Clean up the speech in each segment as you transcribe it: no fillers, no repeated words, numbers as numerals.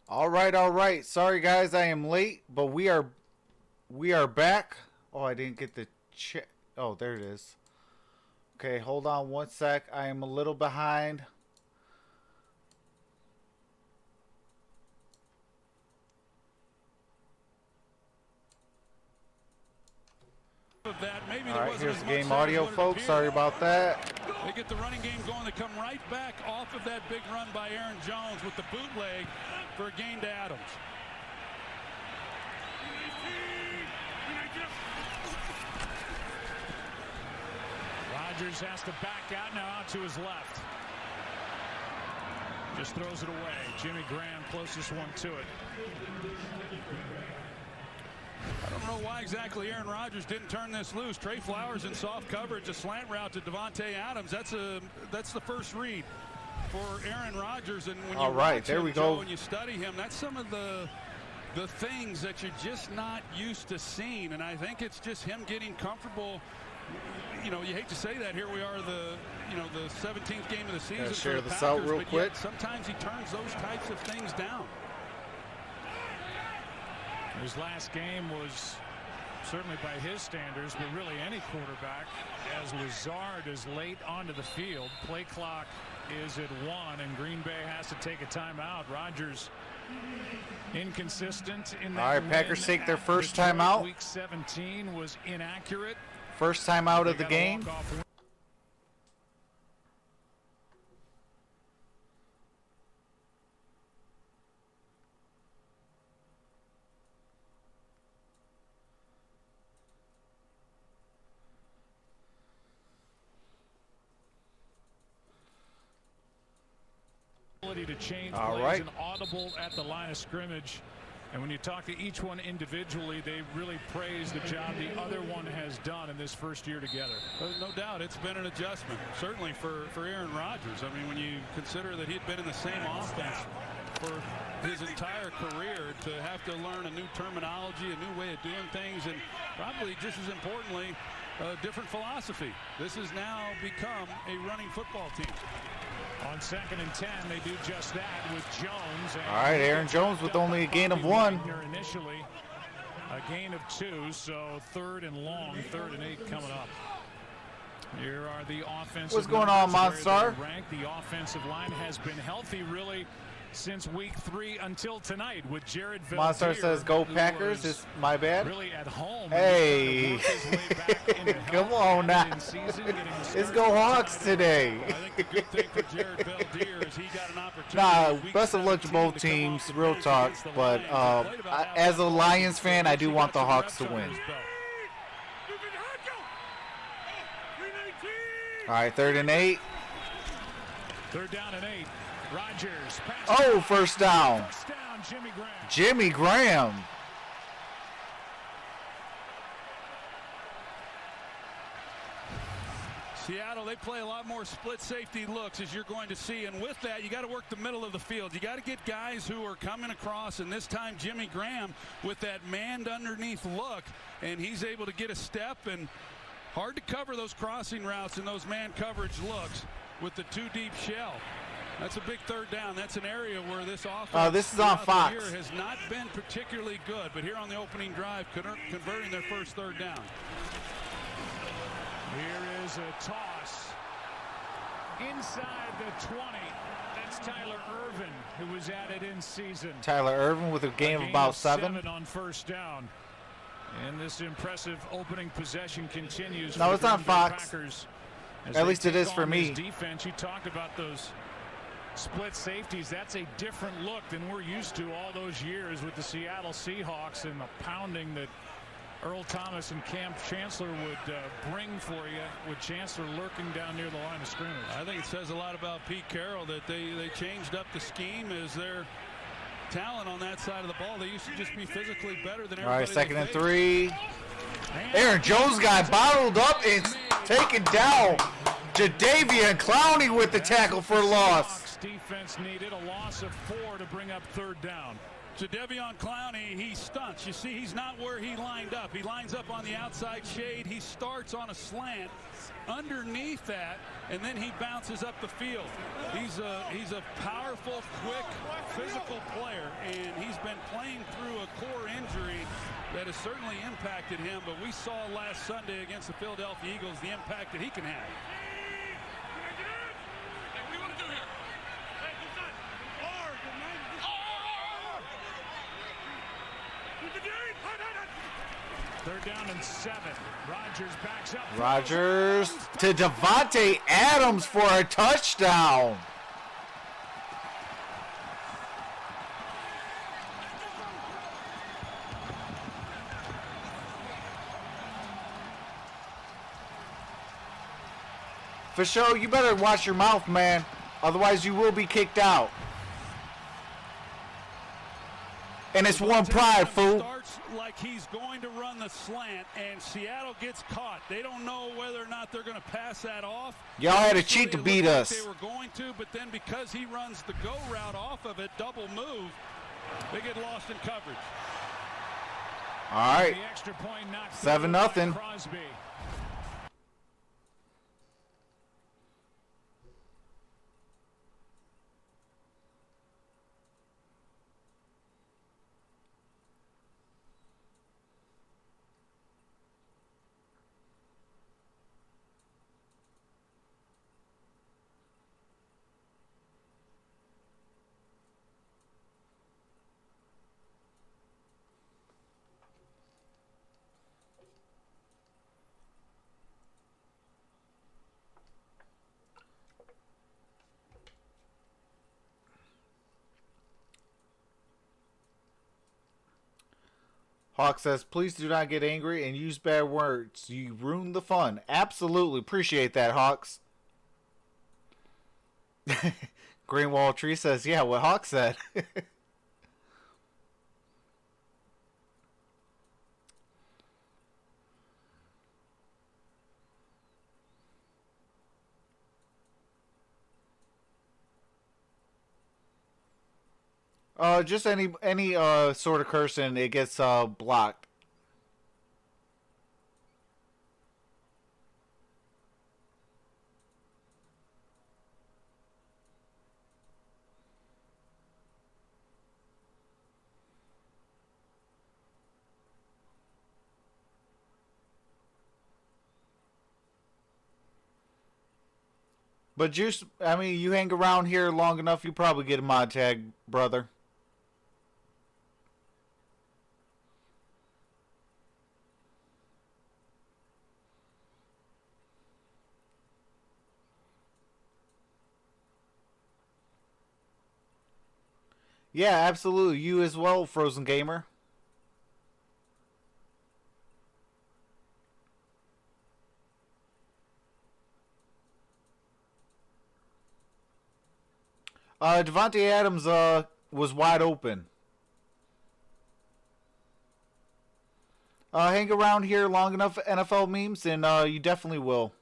All right. Sorry guys, I am late, but we are back. Oh, I didn't get the check. Oh, there it is. Okay, hold on one sec. I am a little behind. All right, here's the game audio, folks. Sorry about that. They get the running game going. They come right back off of that big run by Aaron Jones with the bootleg for a gain to Adams. Rodgers has to back out now, out to his left. Just throws it away. Jimmy Graham, closest one to it. I don't know why exactly Aaron Rodgers didn't turn this loose. Trey Flowers in soft coverage, a slant route to Devontae Adams. That's the first read for Aaron Rodgers. And when you watch him, Joe, and you study him, that's some of the things that you're just not used to seeing. And I think it's just him getting comfortable. You know, you hate to say that. Here we are, the 17th game of the season. Share for the this Packers, out real quick. Sometimes he turns those types of things down. His last game was certainly by his standards, but really any quarterback, as Lazard is late onto the field. Play clock is at 1, and Green Bay has to take a timeout. Rodgers inconsistent in that. All right, Packers take their first timeout. Week 17 was inaccurate. First time out of the game. To change plays and audible at the line of scrimmage. And when you talk to each one individually, they really praise the job the other one has done in this first year together. No doubt it's been an adjustment, certainly for Aaron Rodgers. I mean, when you consider that he'd been in the same offense for his entire career, to have to learn a new terminology, a new way of doing things, and probably just as importantly, a different philosophy. This has now become a running football team. On 2nd and 10, they do just that with Jones. All right, Aaron Jones with only a gain of 1. Initially, a gain of 2, so 3rd and long, 3rd and 8 coming up. Here are the offensive. What's going on, MonStar? The offensive line has been healthy, really, since week 3 until tonight with Jared MonStar says go Packers. It's my bad. Really at home. Hey, come on now. Let's go Hawks today. I think the good thing for Jared Beldier is he got an opportunity. Best of luck to both teams, real talk. But as a Lions fan, I do want the Hawks to win. All right, 3rd and 8. 3rd down and 8. Rodgers. Oh, first down. Jimmy Graham. Jimmy Graham. Seattle, they play a lot more split safety looks, as you're going to see. And with that, you got to work the middle of the field. You got to get guys who are coming across. And this time, Jimmy Graham with that manned underneath look. And he's able to get a step. And hard to cover those crossing routes and those man coverage looks with the 2 deep shell. That's a big 3rd down. That's an area where this offense this is on Fox. Has not been particularly good, but here on the opening drive, converting their first 3rd down. Here is a toss inside the 20. That's Tyler Ervin, who was added in season. Tyler Ervin with a gain of about 7 on first down. And this impressive opening possession continues. No, it's on Fox. At least it is for me. Defense, you talked about those split safeties. That's a different look than we're used to all those years with the Seattle Seahawks and the pounding that Earl Thomas and Cam Chancellor would bring for you, with Chancellor lurking down near the line of scrimmage. I think it says a lot about Pete Carroll that they changed up the scheme as their talent on that side of the ball. They used to just be physically better than everybody. All right, 2nd and 3. Aaron Jones got bottled up and taken down. Jadeveon Clowney with the tackle for loss. Defense needed a loss of 4 to bring up 3rd down. Jadeveon Clowney, he stunts. You see, he's not where he lined up. He lines up on the outside shade. He starts on a slant underneath that, and then he bounces up the field. He's a powerful, quick, physical player, and he's been playing through a core injury that has certainly impacted him, but we saw last Sunday against the Philadelphia Eagles the impact that he can have. They're down in 7. Rodgers backs up. Rodgers to Davante Adams for a touchdown. For sure, you better watch your mouth, man. Otherwise, you will be kicked out. And it's one pride, fool. Starts like he's going to run the slant, and Seattle gets caught. They don't know whether or not they're going to pass that off. Y'all had a cheat to beat us. They were going to, but then because he runs the go route off of it, double move, they get lost in coverage. All right. 7-0. Crosby. Hawk says, please do not get angry and use bad words. You ruin the fun. Absolutely. Appreciate that, Hawks. Greenwall Tree says, yeah, what Hawk said. Just any sort of cursing, it gets blocked. But Juice, I mean, you hang around here long enough, you probably get a mod tag, brother. Yeah, absolutely. You as well, Frozen Gamer. Davante Adams was wide open. Hang around here long enough NFL memes, and you definitely will.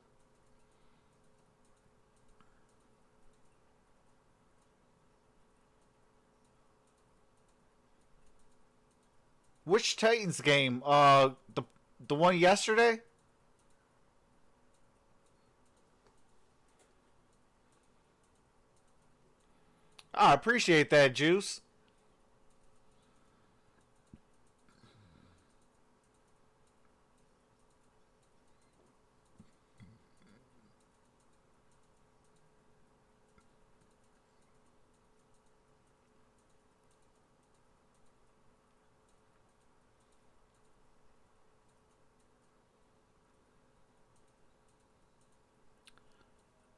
Which Titans game? The one yesterday? I appreciate that, Juice.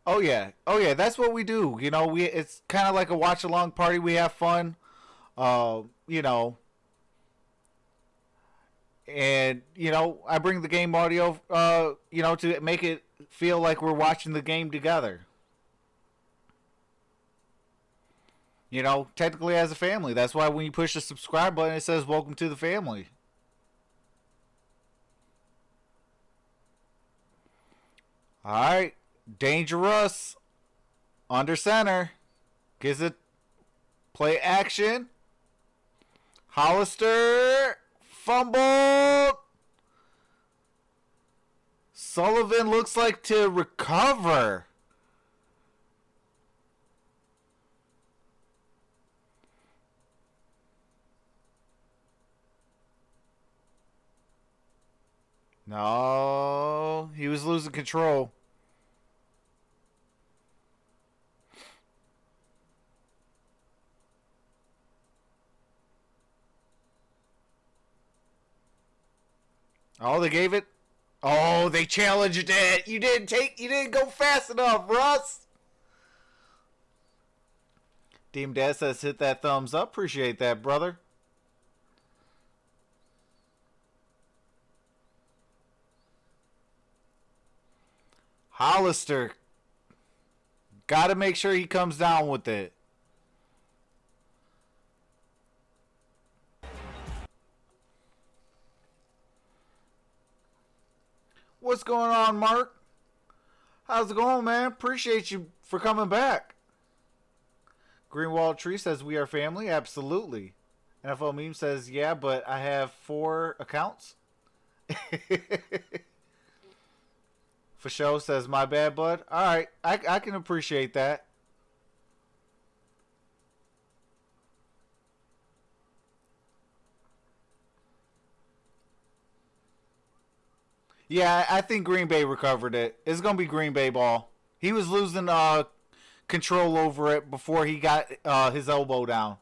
Oh yeah, that's what we do. You know, it's kind of like a watch along party. We have fun, you know, and you know, I bring the game audio, you know, to make it feel like we're watching the game together. You know, technically as a family. That's why when you push the subscribe button, it says "Welcome to the family." All right. Dangerous. Under center. Gives it play action. Hollister fumbled. Sullivan looks like to recover. No, he was losing control. Oh, they gave it. Oh, they challenged it. You didn't go fast enough, Russ. Team Dad says hit that thumbs up. Appreciate that, brother. Hollister. Got to make sure he comes down with it. What's going on, Mark? How's it going, man? Appreciate you for coming back. Greenwald Tree says we are family. Absolutely. NFL Meme says, yeah, but I have 4 accounts. For show says, my bad, bud. All right, I can appreciate that. Yeah, I think Green Bay recovered it. It's going to be Green Bay ball. He was losing control over it before he got his elbow down.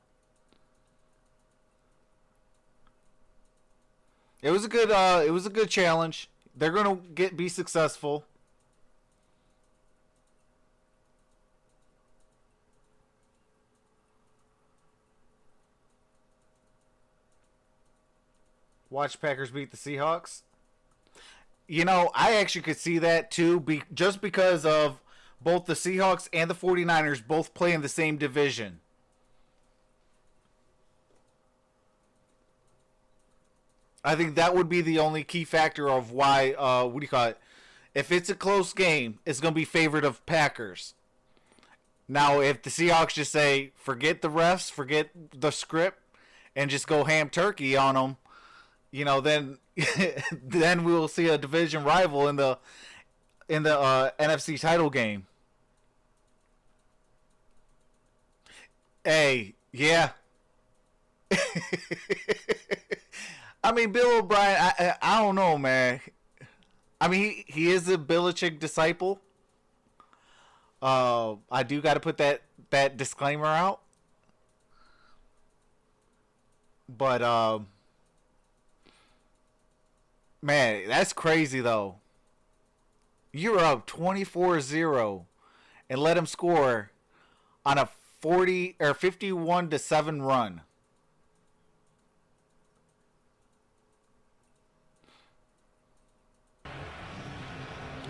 It was a good challenge. They're going to be successful. Watch Packers beat the Seahawks. You know, I actually could see that too, just because of both the Seahawks and the 49ers both play in the same division. I think that would be the only key factor of why, if it's a close game, it's going to be favored of Packers. Now, if the Seahawks just say, forget the refs, forget the script, and just go ham turkey on them, then then we will see a division rival in the NFC title game. Hey, yeah. I mean, Bill O'Brien, I don't know, man. I mean, he is a Belichick disciple. I do got to put that disclaimer out. But, man, that's crazy, though. You're up 24-0 and let him score on a 51-7 run.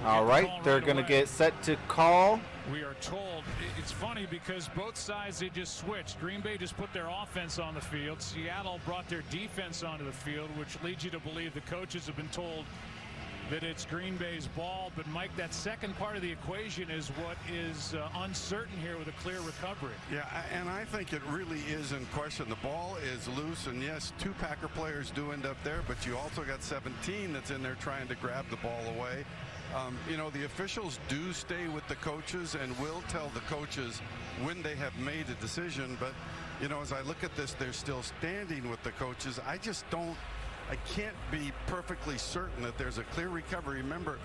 All right, they're going to get set to call. We are told, it's funny because both sides, they just switched. Green Bay just put their offense on the field. Seattle brought their defense onto the field, which leads you to believe the coaches have been told that it's Green Bay's ball. But, Mike, that second part of the equation is what is uncertain here with a clear recovery. Yeah, and I think it really is in question. The ball is loose, and yes, 2 Packer players do end up there, but you also got 17 that's in there trying to grab the ball away. The officials do stay with the coaches and will tell the coaches when they have made a decision. But, as I look at this, they're still standing with the coaches. I can't be perfectly certain that there's a clear recovery. Remember,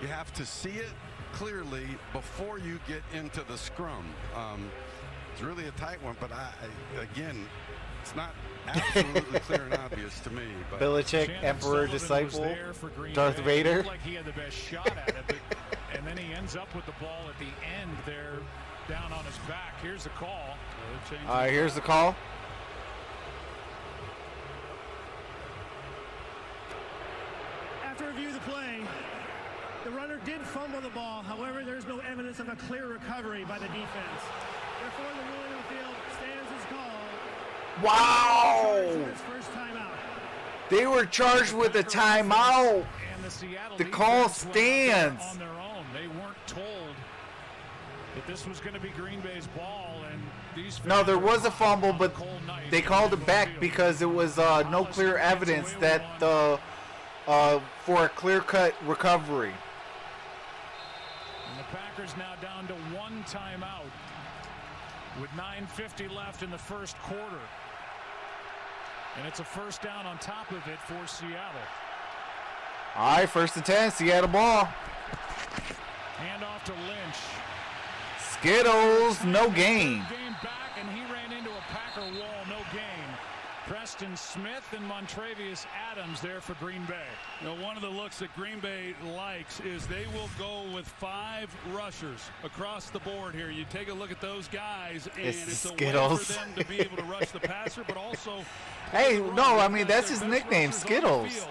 you have to see it clearly before you get into the scrum. It's really a tight one, but again, it's not absolutely clear and obvious to me. But Belichick, Emperor, disciple, Darth Vader. Like he had the best shot at it, and then he ends up with the ball at the end there, down on his back. Here's the call. Here's the call. After review of the play, the runner did fumble the ball. However, there's no evidence of a clear recovery by the defense. Therefore, the ruling of the field stands as called. Wow! First timeout. They were charged with a timeout. And the call stands. On their own. They weren't told that this was going to be Green Bay's ball, and No, there was a fumble, but they called it back because it was no clear evidence that for a clear-cut recovery. And the Packers now down to 1 timeout with 9:50 left in the first quarter. And it's a first down on top of it for Seattle. All right, 1st and 10, Seattle ball. Hand off to Lynch. Skittles, no gain. Game back, and he ran into a Packer wall, no gain. Preston Smith and Montravius Adams there for Green Bay. You know, one of the looks that Green Bay likes is they will go with 5 rushers across the board here. You take a look at those guys, and it's a way for them to be able to rush the passer, but also. Hey, no, I mean, that's his nickname, Skittles,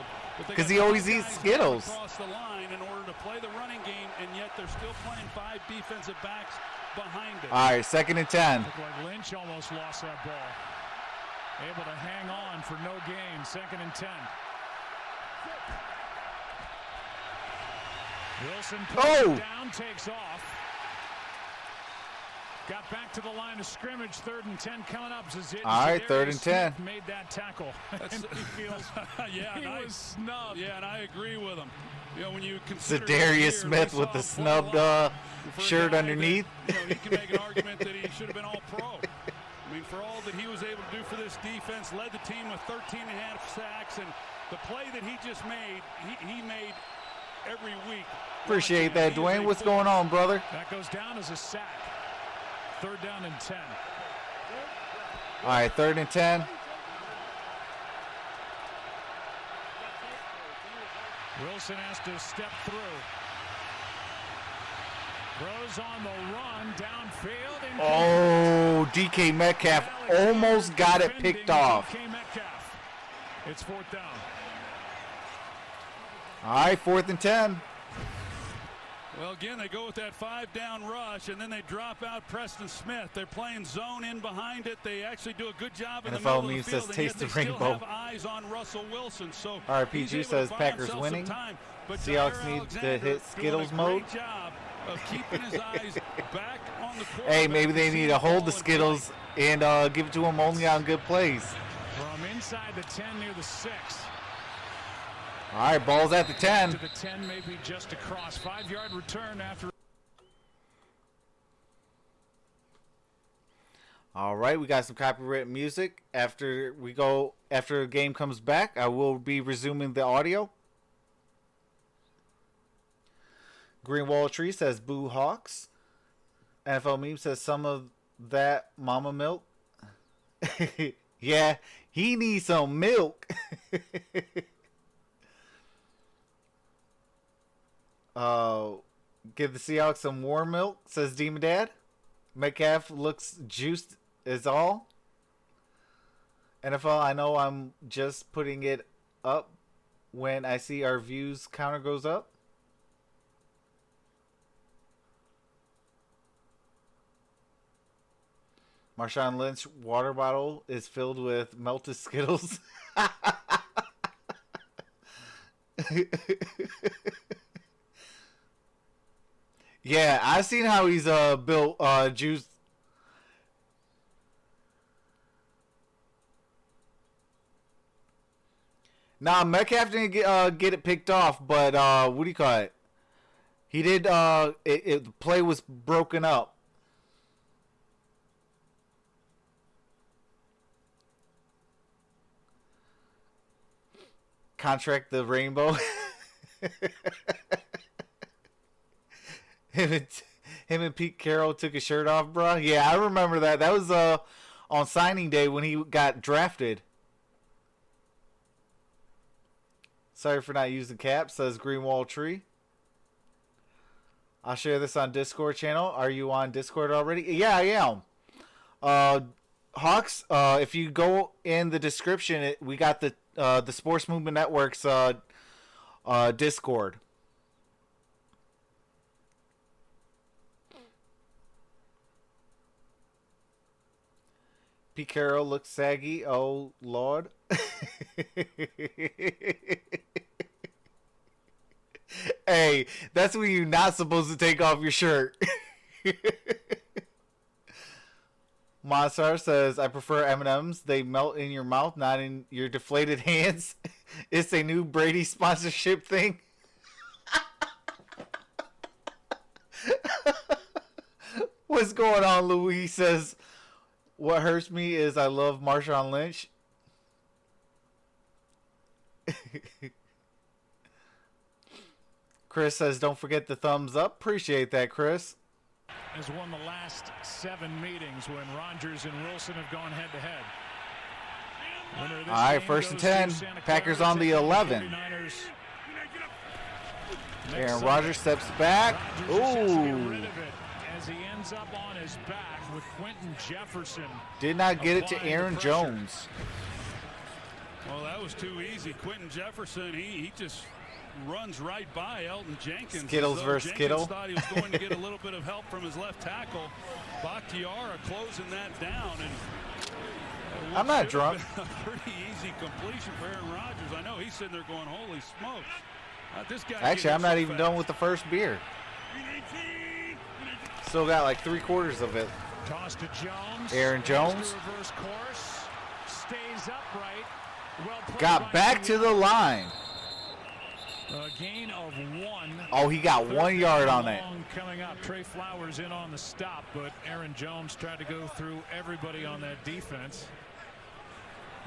because he always eats Skittles. Across the line in order to play the running game, and yet they're still playing 5 defensive backs behind it. All right, 2nd and 10. Looked like Lynch almost lost that ball. Able to hang on for no gain. 2nd and 10. Wilson pulls it down, takes off. Got back to the line of scrimmage. 3rd and 10 coming up. All right, 3rd and 10. Smith made that tackle. And he feels yeah, he was snubbed. Yeah, and I agree with him. You know, when you consider Darius Smith with the snubbed shirt underneath. That, you know, he can make an argument that he should have been all pro. I mean, for all that he was able to do for this defense, led the team with 13.5 sacks, and the play that he just made, he made every week. Appreciate that, Dwayne. What's going on, brother? That goes down as a sack. 3rd down and 10. All right, 3rd and 10. Wilson has to step through. Throws on the run, downfield. Oh, DK Metcalf almost got it picked off. DK Metcalf. It's 4th down. All right, 4th and 10. Well, again, they go with that 5-down rush, and then they drop out Preston Smith. They're playing zone in behind it. They actually do a good job in the middle of the field, says and taste yet the they still rainbow. have eyes on Russell Wilson. So All right, PG says Packers winning. Seahawks need to hit Skittles mode. Job of keeping his eyes back on the Hey, maybe they need to hold the Skittles and give it to him only on good plays. From inside the 10 near the 6. All right, ball's at the 10. To the 10, maybe just across. 5-yard return after. All right, we got some copyrighted music. After the game comes back, I will be resuming the audio. Greenwall Tree says Boo Hawks. NFL Meme says some of that mama milk. Yeah, he needs some milk. Give the Seahawks some warm milk, says Demon Dad. Metcalf looks juiced as all. NFL, I know I'm just putting it up when I see our views counter goes up. Marshawn Lynch water bottle is filled with melted Skittles. Yeah, I've seen how he's built juice. Nah, Metcalf didn't get it picked off, but what do you call it? He did. The play was broken up. Contract the rainbow. him and Pete Carroll took his shirt off, bro. Yeah, I remember that. That was on signing day when he got drafted. Sorry for not using caps, says Greenwall Tree. I'll share this on Discord channel. Are you on Discord already? Yeah, I am. Hawks, if you go in the description, we got the Sports Movement Network's Discord. Pete Carroll looks saggy. Oh, Lord. Hey, that's when you're not supposed to take off your shirt. MonStar says, I prefer M&M's. They melt in your mouth, not in your deflated hands. It's a new Brady sponsorship thing. What's going on, Louis? Says, what hurts me is I love Marshawn Lynch. Chris says, don't forget the thumbs up. Appreciate that, Chris. Has won the last 7 meetings when Rodgers and Wilson have gone head-to-head. All right, 1st and 10. Packers on the 11. Aaron Rodgers steps back. Ooh. As he ends up on his back with Quentin Jefferson. Did not get it to Aaron Jones. Well, that was too easy. Quentin Jefferson, he just runs right by Elton Jenkins. Skittles versus Skittle. Thought he was going to get a little bit of help from his left tackle. Bakhtiari closing that down. And I'm not drunk. A pretty easy completion for Aaron Rodgers. I know he's sitting there going, holy smokes. This guy. Actually, I'm not even done with the first beer. Still got like 3/4 of it. Toss to Jones. Aaron Jones. Reverse course. Stays upright. Well got back to the line. A gain of 1. Oh, he got 1 yard on that. Coming up, Trey Flowers in on the stop, but Aaron Jones tried to go through everybody on that defense,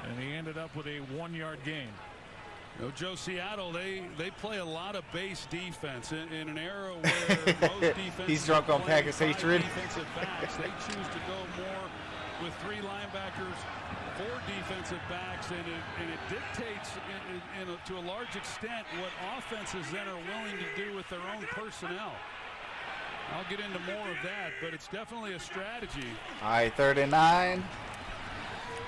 and he ended up with a 1-yard gain. You know, Joe, Seattle, they play a lot of base defense in an era where most defenses he's drunk on Packers hatred. Defensive backs, they choose to go more with 3 linebackers, 4 defensive backs, and it dictates to a large extent what offenses then are willing to do with their own personnel. I'll get into more of that, but it's definitely a strategy. All right, 3rd and 9.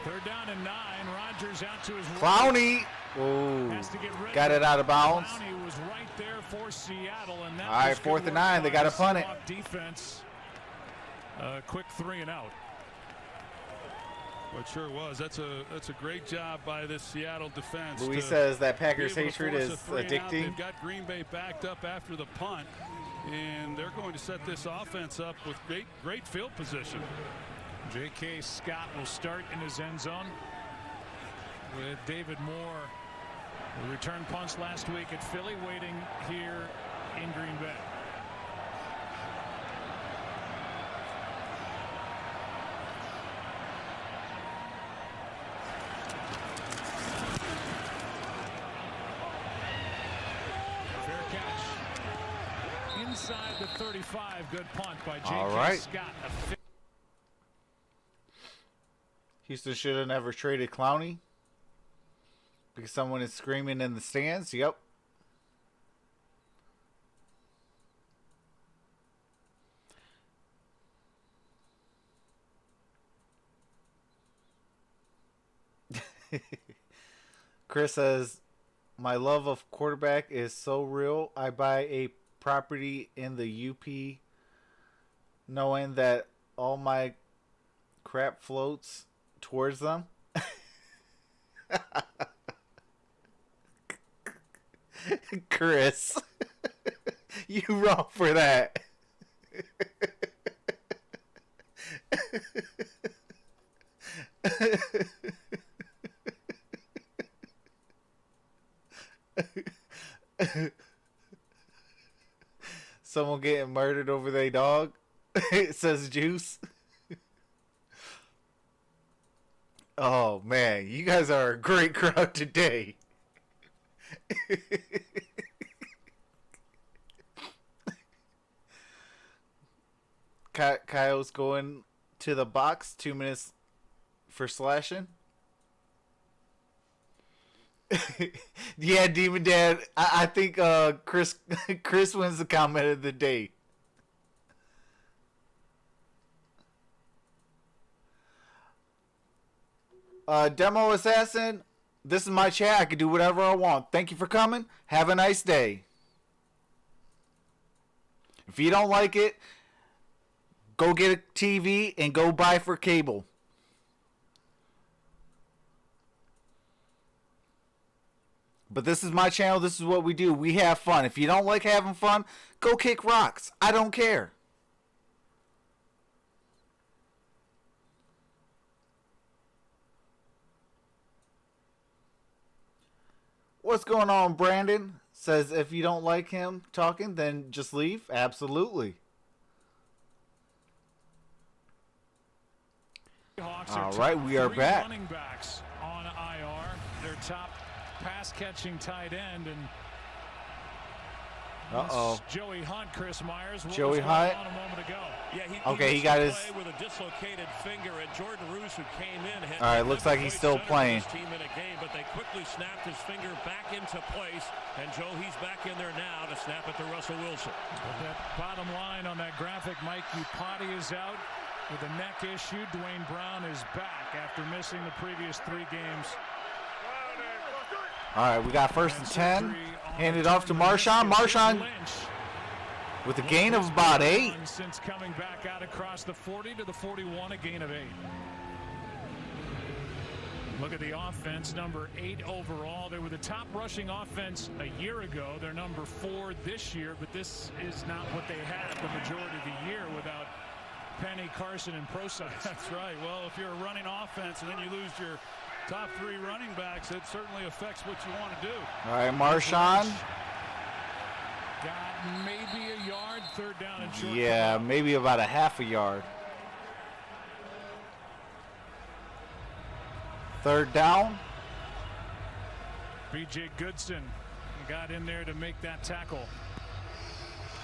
3rd down and 9. Rodgers out to his Clowney. Ooh, got it out of bounds. Clowney was right there for Seattle, and that all right, 4th and 9. They got to punt it. Defense. Quick 3 and out. Well, it sure was. That's a great job by this Seattle defense. Louis says that Packers hatred is addicting. They've got Green Bay backed up after the punt, and they're going to set this offense up with great field position. J.K. Scott will start in his end zone with David Moore, who returned punts last week at Philly, waiting here in Green Bay. Inside the 35, good punt by J.K. Scott. Houston should have never traded Clowney because someone is screaming in the stands. Yep. Chris says, my love of quarterback is so real. I buy a property in the UP knowing that all my crap floats towards them. Chris, you wrong for that. Someone getting murdered over their dog. It says Juice. Oh man, you guys are a great crowd today. Kyle's going to the box. 2 minutes for slashing. Yeah, Demon Dad. I think Chris wins the comment of the day. Demo Assassin, this is my chat. I can do whatever I want. Thank you for coming. Have a nice day. If you don't like it, go get a TV and go buy for cable. But this is my channel. This is what we do. We have fun. If you don't like having fun, go kick rocks. I don't care. What's going on, Brandon? Says if you don't like him talking, then just leave. Absolutely. All right, we are back. Running backs on IR. Their top pass-catching tight end, and Joey Hunt, Chris Myers. Joey Hunt. On a moment ago. Yeah, he got his with a dislocated finger, and Jordan Roos, who came in, had all right, looks like he's still playing. Team in a game, but they quickly snapped his finger back into place, and Joe, he's back in there now to snap it to Russell Wilson. But that bottom line on that graphic, Mike Upati is out with a neck issue. Dwayne Brown is back after missing the previous 3 games. All right, we got 1st and 10. Handed off to Marshawn. Marshawn with a gain of about 8. Since coming back out across the 40 to the 41, a gain of 8. Look at the offense, number 8 overall. They were the top rushing offense a year ago. They're number 4 this year, but this is not what they had the majority of the year without Penny, Carson, and Prosise. That's right. Well, if you're a running offense and then you lose your top 3 running backs, it certainly affects what you want to do. All right, Marshawn. Got maybe a yard, 3rd down and short. Yeah, maybe about a half a yard. 3rd down. B.J. Goodson got in there to make that tackle.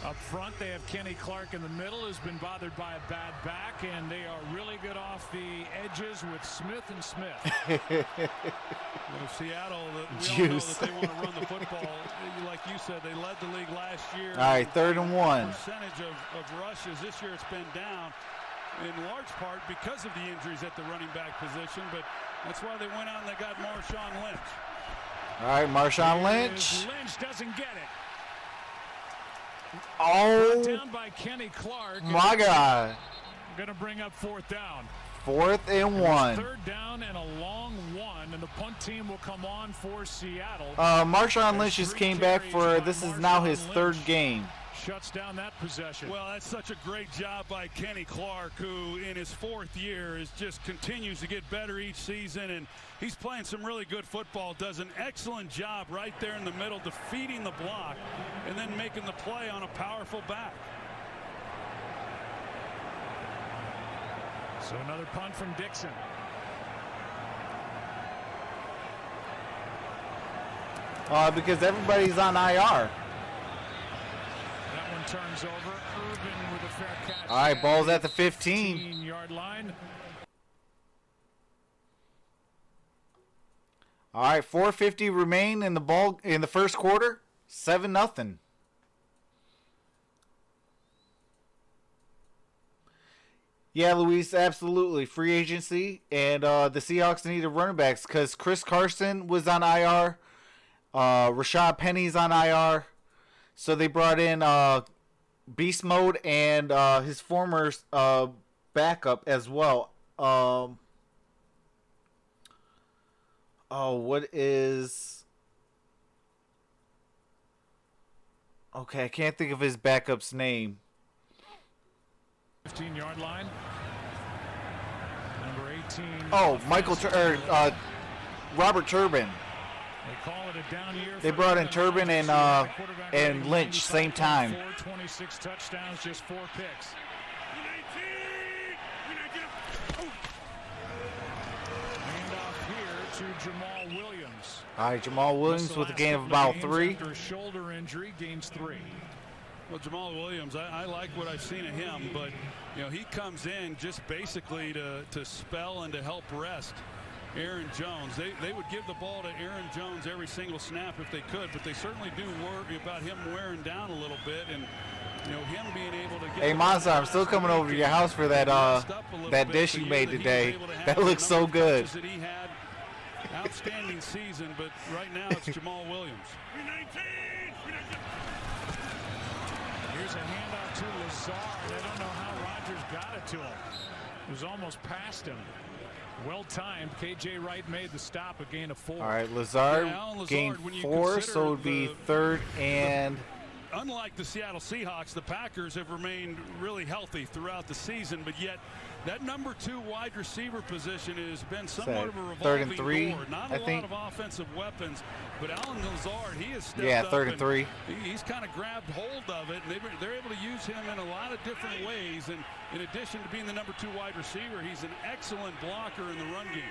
Up front, they have Kenny Clark in the middle, who's been bothered by a bad back, and they are really good off the edges with Smith and Smith. Well, Seattle, we all know that they want to run the football. Like you said, they led the league last year. All right, 3rd and 1. Percentage of rushes this year, it's been down in large part because of the injuries at the running back position, but that's why they went out and they got Marshawn Lynch. All right, Marshawn Lynch. Lynch doesn't get it. Oh, down by Kenny Clark. my God. Going to bring up 4th down. 4th and 1. 3rd down and a long one, and the punt team will come on for Seattle. Marshawn Lynch just came back for, this is now his 3rd game. Shuts down that possession. Well, that's such a great job by Kenny Clark, who in his 4th year is just continues to get better each season, and he's playing some really good football. Does an excellent job right there in the middle, defeating the block and then making the play on a powerful back. So another punt from Dixon. Because everybody's on IR. Turns over. Irvin with a fair catch. All right, ball's at the 15. 15-yard line. All right, 4:50 remain in the ball in the first quarter. 7-0. Yeah, Luis, absolutely. Free agency, and the Seahawks needed running backs because Chris Carson was on IR. Rashad Penny's on IR. So they brought in Beast Mode and his former backup as well. What is... Okay, I can't think of his backup's name. 15-yard line. Number 18. Oh, Robert Turbin. They call it a down year. They brought in Turbin and Lynch same time. 26 touchdowns, just 4 picks. Handoff here to Jamal Williams. All right, Jamal Williams with a gain of about 3. After a shoulder injury, gains 3. Well, Jamal Williams, I like what I've seen of him, but you know he comes in just basically to spell and to help rest Aaron Jones. They would give the ball to Aaron Jones every single snap if they could, but they certainly do worry about him wearing down a little bit, and you know him being able to get. Hey MonStar, I'm still coming over to your house for that dish you made today. That looks so good. That he had outstanding season, but right now it's Jamal Williams. Here's a handoff to Lazard. I don't know how Rodgers got it to him. It was almost past him. Well timed. KJ Wright made the stop, a gain of 4. All right, Lazard gained 4, so it would be 3rd and. Unlike the Seattle Seahawks, the Packers have remained really healthy throughout the season, but yet that number 2 wide receiver position has been somewhat of a third and revolving 3, door. Not I a think. lot of offensive weapons, but Alan Lazard, he has stepped Yeah, up. third and 3. He's kind of grabbed hold of it, and they're able to use him in a lot of different ways. And in addition to being the number 2 wide receiver, he's an excellent blocker in the run game.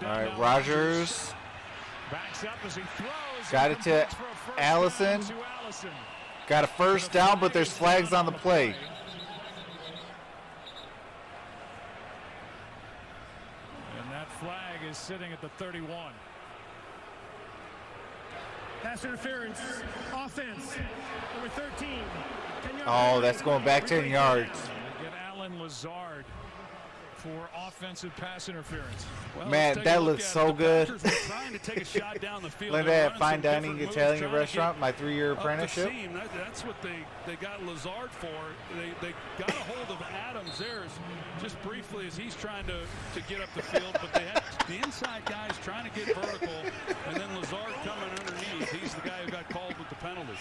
All right, Rogers. Backs up as he throws. Got it to Allison. Got a first down, but there's flags on the play. And that flag is sitting at the 31. Pass interference. Offense. Number 13. 10-yard Oh, that's going back 10 yards. They get Alan Lazard for offensive pass interference. Well, Man, that looks so good. Packers were trying to take a shot down the field. Like They're that running fine some dining different moves, Italian trying to restaurant, get my 3-year up the apprenticeship. seam. That's what they got Lazard for. They got a hold of Adams there just briefly as he's trying to get up the field, but they had the inside guys trying to get vertical, and then Lazard coming underneath. He's the guy who got called with the penalty.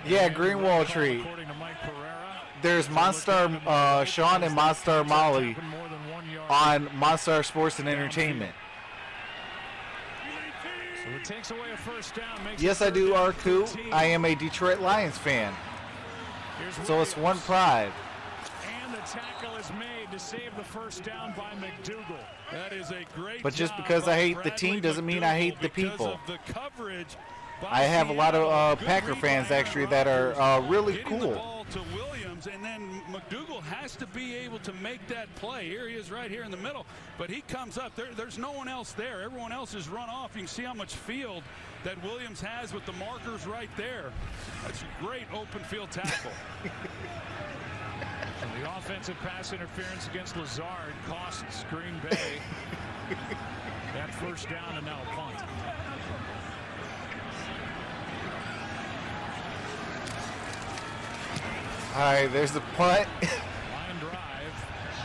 Yeah, Greenwall Tree. According to Mike Pereira, There's MonStar Sean and MonStar Molly on MonStar Sports and Entertainment. So it takes away a first down. Yes, I do, Arku. I am a Detroit Lions fan, so it's one pride. And the tackle is made to save the first down by McDougal. That is a great But just job because I by hate the Bradley team doesn't mean I hate the because people. of the coverage by I have a lot of Seattle. Good Packer read fans by actually Aaron that are Rodgers, really getting the cool. ball to Williams, and then McDougal has to be able to make that play. Here he is right here in the middle, but he comes up. There's no one else there. Everyone else is run off. You can see how much field that Williams has with the markers right there. That's a great open field tackle. So the offensive pass interference against Lazard costs Green Bay that first down and now a punt. All right, there's the punt. Line drive.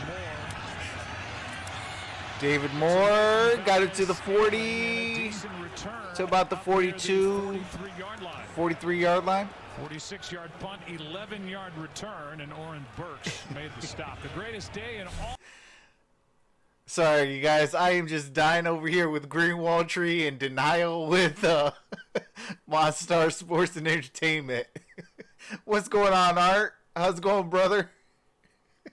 Moore. David Moore got it to the 40, Decent return to about the up near 42, 43-yard line. 43-yard line. 46-yard punt, 11-yard return, and Oren Burks made the stop. The greatest day in all. Sorry, you guys. I am just dying over here with Greenwall Tree and denial with MonStar Sports and Entertainment. What's going on, Art? How's it going, brother?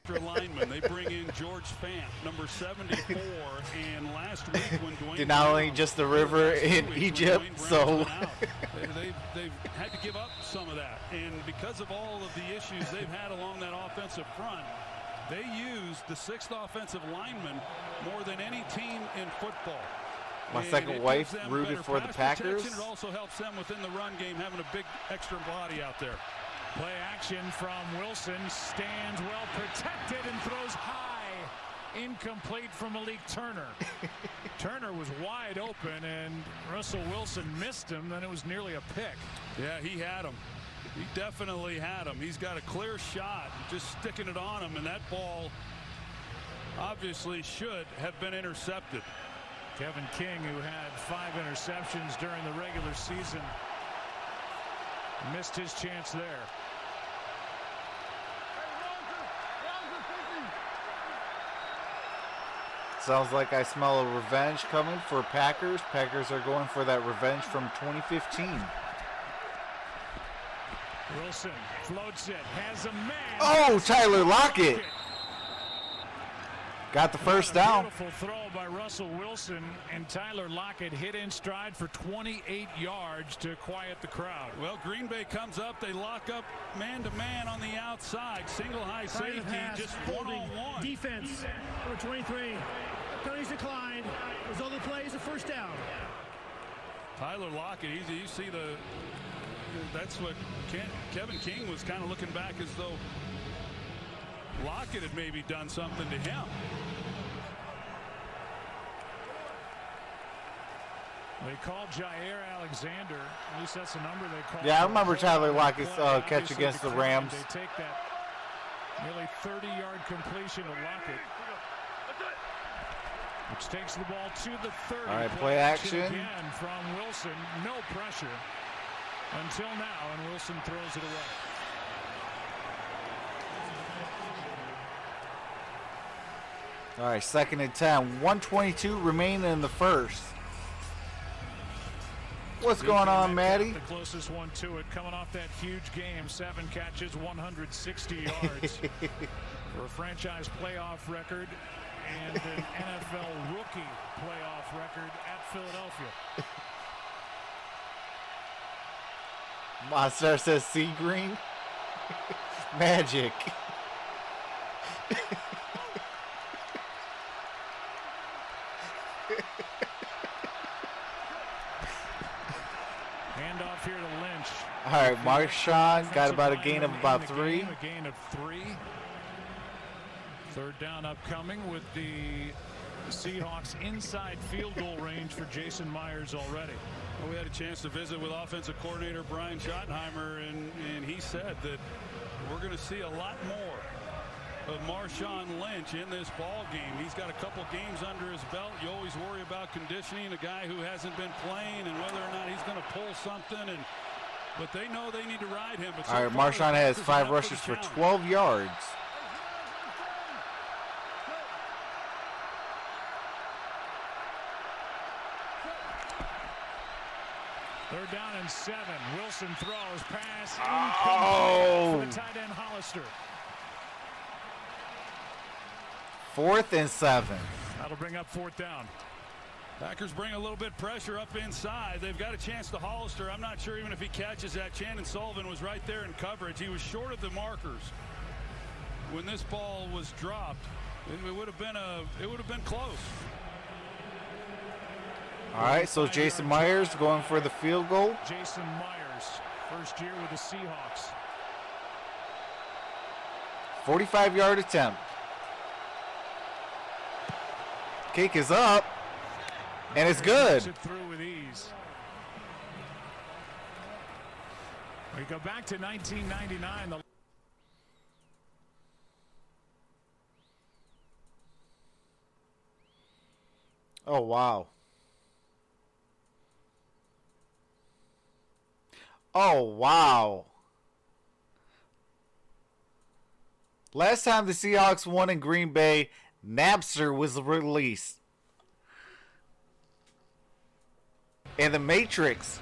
Lineman, they bring in George Fant, number 74, and last week when Dwayne Did not only Brown- just the river in when Egypt, Dwayne so Brown went out, they've had to give up some of that, and because of all of the issues they've had along that offensive front, they used the 6th offensive lineman more than any team in football. My And second it wife gives them rooted better for the pass Packers. protection. It also helps them within the run game, having a big extra body out there. Play action from Wilson. Stands well protected and throws high. Incomplete from Malik Turner. Turner was wide open, and Russell Wilson missed him. Then it was nearly a pick. Yeah, he had him. He definitely had him. He's got a clear shot, just sticking it on him, and that ball obviously should have been intercepted. Kevin King, who had 5 interceptions during the regular season, missed his chance there. Sounds like I smell a revenge coming for Packers. Packers are going for that revenge from 2015. Wilson floats it, has a man. Oh, Tyler Lockett got the first down. Beautiful throw by Russell Wilson, and Tyler Lockett hit in stride for 28 yards to quiet the crowd. Well, Green Bay comes up. They lock up man-to-man on the outside. Single high safety, just one-on-one. Defense, number 23. Penalties declined. Result of the play is a first down. Tyler Lockett, you see that's what Kevin King was kind of looking back as though Lockett had maybe done something to him. They called Jair Alexander. At least that's the number they called. Yeah, I remember Tyler Lockett's catch against the Rams. They take that nearly 30-yard completion to Lockett, which takes the ball to the 30. All right, play action. Again from Wilson. No pressure until now, and Wilson throws it away. All right, 2nd and 10. 122 remaining in the first. What's going on, Maddie? The closest one to it, coming off that huge game, 7 catches, 160 yards for a franchise playoff record and an NFL rookie playoff record at Philadelphia. MonStar says sea green. Magic. Handoff here to Lynch. All right, Marshawn got about a gain of about 3. A gain of 3. 3rd down upcoming with the Seahawks inside field goal range for Jason Myers already. Well, we had a chance to visit with offensive coordinator Brian Schottenheimer, and he said that we're going to see a lot more of Marshawn Lynch in this ball game. He's got a couple games under his belt. You always worry about conditioning a guy who hasn't been playing and whether or not he's going to pull something. But they know they need to ride him. But all right, Marshawn has 5 rushes for 12 yards. Third down and 7. Wilson throws, pass, oh, for the tight end Hollister. 4th and 7. That'll bring up 4th down. Packers bring a little bit pressure up inside. They've got a chance to Hollister. I'm not sure even if he catches that. Shannon Sullivan was right there in coverage. He was short of the markers when this ball was dropped. It would have been close. All right, so Jason Myers going for the field goal. Jason Myers, first year with the Seahawks. 45-yard attempt. Kick is up, and it's good. It through with ease. We go back to 1999. Oh, wow. Oh, wow. Last time the Seahawks won in Green Bay, Napster was released. And The Matrix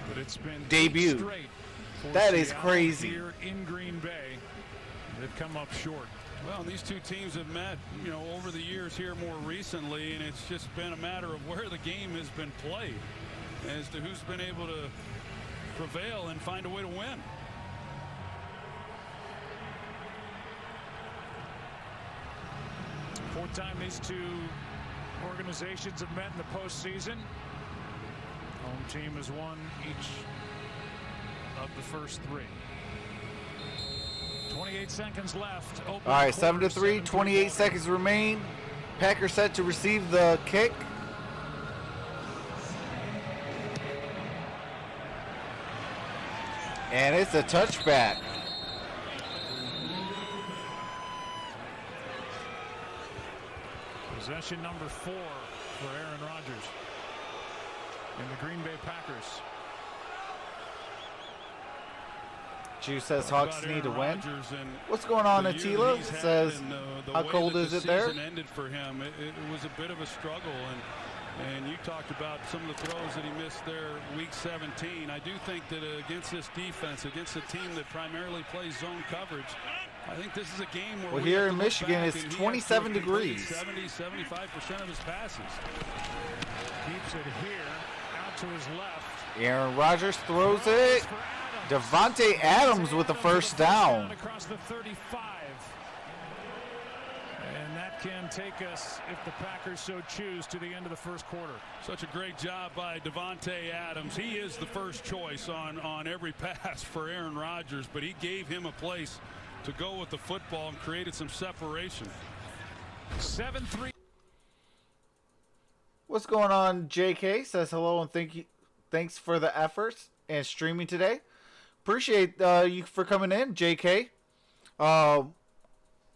But it's been debuted. That is crazy. Here in Green Bay, they've come up short. Well, these two teams have met, over the years here more recently, and it's just been a matter of where the game has been played as to who's been able to prevail and find a way to win. Fourth time these two organizations have met in the postseason. Home team has won each of the first 3. 28 seconds left. All right, 7-3, 28 seconds remain. Packers set to receive the kick. And it's a touchback. Possession number 4 for Aaron Rodgers and the Green Bay Packers. Juice says Hawks need to win. What's going on, Attila? Says, how cold is it there? Ended for him. It was a bit of a struggle, and you talked about some of the throws that he missed there week 17. I do think that against this defense, against a team that primarily plays zone coverage, I think this is a game where here in Michigan it's 27 degrees. 70-75% of his passes. Keeps it here, out to his left. Aaron Rodgers throws it. Davante Adams with the first down. Across the 35. And that can take us, if the Packers so choose, to the end of the first quarter. Such a great job by Davante Adams. He is the first choice on every pass for Aaron Rodgers, but he gave him a place to go with the football and created some separation. 7-3. What's going on? JK says hello and thanks for the efforts and streaming today. Appreciate you for coming in, JK. I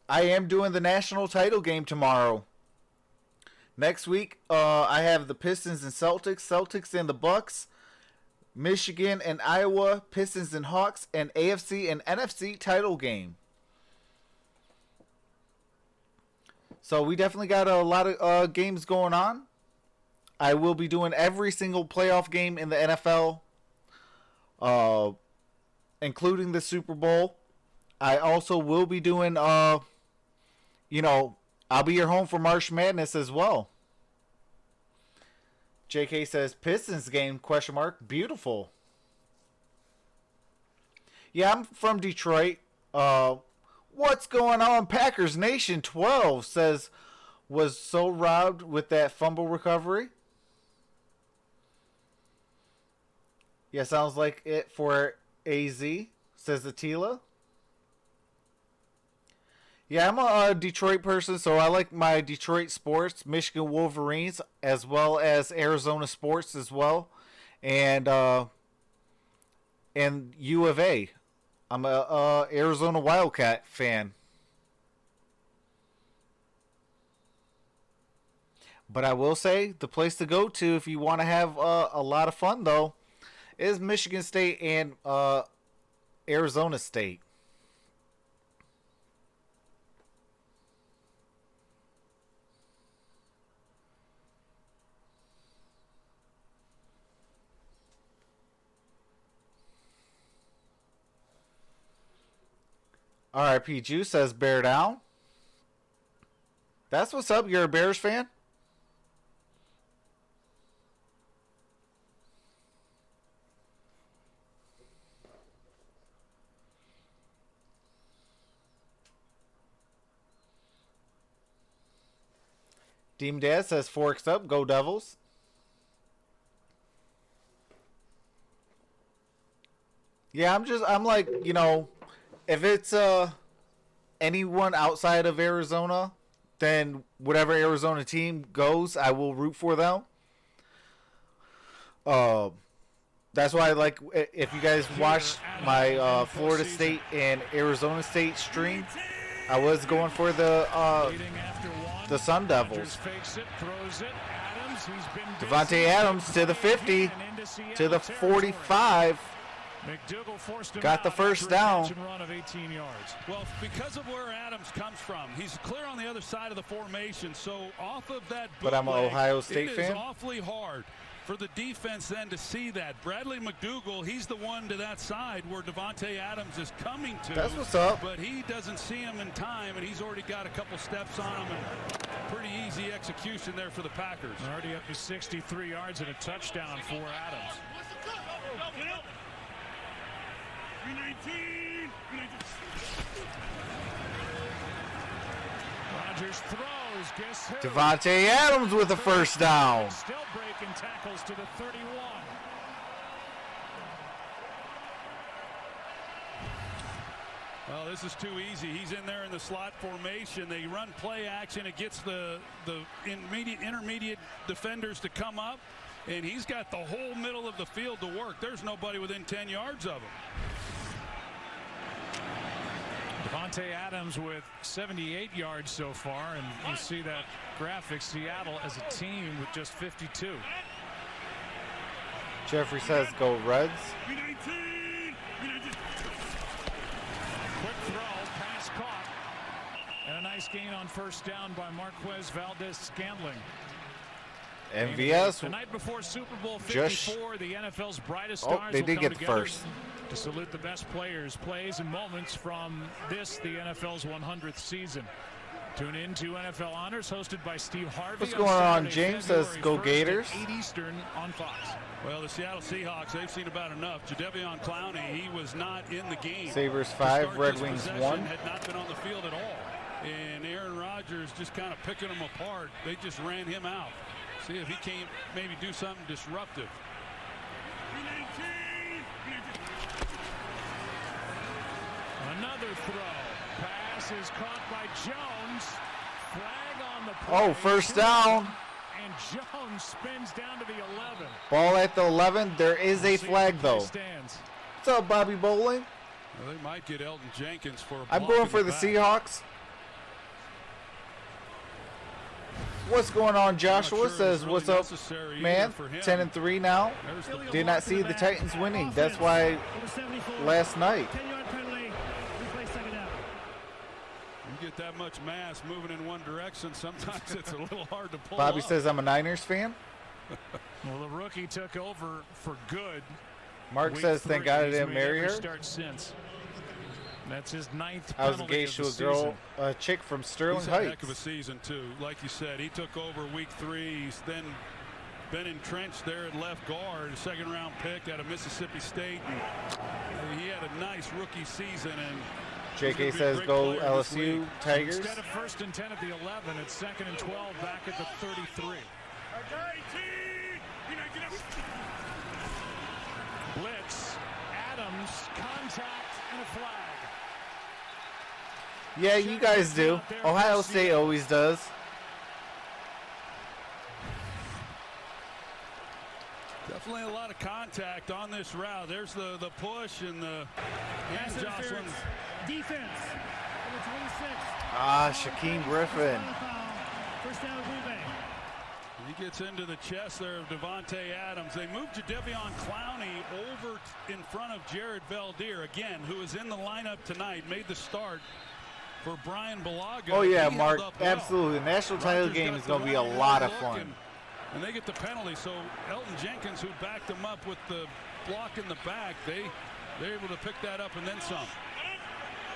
am doing the national title game tomorrow. Next week, I have the Pistons and Celtics and the Bucks, Michigan and Iowa, Pistons and Hawks, and AFC and NFC title game. So we definitely got a lot of games going on. I will be doing every single playoff game in the NFL, including the Super Bowl. I also will be doing, I'll be your home for March Madness as well. JK says, Pistons game, ? Beautiful. Yeah, I'm from Detroit. What's going on? Packers Nation 12 says, was so robbed with that fumble recovery. Yeah, sounds like it for AZ, says Attila. Yeah, I'm a Detroit person, so I like my Detroit sports, Michigan Wolverines, as well as Arizona sports as well, and U of A. I'm a Arizona Wildcat fan. But I will say, the place to go to if you want to have a lot of fun, though, is Michigan State and Arizona State. RIP Juice says bear down. That's what's up. You're a Bears fan? Deem Dad says forks up. Go Devils. Yeah, I'm like, if it's anyone outside of Arizona, then whatever Arizona team goes, I will root for them. That's why I like, if you guys watched my Florida State and Arizona State stream, I was going for the Sun Devils. Davante Adams to the 50, to the 45. Got the first down. Run of 18 yards. Well, because of where Adams comes from, he's clear on the other side of the formation. So off of that bootleg, but I'm an Ohio State fan. It is awfully hard for the defense then to see that. Bradley McDougal, he's the one to that side where Davante Adams is coming to. That's what's up. But he doesn't see him in time, and he's already got a couple steps on him. And pretty easy execution there for the Packers. Already up to 63 yards and a touchdown for Adams. Rodgers throws. Guess who? Davante Adams with the first down. Still breaking tackles to the 31. Well, this is too easy. He's in there in the slot formation. They run play action. It gets the intermediate defenders to come up, and he's got the whole middle of the field to work. There's nobody within 10 yards of him. Davante Adams with 78 yards so far, and you see that graphic, Seattle as a team with just 52. Jeffrey says go Reds. Quick throw, pass caught, and a nice gain on first down by Marquez Valdez-Scantling. MVS. The night before Super Bowl 54, the NFL's brightest stars they will did come get the together first. to salute the best players, plays, and moments from this, the NFL's 100th season. Tune in to NFL Honors, hosted by Steve Harvey. What's going on, James? Says go Gators. 8 Eastern on Fox. Well, the Seattle Seahawks, they've seen about enough. Jadeveon Clowney, he was not in the game. Sabres 5, Red Wings 1. Had not been on the field at all. And Aaron Rodgers just kind of picking them apart. They just ran him out. See if he can't maybe do something disruptive. Another throw. Pass is caught by Jones. Flag on the play. Oh, first down. And Jones spins down to the 11. Ball at the 11. There is a flag, though. What's up, Bobby Bowling? Well, they might get Elton Jenkins for a I'm going for the Seahawks. What's going on, Joshua? Says, what's up, man? 10-3 now. Did not see the Titans winning. That's why last night. You get that much mass moving in one direction, sometimes it's a little hard to pull Bobby off. says I'm a Niners fan. Well, the rookie took over for good. Mark Week says thank 3. God I He's didn't made marry every her. start since. That's his 9th I was penalty engaged of to the a girl, season. a chick from Sterling He's had a Heights. heck of a season too. Like you said, he took over week 3. He's then been entrenched there at left guard, a second-round pick out of Mississippi State. And he had a nice rookie season. And JK says go LSU Tigers. Instead of 1st and 10 at the 11, it's 2nd and 12 back at the 33. Blitz, Adams, contact, and a flag. Yeah, you guys do. Ohio State always does. Definitely a lot of contact on this route. There's the push and the hand jostling. Defense. Number 26. Ah, Shaquem Griffin. First down, Green Bay. He gets into the chest there of Davante Adams. They moved Jadeveon Clowney over in front of Jared Valdir, again, who is in the lineup tonight, made the start for Brian Bulaga. Oh yeah, He Mark, held up well. absolutely. The national title Rodgers game got is going to the be a right lot of look, fun. and they get the penalty. So Elton Jenkins, who backed him up with the block in the back, they're able to pick that up and then some.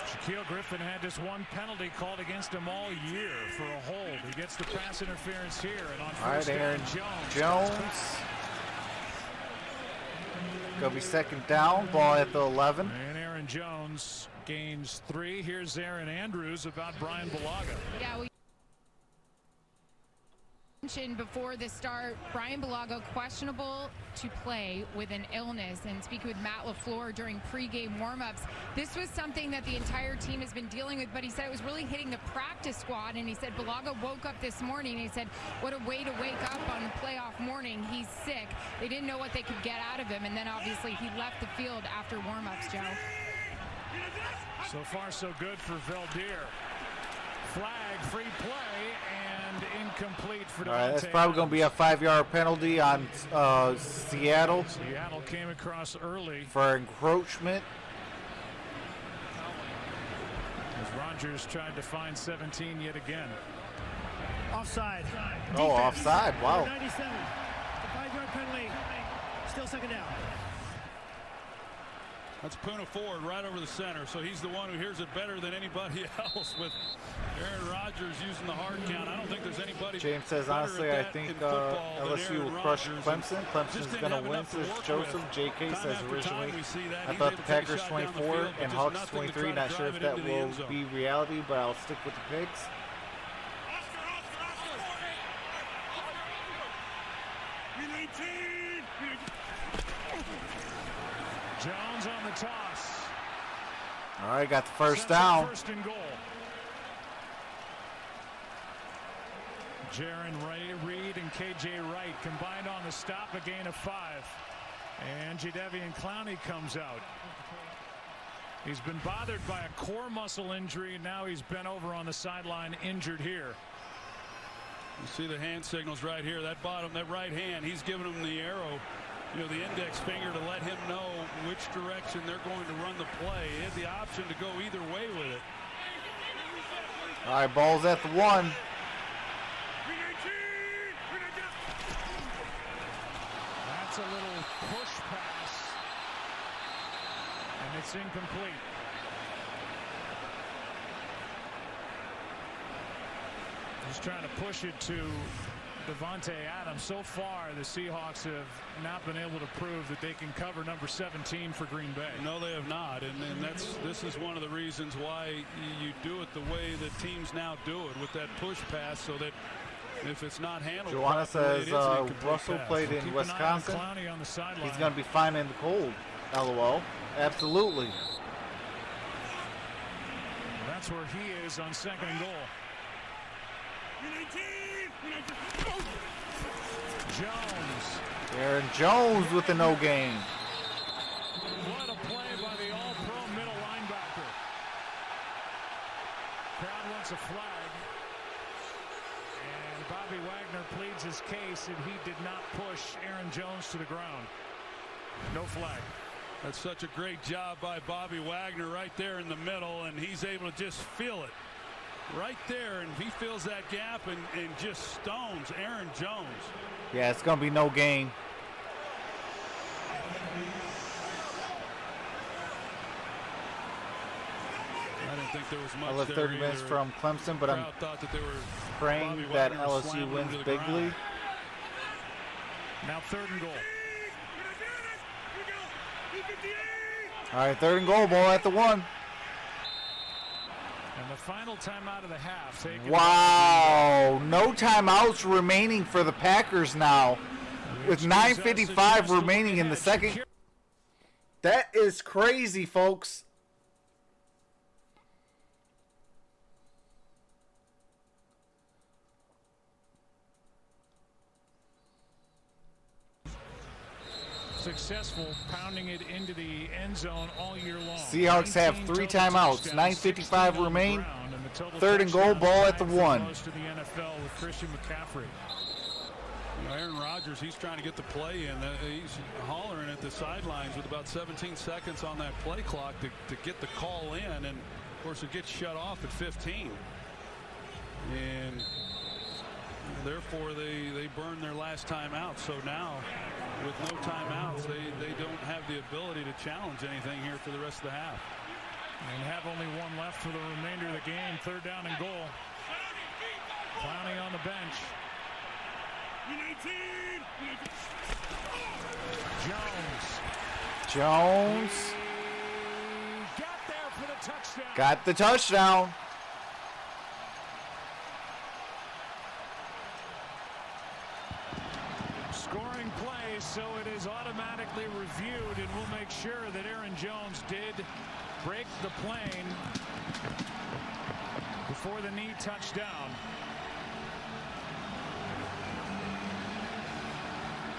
Shaquille Griffin had just one penalty called against him all year for a hold. He gets the pass interference here, and on All right, first down, Aaron Jones. Jones. Going to be second down, ball at the 11. And Aaron Jones gains 3. Here's Aaron Andrews about Brian Bulaga. Yeah, we mentioned before the start, Brian Bulaga questionable to play with an illness. And speaking with Matt LaFleur during pregame warmups, this was something that the entire team has been dealing with, but he said it was really hitting the practice squad. And he said Bulaga woke up this morning and he said, what a way to wake up on a playoff morning. He's sick. They didn't know what they could get out of him. And then obviously he left the field after warmups, Joe. So far, so good for Valdir. Flag, free play, and incomplete for Davante. All right, that's probably going to be a 5-yard penalty on Seattle Seattle came across early for encroachment. as Rodgers tried to find 17 yet again. Offside. Oh, offside. Wow. 97. The 5-yard penalty. Still second down. That's Puna Ford right over the center, so he's the one who hears it better than anybody else with Aaron Rodgers using the hard count. I don't think there's anybody. James says, better honestly, at I that think in football than LSU Aaron will crush Rodgers. Clemson. Clemson's Just going to didn't win, have says enough to Joseph. work with. JK Time says after originally, time we see that. I He's thought able the to take a Packers shot down the 24 field, but and just Hawks nothing to 23. try to Not sure drive if it that into the will end zone. be reality, but I'll stick with the picks. Jones on the toss. All right, got the first Sets up down. First and goal. Jaron Reed and KJ Wright combined on the stop, a gain of 5. And Jadeveon Clowney comes out. He's been bothered by a core muscle injury. Now he's bent over on the sideline, injured here. You see the hand signals right here. That right hand, he's giving him the arrow, the index finger to let him know which direction they're going to run the play. He had the option to go either way with it. All right, ball's at the 1. That's a little push pass. And it's incomplete. Just trying to push it to Davante Adams. So far, the Seahawks have not been able to prove that they can cover number 17 for Green Bay. No, they have not, and this is one of the reasons why you do it the way that teams now do it, with that push pass, so that if it's not handled Joanna properly, says it is an incomplete Russell pass. played Keep in an eye on Wisconsin. Clowney on the sideline. He's going to be fine in the cold. LOL. Absolutely. That's where he is on 2nd and goal. Jones. Aaron Jones with the no gain. What a play by the all-pro middle linebacker. Crowd wants a flag. And Bobby Wagner pleads his case that he did not push Aaron Jones to the ground. No flag. That's such a great job by Bobby Wagner right there in the middle, and he's able to just feel it. right there, and he fills that gap and just stones Aaron Jones. Yeah, it's going to be no gain. I didn't think there was much. I love 30 minutes either. from Clemson, but I'm Thought that they were praying that LSU wins bigly. Now 3rd and goal. All right, 3rd and goal, ball at the 1. And the final timeout of the half. Taken Wow, no timeouts remaining for the Packers now. With 9:55 remaining in the second. That is crazy, folks. Successful, pounding it into the end zone all year long. Seahawks have 3 timeouts. 9:55 remain. 3rd and goal, ball at the 1. Most of the NFL with Christian McCaffrey. Aaron Rodgers, he's trying to get the play in. He's hollering at the sidelines with about 17 seconds on that play clock to get the call in, and of course it gets shut off at 15. And therefore they burn their last timeout. So now with no timeouts, they don't have the ability to challenge anything here for the rest of the half. And have only 1 left for the remainder of the game. 3rd down and goal. Clowney on the bench. Jones Got there for the touchdown. got the touchdown. Scoring play, so it is automatically reviewed, and we'll make sure that Aaron Jones did break the plane before the knee touchdown.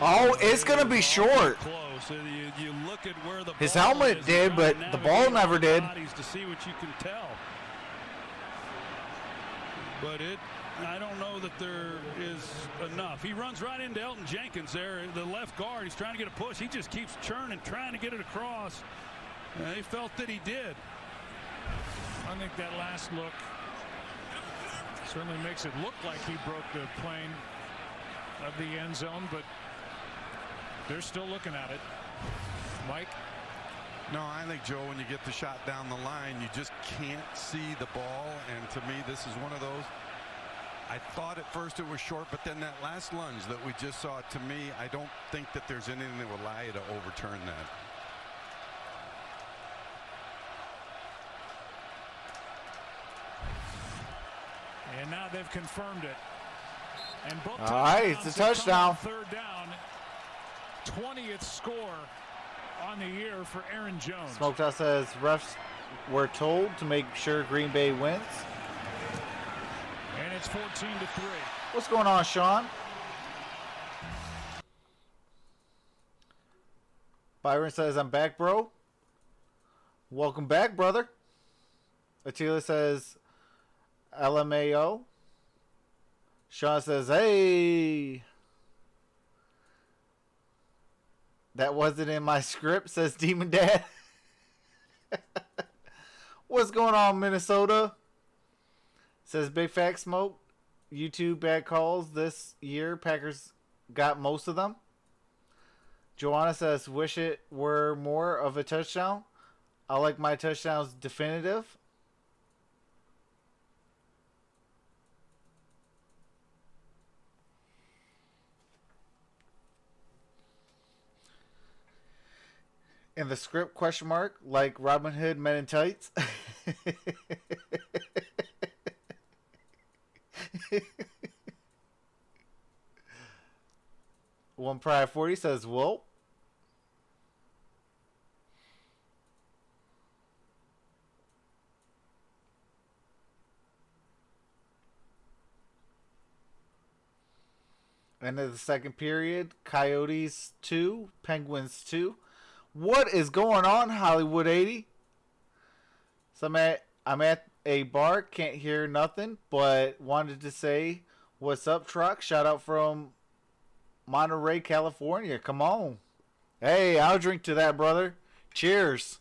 Oh, it's going to be short. Close. You look at where the His ball helmet is, did, but trying to the ball navigate never all the did. bodies to see what you can tell. But I don't know that there is enough. He runs right into Elton Jenkins there, the left guard. He's trying to get a push. He just keeps churning, trying to get it across. And they felt that he did. I think that last look certainly makes it look like he broke the plane of the end zone, but they're still looking at it. Mike? No, I think, Joe, when you get the shot down the line, you just can't see the ball. And to me, this is one of those. I thought at first it was short, but then that last lunge that we just saw, to me, I don't think that there's anything that would allow you to overturn that. And now they've confirmed it. And both All right, it's a touchdown. 3rd down. 20th score on the year for Aaron Jones. Smoketown says refs were told to make sure Green Bay wins. And it's 14-3. What's going on, Sean? Byron says, I'm back, bro. Welcome back, brother. Attila says, LMAO. Sean says, hey. That wasn't in my script, says Demon Dad. What's going on, Minnesota? Says Big Fat Smoke. YouTube bad calls this year. Packers got most of them. Joanna says, wish it were more of a touchdown. I like my touchdowns definitive. In the script, question mark, like Robin Hood Men in Tights. One Pride 40 says, whoa. End of the second period. Coyotes 2, Penguins 2. What is going on, Hollywood 80? So I'm at a bar, can't hear nothing, but wanted to say what's up, Truck. Shout out from Monterey, California. Come on. Hey, I'll drink to that, brother. Cheers.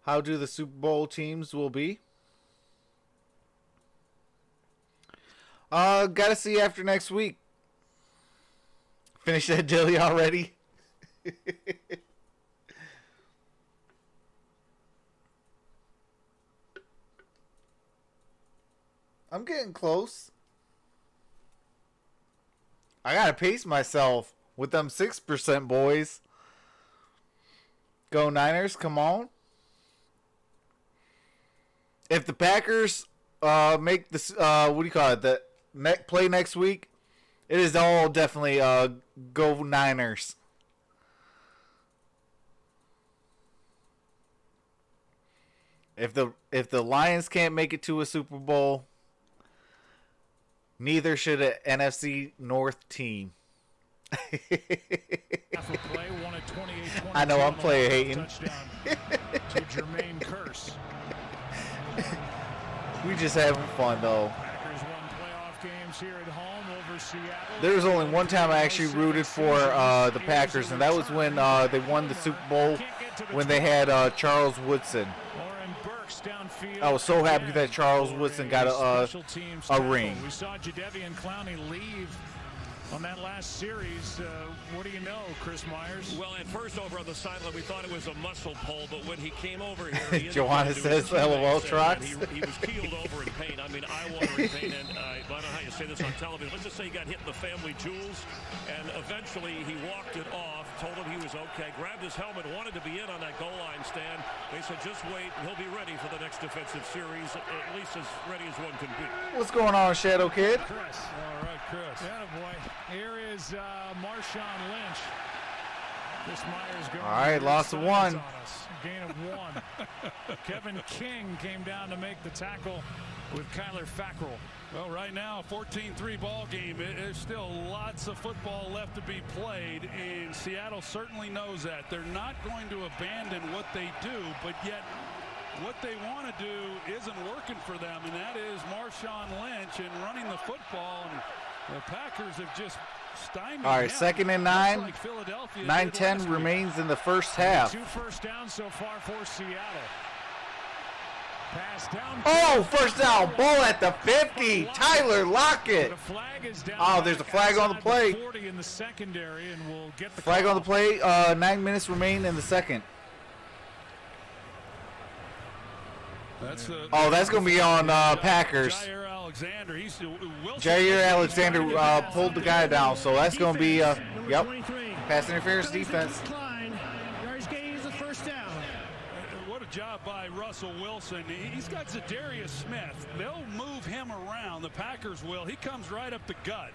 How do the Super Bowl teams will be? Gotta see after next week. Finish that dilly already. I'm getting close. I gotta pace myself with them 6% boys. Go Niners, come on. If the Packers make this, what do you call it, the play next week, it is all definitely go Niners. If the Lions can't make it to a Super Bowl, neither should an NFC North team. I know I'm player hating. To Jermaine Curse. We just having fun though. Packers won playoff games here at home over Seattle. There was only one time I actually rooted for the Packers, and that was when they won the Super Bowl when they had Charles Woodson. I was so happy that Charles Woodson got a ring. We saw Jadeveon Clowney leave on that last series. What do you know, Chris Myers? Well, at first over on the sideline, we thought it was a muscle pull, but when he came over here, Joanna says, "LOL, Trox." He was keeled over in pain. I mean, eye water in pain, and I don't know how you say this on television. Let's just say he got hit in the family jewels, and eventually he walked it off, told him he was okay, grabbed his helmet, wanted to be in on that goal line stand. They said, just wait, he'll be ready for the next defensive series, at least as ready as one can be. What's going on, Shadow Kid? Chris. All right, Chris. Yeah, boy. Here is Marshawn Lynch. Chris Myers going. All right, loss of one. Gain of one. Kevin King came down to make the tackle with Kyler Fackrell. Well, right now, 14-3 ball game. There's still lots of football left to be played, and Seattle certainly knows that. They're not going to abandon what they do, but yet what they want to do isn't working for them, and that is Marshawn Lynch and running the football. And the Packers have just stymied. All right, second and 9. Like 9-10 remains in the first half. 2 first downs so far for Seattle. Pass down. Oh, first down. Ball at the 50. Tyler Lockett. Oh, there's a flag on the play. 40 in the secondary, and we'll get the flag on the play. 9 minutes remain in the second. That's going to be on Packers. Jair Alexander. Jair Alexander pulled the guy down, so that's going to be, yep, pass interference defense. What a job by Russell Wilson. He's got Zadarius Smith. They'll move him around. The Packers will. He comes right up the gut.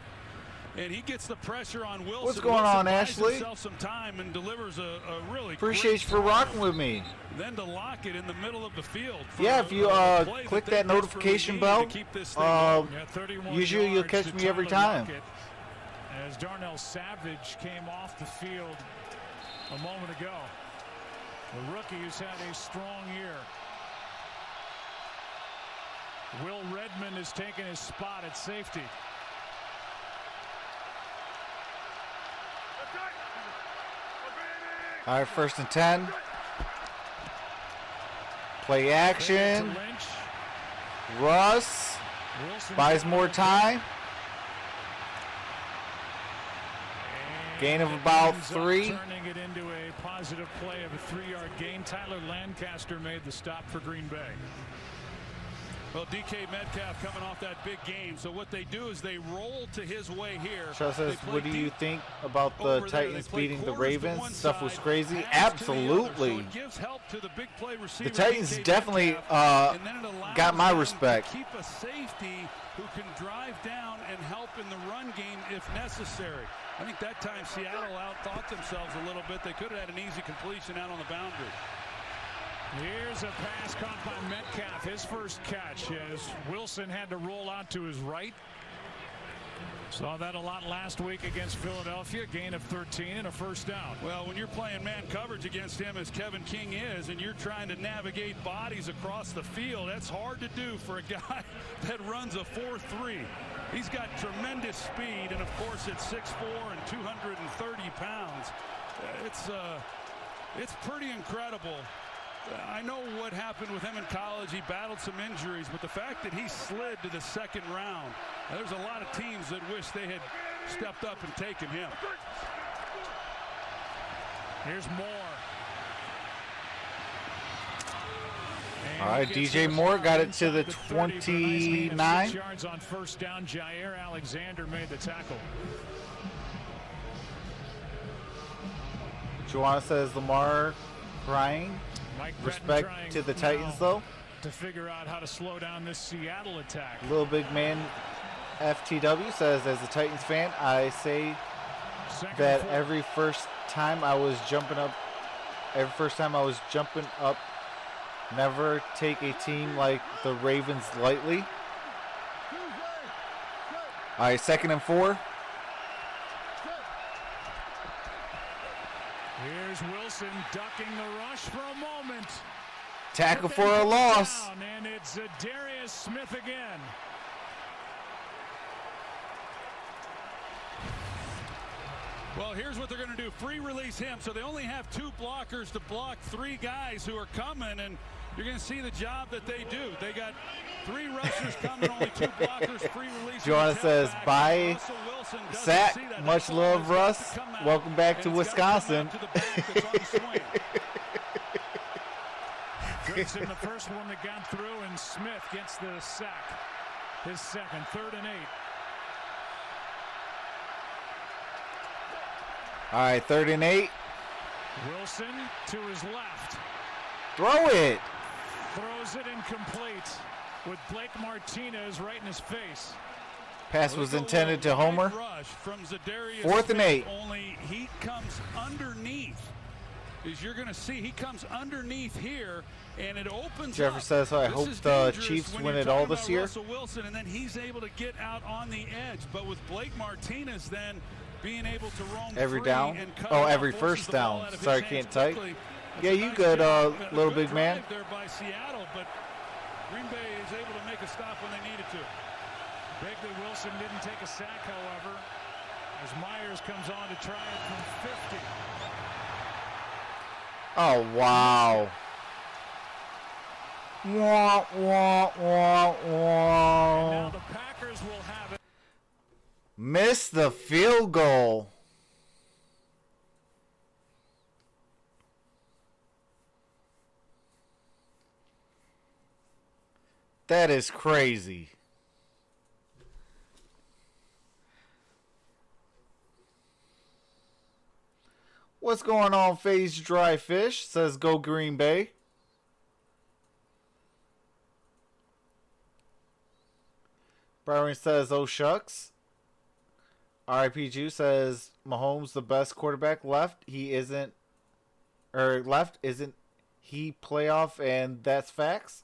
And he gets the pressure on Wilson. What's going on, Ashley? Some time and delivers a really appreciate you for rocking with me. Then to lock it in the middle of the field. Yeah, if you click that notification bell, usually you'll catch me every time. As Darnell Savage came off the field a moment ago. The rookie who's had a strong year. Will Redmond has taken his spot at safety. All right, first and 10. Play action. Russ buys more time. Gain of about 3. Turning it into a positive play of a 3-yard gain. Tyler Lancaster made the stop for Green Bay. Well, DK Metcalf coming off that big game. So what they do is they roll to his way here. Shaw says, what do you think about the Titans beating the Ravens? Stuff was crazy. Absolutely. The Titans definitely got my respect. Keep a safety who can drive down and help in the run game if necessary. I think that time Seattle outthought themselves a little bit. They could have had an easy completion out on the boundary. Here's a pass caught by Metcalf, his first catch, as Wilson had to roll out to his right. Saw that a lot last week against Philadelphia. Gain of 13 and a first down. Well, when you're playing man coverage against him as Kevin King is, and you're trying to navigate bodies across the field, that's hard to do for a guy that runs a 4.3. He's got tremendous speed, and of course at 6'4" and 230 pounds. It's pretty incredible I know what happened with him in college. He battled some injuries, but the fact that he slid to the second round, there's a lot of teams that wish they had stepped up and taken him. Here's Moore. All right, DJ Moore got it to the 29. Yards on first down. Jair Alexander made the tackle. Joanna says Lamar crying. Respect to the Titans, though. To figure out how to slow down this Seattle attack. Little Big Man FTW says, as a Titans fan, I say that every first time I was jumping up, never take a team like the Ravens lightly. All right, 2nd and 4. Here's Wilson ducking the rush for a moment. Tackle for a loss. And it's Darius Smith again. Well, here's what they're going to do. Free release him. So they only have 2 blockers to block 3 guys who are coming, and you're going to see the job that they do. They got 3 rushers coming, only 2 blockers, free release. Joanna says, bye, Sack. Much love, Russ. Welcome back to Wisconsin. Goodson, the first one that got through, and Smith gets the sack. His second, 3rd and 8. All right, 3rd and 8. Wilson to his left. Throw it. Throws it incomplete with Blake Martinez right in his face. Pass was intended to Homer. 4th and 8. Only he comes underneath. As you're going to see, he comes underneath here, and it opens Jeffrey up. says, I hope the Chiefs win it all this year. Russell Wilson, and then he's able to get out on the edge. But with Blake Martinez then being able to roam every free down. and cut Oh, off, every forces first the ball down. out of his Sorry, hands can't type. quickly. Yeah, It's a you nice good, job. little Good big man. drive there by Seattle, but Green Bay is able to make a stop when they needed to. Begley Wilson didn't take a sack, however, as Myers comes on to try it from 50. Oh, wow. Wah, wah, wah, wah. And now the Packers will have it. Missed the field goal. That is crazy. What's going on, Phase Dry Fish? Says go Green Bay. Byron says, oh shucks. RIP Jew says Mahomes the best quarterback left. He isn't, or left isn't he playoff, and that's facts.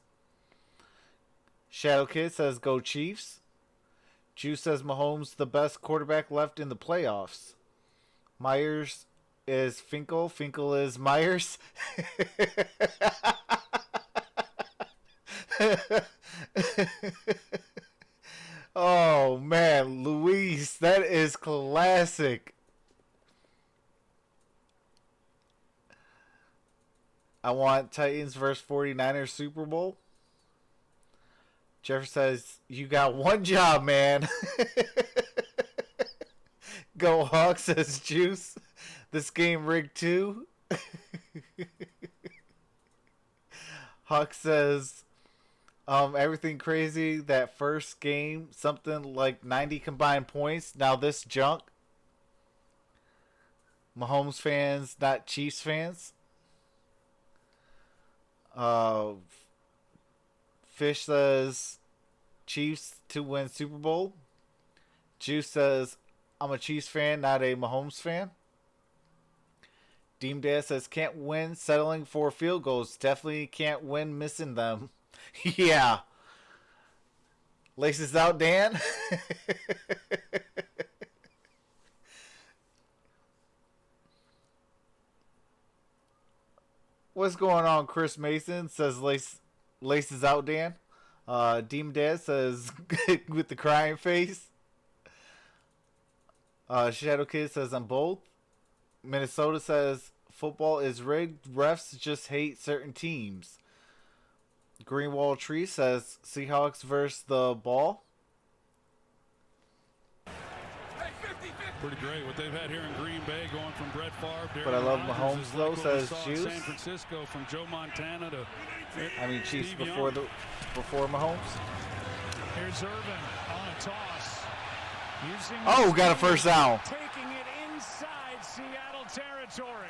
Shadow Kid says go Chiefs. Jew says Mahomes the best quarterback left in the playoffs. Myers is Finkel. Finkel is Myers. Oh man, Luis, that is classic. I want Titans versus 49ers Super Bowl. Jeff says, you got one job, man. Go Hawks, says Juice. This game rigged too. Hawk says, everything crazy. That first game, something like 90 combined points. Now this junk. Mahomes fans, not Chiefs fans. Fish says Chiefs to win Super Bowl. Juice says I'm a Chiefs fan, not a Mahomes fan. Deem Dad says can't win settling for field goals. Definitely can't win missing them. Yeah. Laces out, Dan. What's going on, Chris Mason? Says laces out, Dan. Deem Dad says with the crying face. Shadow Kid says I'm both. Minnesota says football is rigged. Refs just hate certain teams. Greenwall Tree says Seahawks versus the ball. Pretty great what they've had here in Green Bay, going from Brett Favre. But I love Rodgers Mahomes though, like says what we saw in Juice. San Francisco, from Joe Montana to I mean Chiefs Steve before Young. before Mahomes. Here's Irvin on a toss. Using Oh, got a first down. taking it inside Seattle territory.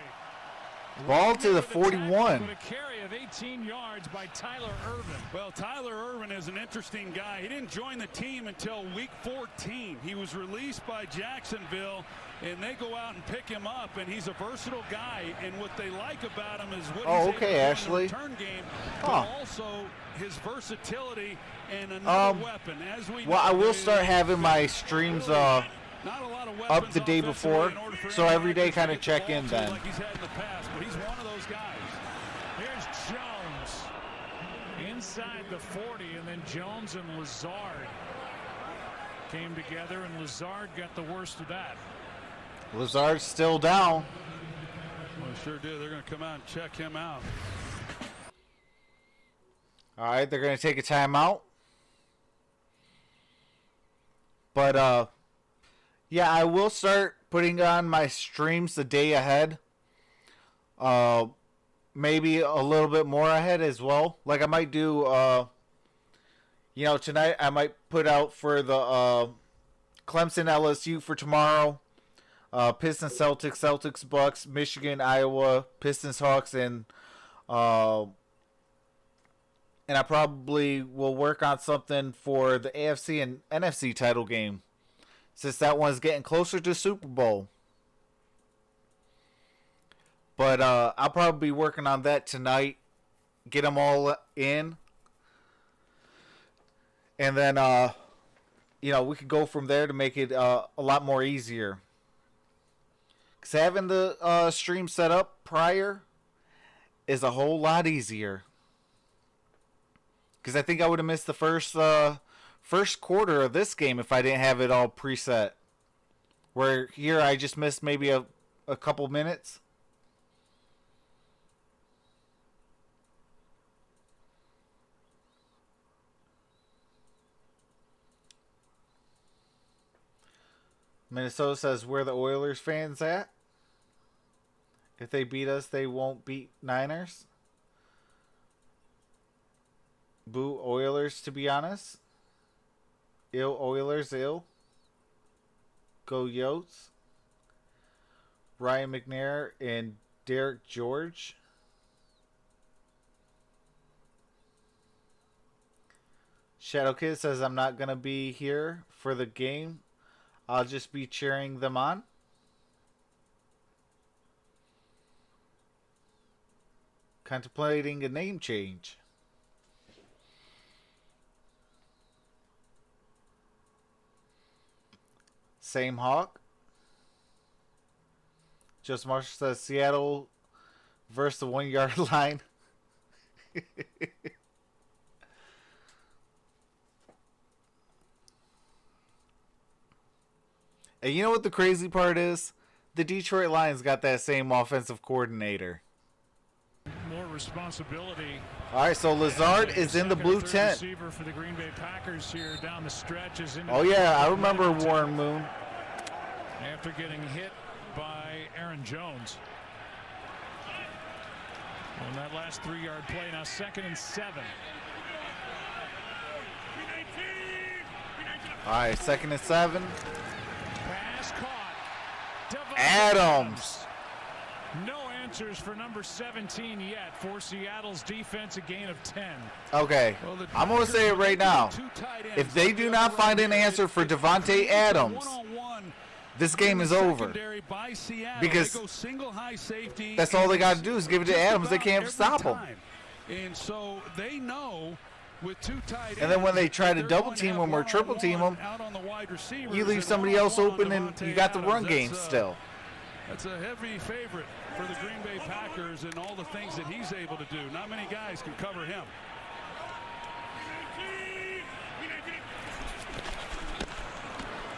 Ball to the With a tackle, 41. but a carry of 18 yards by Tyler Irvin. Well, Tyler Irvin is an interesting guy. He didn't join the team until week 14. He was released by Jacksonville, and they go out and pick him up, and he's a versatile guy. And what they like about him is what Oh, he's okay, able to Ashley. do in the return game, Huh. but also his versatility and another weapon. As we Well, I know, will start having my streams not a lot of up weapons the day before, offensively in order for so Aaron every day Rodgers to kind of get the check ball in to then. like he's had in the past, but he's one of those guys. Here's Jones inside the 40, and then Jones and Lazard came together, and Lazard got the worst of that. Lazard's still down. Well, sure did. They're going to come out and check him out. All right, they're going to take a timeout. But, yeah, I will start putting on my streams the day ahead. Maybe a little bit more ahead as well. Like I might do, you know, tonight I might put out for the Clemson LSU for tomorrow. Pistons Celtics, Celtics Bucks, Michigan Iowa, Pistons Hawks, and I probably will work on something for the AFC and NFC title game, since that one's getting closer to Super Bowl. But I'll probably be working on that tonight, get them all in, and then you know, we could go from there to make it a lot more easier. Because having the stream set up prior is a whole lot easier. Because I think I would have missed the first quarter of this game if I didn't have it all preset. Where here I just missed maybe a couple minutes. Minnesota says, where the Oilers fans at? If they beat us, they won't beat Niners. Boo Oilers, to be honest. Ill Oilers, ill. Go Yotes. Ryan McNair and Derek George. Shadow Kid says, I'm not going to be here for the game. I'll just be cheering them on. Contemplating a name change. Same Hawk. Just Marshall says Seattle versus the 1 yard line. And you know what the crazy part is? The Detroit Lions got that same offensive coordinator. More responsibility. All right, so Lazard is in the blue tent. Receiver for the Green Bay Packers here down the stretch is into Oh yeah, I remember Warren Moon. after getting hit by Aaron Jones. On that last 3-yard play, now 2nd and 7. All right, 2nd and 7. Pass caught. Devontae Adams. No answers for number 17 yet for Seattle's defense, a gain of 10. Okay, I'm going to say it right now. If they do not find an answer for Devontae Adams, this game is over. Because that's all they got to do is give it to Adams. They can't stop him. And so they know with two tight ends, And then when they try to double team him or triple team him, you leave somebody else open and you got the run game still. That's a heavy favorite for the Green Bay Packers and all the things that he's able to do. Not many guys can cover him.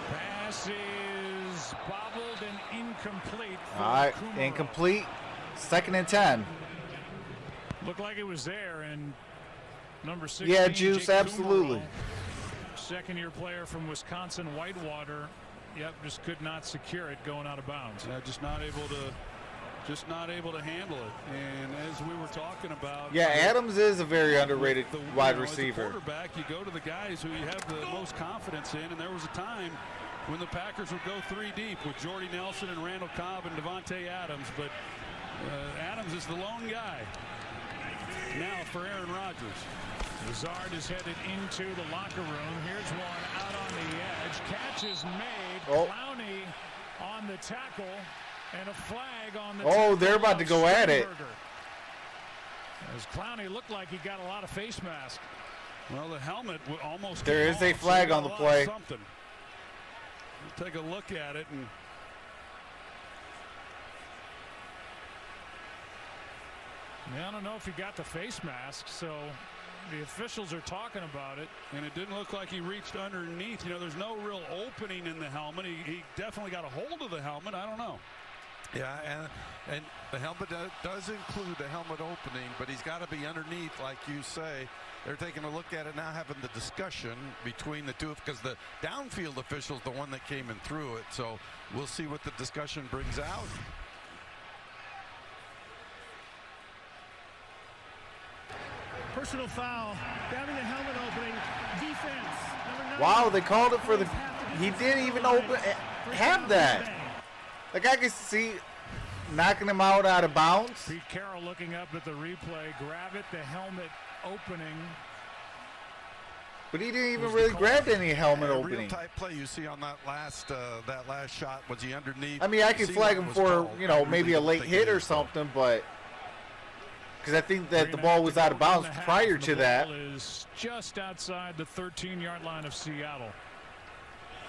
Pass is bobbled and incomplete. All right, incomplete. 2nd and 10. Looked like it was there, and number 16. Yeah, Juice, Jake absolutely. Kummerow, second-year player from Wisconsin Whitewater. Yep, just could not secure it going out of bounds. Just not able to handle it. And as we were talking about, Yeah, Adams is a very underrated wide As a receiver. quarterback, you go to the guys who you have the most confidence in, and there was a time when the Packers would go 3 deep with Jordy Nelson and Randall Cobb and Davante Adams, but Adams is the lone guy now for Aaron Rodgers. Lazard is headed into the locker room. Here's one out on the edge. Catch is made. Oh. Clowney on the tackle, and a flag on the Oh, they're about to go at it. As Clowney looked like he got a lot of face mask. Well, the helmet almost. There came is a off, so flag he on got the a lot of play. Something. Take a look at it, and Yeah, I don't know if he got the face mask, so the officials are talking about it. And it didn't look like he reached underneath. You know, there's no real opening in the helmet. He definitely got a hold of the helmet. I don't know. Yeah, and the helmet does include the helmet opening, but he's got to be underneath, like you say. They're taking a look at it now, having the discussion between the two, because the downfield official is the one that came in through it. So we'll see what the discussion brings out. Personal foul, grabbing the helmet opening, defense. Number 9. Wow, they called it for the. He didn't even open have that. Like I could see knocking him out of bounds. Pete Carroll looking up at the replay. Grab it, the helmet opening. But he didn't even really grab any helmet Real opening. tight play you see on that last shot. Was he underneath? I mean, I could See flag what him was for, called. you know, I really maybe a don't late think hit it or is. something, but because I think that the ball was out of bounds prior to that. The ball is just outside the 13-yard line of Seattle.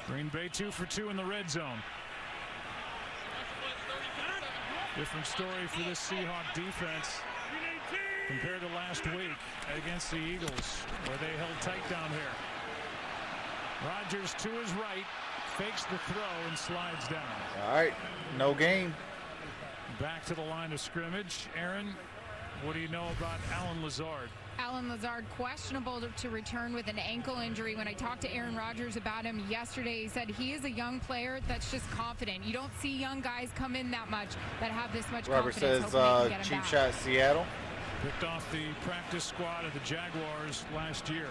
Green Bay 2 for 2 in the red zone. Different story for this Seahawk defense compared to last week against the Eagles, where they held tight down here. Rodgers to his right, fakes the throw and slides down. All right, no gain. Back to the line of scrimmage. Aaron, what do you know about Alan Lazard? Alan Lazard questionable to return with an ankle injury. When I talked to Aaron Rodgers about him yesterday, he said he is a young player that's just confident. You don't see young guys come in that much that have this much Robert confidence. says cheap shot Seattle. Picked off the practice squad of the Jaguars last year.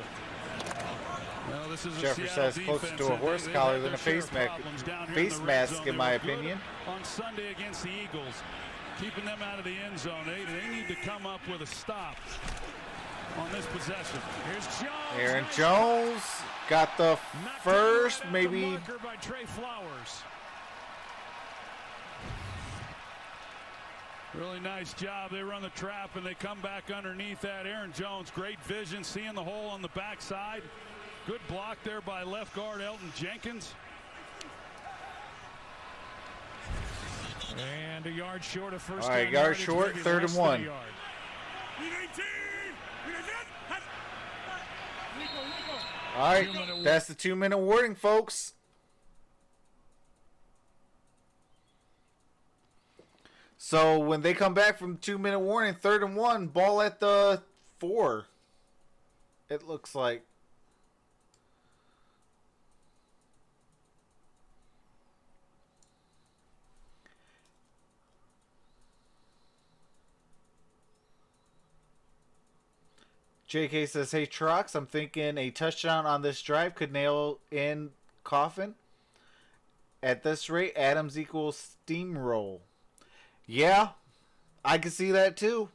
Well, this is Jeffrey says closer to a horse collar than a face mask, in my opinion. On Sunday against the Eagles, keeping them out of the end zone. They need to come up with a stop on this possession. Here's Jones. Aaron Jones got the first, maybe. The marker by Trey Flowers. Really nice job. They run the trap and they come back underneath that. Aaron Jones, great vision, seeing the hole on the backside. Good block there by left guard Elton Jenkins. And a yard short of first. All right, yard short, 3rd and 1. All right, that's the 2-minute warning, folks. So when they come back from 2-minute warning, 3rd and 1, ball at the 4. It looks like. JK says, hey, Trox, I'm thinking a touchdown on this drive could nail in Coffin. At this rate, Adams equals steamroll. Yeah, I can see that too.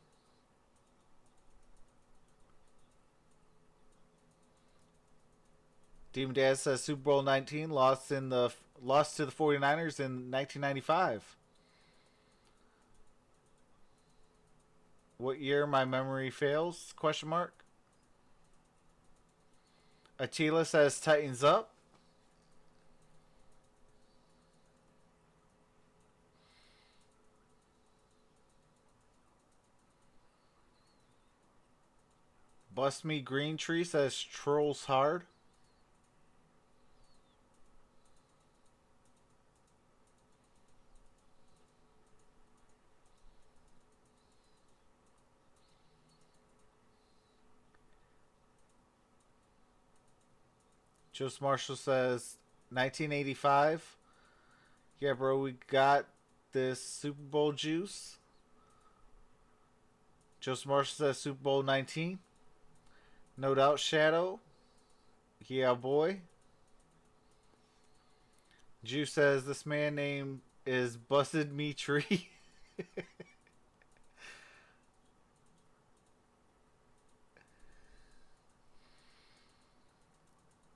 Team Dad says Super Bowl 19 lost to the 49ers in 1995. What year my memory fails? Question mark. Attila says Titans up. Bust Me Green Tree says Trolls hard. Joseph Marshall says 1985. Yeah, bro, we got this Super Bowl juice. Joseph Marshall says Super Bowl 19. No doubt, Shadow. Yeah, boy. Juice says this man name is Busted Me Tree.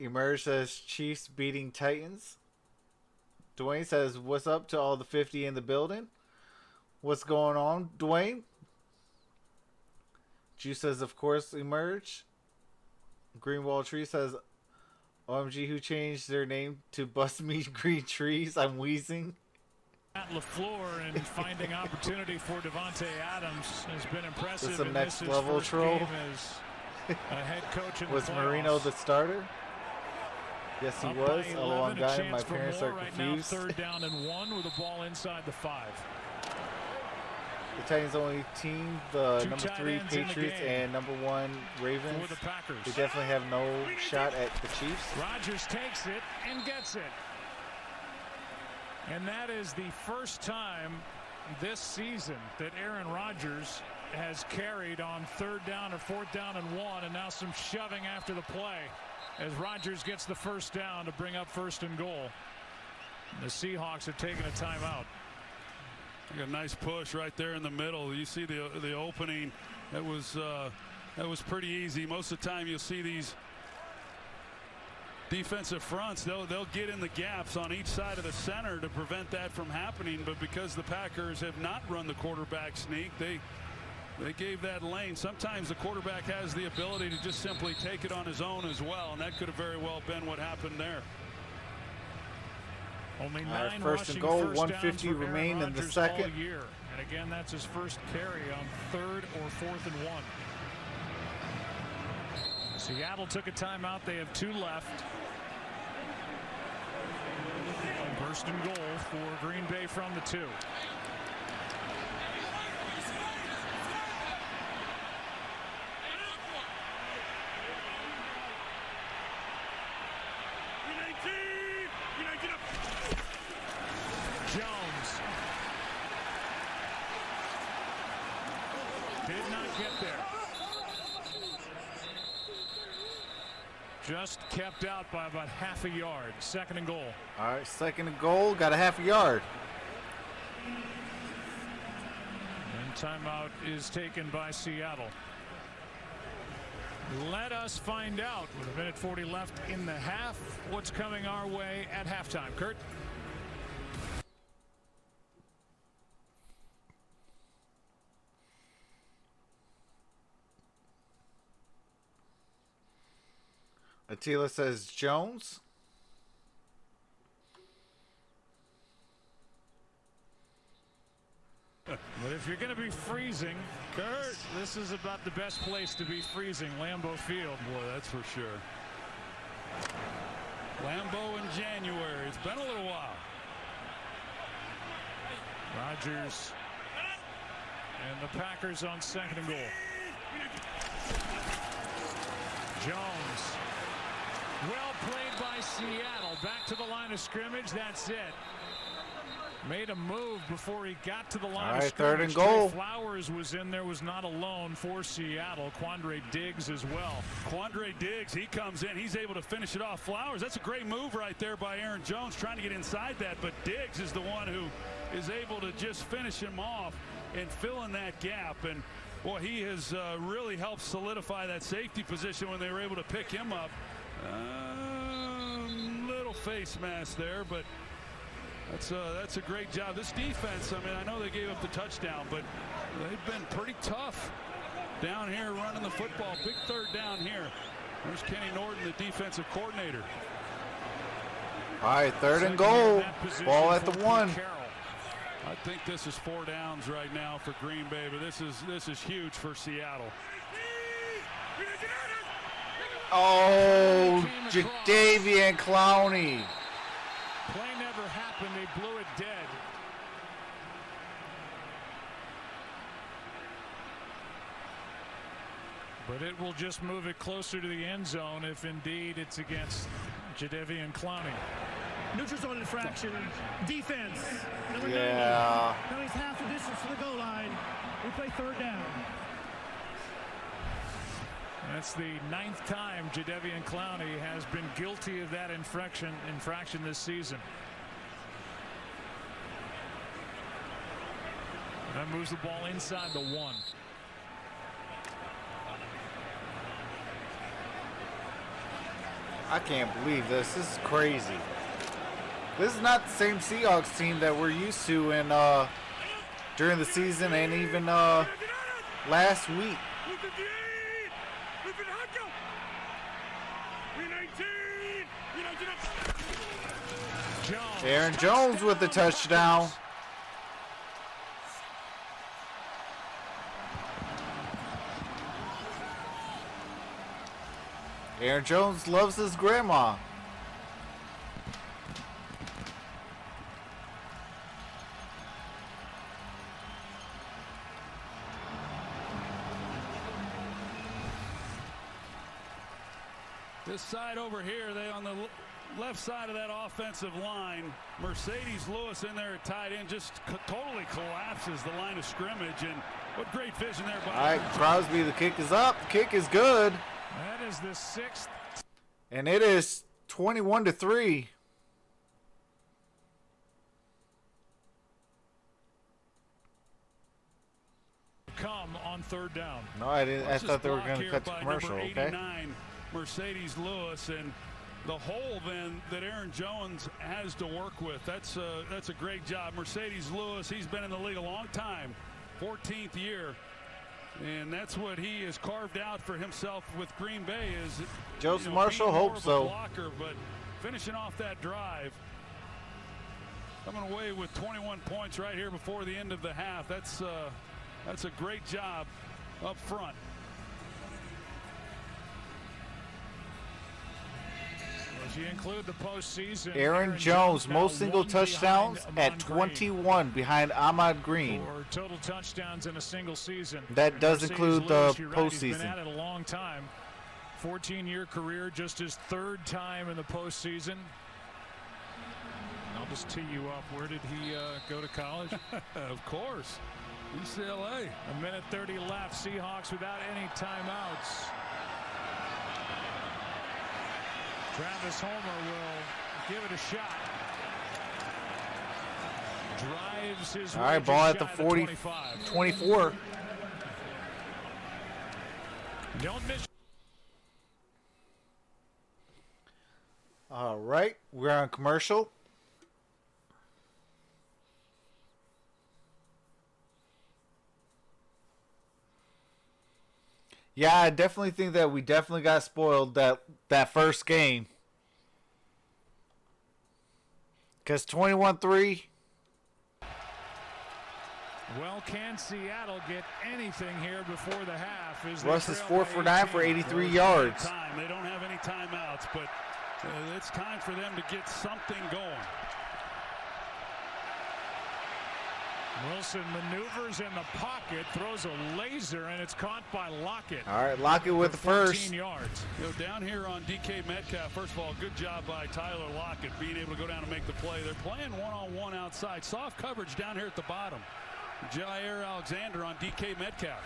Emerge says Chiefs beating Titans. Dwayne says, what's up to all the 50 in the building? What's going on, Dwayne? Juice says, of course, Emerge. Greenwall Tree says, OMG, who changed their name to Bust Me Green Trees? I'm wheezing. Matt LaFleur and finding opportunity for Davante Adams has been impressive. This is a next level troll. As a head coach in was the Marino the starter? Yes, he was. Hello, I'm Guy. My parents are confused. Right now, 3rd down and 1 with the ball inside the 5. The Titans only team the number 3 Patriots and number 1 Ravens. For the Packers. They definitely have no shot at the Chiefs. Rodgers takes it and gets it. And that is the first time this season that Aaron Rodgers has carried on 3rd down or 4th down and 1, and now some shoving after the play as Rodgers gets the 1st down to bring up 1st and goal. The Seahawks have taken a timeout. A nice push right there in the middle. You see the opening. That was pretty easy. Most of the time you'll see these defensive fronts, they'll get in the gaps on each side of the center to prevent that from happening, but because the Packers have not run the quarterback sneak, they gave that lane. Sometimes the quarterback has the ability to just simply take it on his own as well, and that could have very well been what happened there. Only 9 1st and goal, 150 remain in the second. Year. And again, that's his first carry on 3rd or 4th and 1. Seattle took a timeout. They have 2 left. 1st and goal for Green Bay from the 2. Jones did not get there. Just kept out by about half a yard. 2nd and goal. All right, 2nd and goal. Got a half a yard. And timeout is taken by Seattle. Let us find out with 1:40 left in the half what's coming our way at halftime. Kurt. Attila says Jones. But if you're going to be freezing, Kurt, this is about the best place to be freezing, Lambeau Field. Boy, that's for sure. Lambeau in January. It's been a little while. Rodgers and the Packers on 2nd and goal. Jones. Well played by Seattle. Back to the line of scrimmage. That's it. Made a move before he got to the line of scrimmage. 3rd and goal. Trey Flowers was in there, was not alone for Seattle. Quandre Diggs as well. Quandre Diggs, he comes in. He's able to finish it off. Flowers, that's a great move right there by Aaron Jones trying to get inside that, but Diggs is the one who is able to just finish him off and fill in that gap. And boy, he has really helped solidify that safety position when they were able to pick him up. Little face mask there, but that's a great job. This defense, I mean, I know they gave up the touchdown, but they've been pretty tough down here running the football. Big 3rd down here. There's Kenny Norton, the defensive coordinator. All right, 3rd and goal. Ball at the 1. I think this is 4 downs right now for Green Bay, but this is huge for Seattle. Oh, Jadeveon Clowney. Play never happened. They blew it dead. But it will just move it closer to the end zone if indeed it's against Jadeveon Clowney. Neutral zone infraction. Defense. Number 90. Yeah. Now he's half the distance to the goal line. We play third down. That's the 9th time Jadeveon Clowney has been guilty of that infraction this season. That moves the ball inside the 1. I can't believe this. This is crazy. This is not the same Seahawks team that we're used to in during the season and even last week. Aaron Jones with the touchdown. Aaron Jones loves his grandma. This side over here, they on the left side of that offensive line, Mercedes Lewis in there at tight end just totally collapses the line of scrimmage. And what great vision there by. All right, Crosby, the kick is up. The kick is good. That is the 6th. And it is 21-3. Come on third down. No, I didn't. I thought they were going to cut the commercial. Okay. Mercedes Lewis, and the hole then that Aaron Jones has to work with. That's a great job. Mercedes Lewis, he's been in the league a long time, 14th year. And that's what he has carved out for himself with Green Bay is Joseph Marshall, hope so. Blocker, but finishing off that drive, coming away with 21 points right here before the end of the half. That's a great job up front. As you include the postseason, Aaron Jones, most single touchdowns at 21 behind Ahmad Green. For total touchdowns in a single season. That does include the He's been postseason. at it a long time. 14-year career, just his 3rd time in the postseason. I'll just tee you up. Where did he go to college? Of course, UCLA. 1:30 left. Seahawks without any timeouts. Travis Homer will give it a shot. Drives his All right, ball at the 40, 24. Don't miss. All right, we're on commercial. Yeah, I definitely think that we definitely got spoiled that first game. Because 21-3. Well, can Seattle get anything here before the half? Russ is 4 for 9 for 83 yards. They don't have any timeouts, but it's time for them to get something going. Wilson maneuvers in the pocket, throws a laser, and it's caught by Lockett. All right, Lockett with the first. 14 yards. Down here on DK Metcalf, first of all, good job by Tyler Lockett being able to go down and make the play. They're playing one-on-one outside. Soft coverage down here at the bottom. Jair Alexander on DK Metcalf.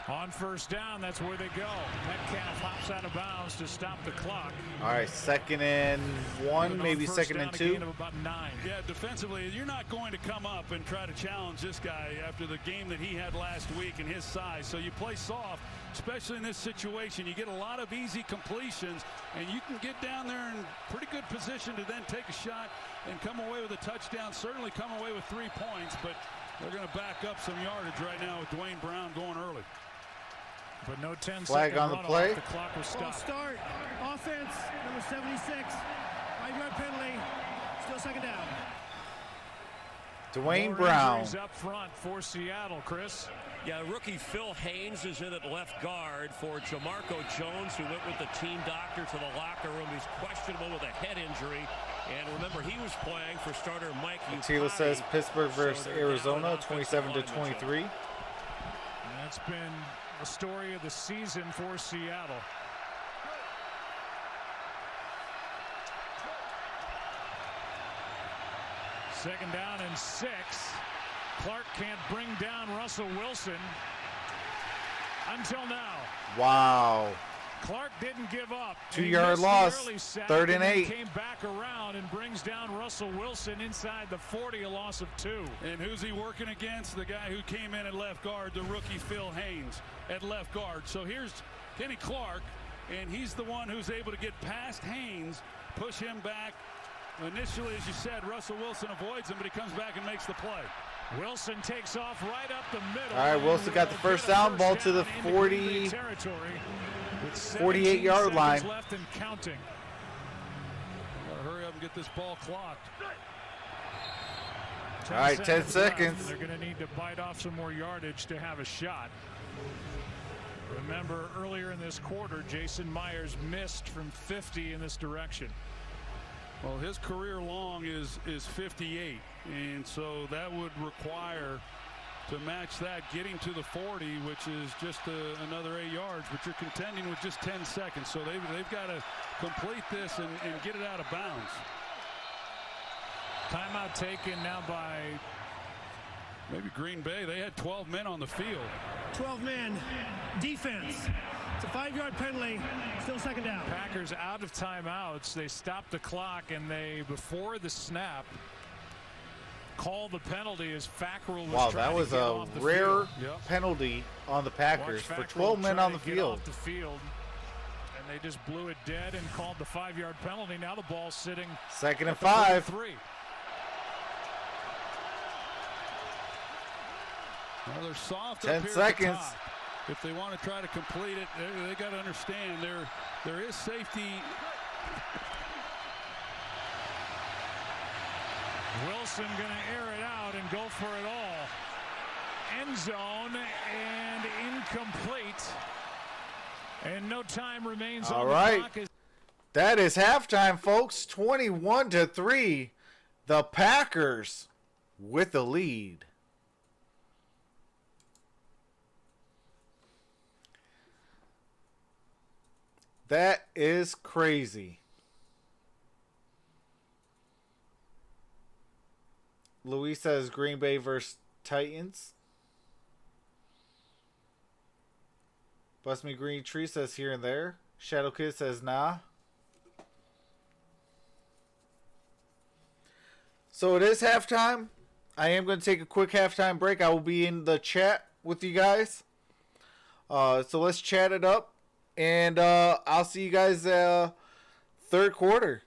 On first down, that's where they go. Metcalf hops out of bounds to stop the clock. All right, 2nd and 1, maybe 2nd and 2. About 9. Yeah, defensively, you're not going to come up and try to challenge this guy after the game that he had last week and his size. So you play soft, especially in this situation. You get a lot of easy completions, and you can get down there in pretty good position to then take a shot and come away with a touchdown, certainly come away with 3 points, but they're going to back up some yardage right now with Dwayne Brown going early. But no 10-second flag on the play. The clock was stopped. Start. Offense, number 76. 5-yard penalty. Still 2nd down. Dwayne More Brown. injuries up front for Seattle, Chris. Yeah, rookie Phil Haynes is in at left guard for Jamarco Jones, who went with the team doctor to the locker room. He's questionable with a head injury. And remember, he was playing for starter Mike Tila says Pittsburgh versus Arizona, 27-23. That's been the story of the season for Seattle. Second down and 6. Clark can't bring down Russell Wilson until now. Wow. Clark didn't give up. 2-yard loss. 3rd and 8. Came back around and brings down Russell Wilson inside the 40, a loss of 2. And who's he working against? The guy who came in at left guard, the rookie Phil Haynes at left guard. So here's Kenny Clark, and he's the one who's able to get past Haynes, push him back. Initially, as you said, Russell Wilson avoids him, but he comes back and makes the play. Wilson takes off right up the middle. All right, Wilson got the first down, ball to the 48-yard line. Left and counting. Gotta hurry up and get this ball clocked. All right, 10 seconds. They're going to need to bite off some more yardage to have a shot. Remember, earlier in this quarter, Jason Myers missed from 50 in this direction. Well, his career long is 58, and so that would require to match that, getting to the 40, which is just another 8 yards, but you're contending with just 10 seconds, so they've got to complete this and get it out of bounds. Timeout taken now by maybe Green Bay. They had 12 men on the field. 12 men. Defense. It's a 5-yard penalty. Still second down. Packers out of timeouts. They stopped the clock, and they, before the snap, called the penalty as Fackrell was Wow, trying that was to get a off the rare field. penalty on the Packers for 12 men on the field. Off the field. And they just blew it dead and called the 5-yard penalty. Now the ball's sitting 2nd and 5. 3. Well, they're soft 10 up here seconds. At the top. If they want to try to complete it, they got to understand there is safety. Wilson going to air it out and go for it all. End zone and incomplete. And no time remains All on right. the clock. That is halftime, folks. 21-3. The Packers with the lead. That is crazy. Luis says Green Bay versus Titans. Bust Me Green Tree says here and there. Shadow Kid says nah. So it is halftime. I am going to take a quick halftime break. I will be in the chat with you guys. So let's chat it up. And I'll see you guys third quarter.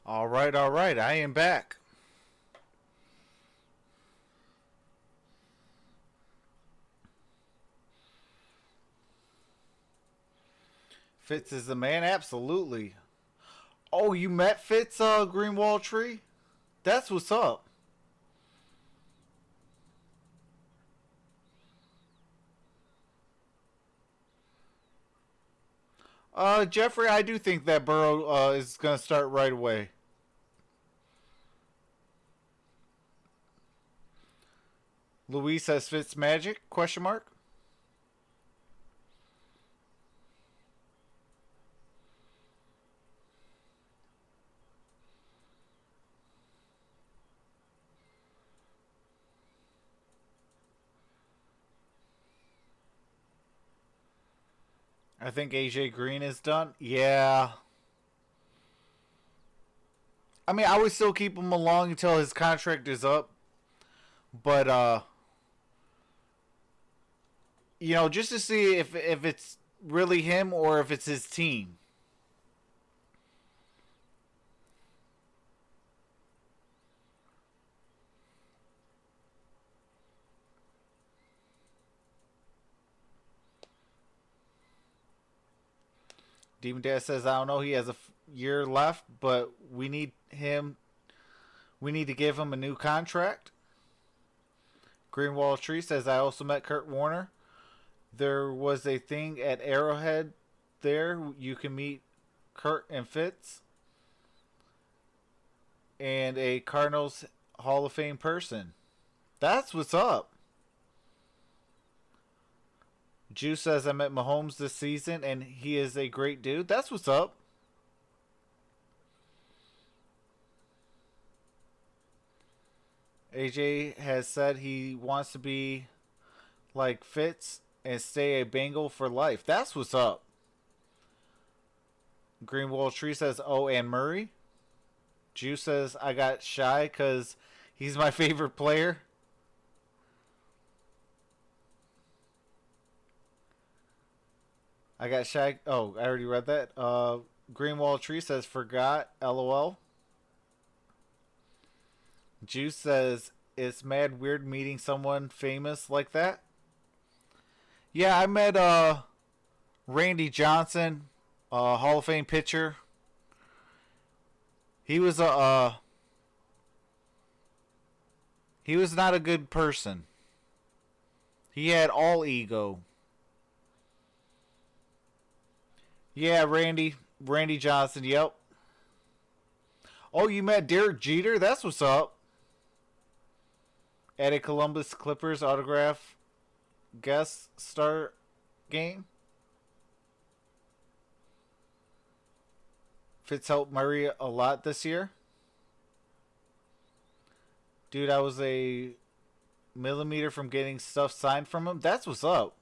All right, all right. I am back. Fitz is the man? Absolutely. Oh, you met Fitz, Greenwall Tree? That's what's up. Jeffrey, I do think that Burrow is going to start right away. Luis says Fitz magic? Question mark. I think AJ Green is done. Yeah. I mean, I would still keep him along until his contract is up. But, you know, just to see if it's really him or if it's his team. Demon Dad says, I don't know. He has a year left, but we need him. We need to give him a new contract. Greenwall Tree says, I also met Kurt Warner. There was a thing at Arrowhead there. You can meet Kurt and Fitz. And a Cardinals Hall of Fame person. That's what's up. Juice says, I met Mahomes this season, and he is a great dude. That's what's up. AJ has said he wants to be like Fitz and stay a Bengal for life. That's what's up. Greenwall Tree says, oh, and Murray. Juice says, I got shy because he's my favorite player. I got shy. Oh, I already read that. Greenwall Tree says, forgot. LOL. Juice says, it's mad weird meeting someone famous like that. Yeah, I met Randy Johnson, Hall of Fame pitcher. He was he was not a good person. He had all ego. Yeah, Randy Johnson, yep. Oh, you met Derek Jeter? That's what's up. At a Columbus Clippers autograph guest star game. Fitz helped Murray a lot this year. Dude, I was a millimeter from getting stuff signed from him. That's what's up.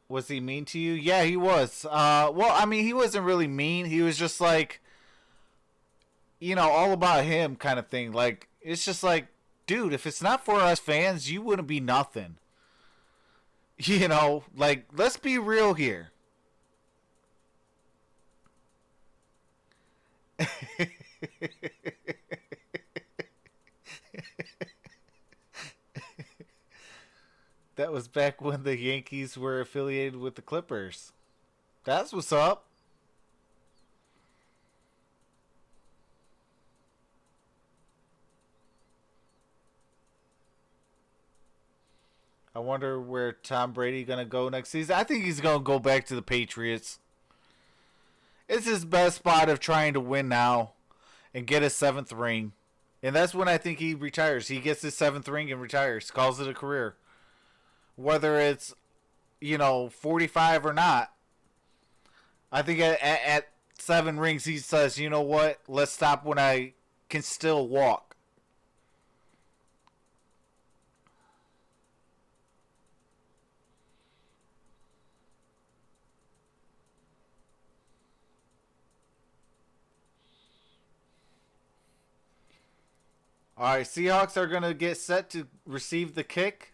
Was he mean to you? Yeah, he was. Well, I mean, he wasn't really mean. He was just like, you know, all about him kind of thing. Like, it's just like, dude, if it's not for us fans, you wouldn't be nothing. You know, like, let's be real here. That was back when the Yankees were affiliated with the Clippers. That's what's up. I wonder where Tom Brady gonna go next season. I think he's gonna go back to the Patriots. It's his best spot of trying to win now and get his 7th ring. And that's when I think he retires. He gets his 7th ring and retires. Calls it a career. Whether it's, you know, 45 or not. I think at 7 rings he says, you know what? Let's stop when I can still walk. All right, Seahawks are going to get set to receive the kick.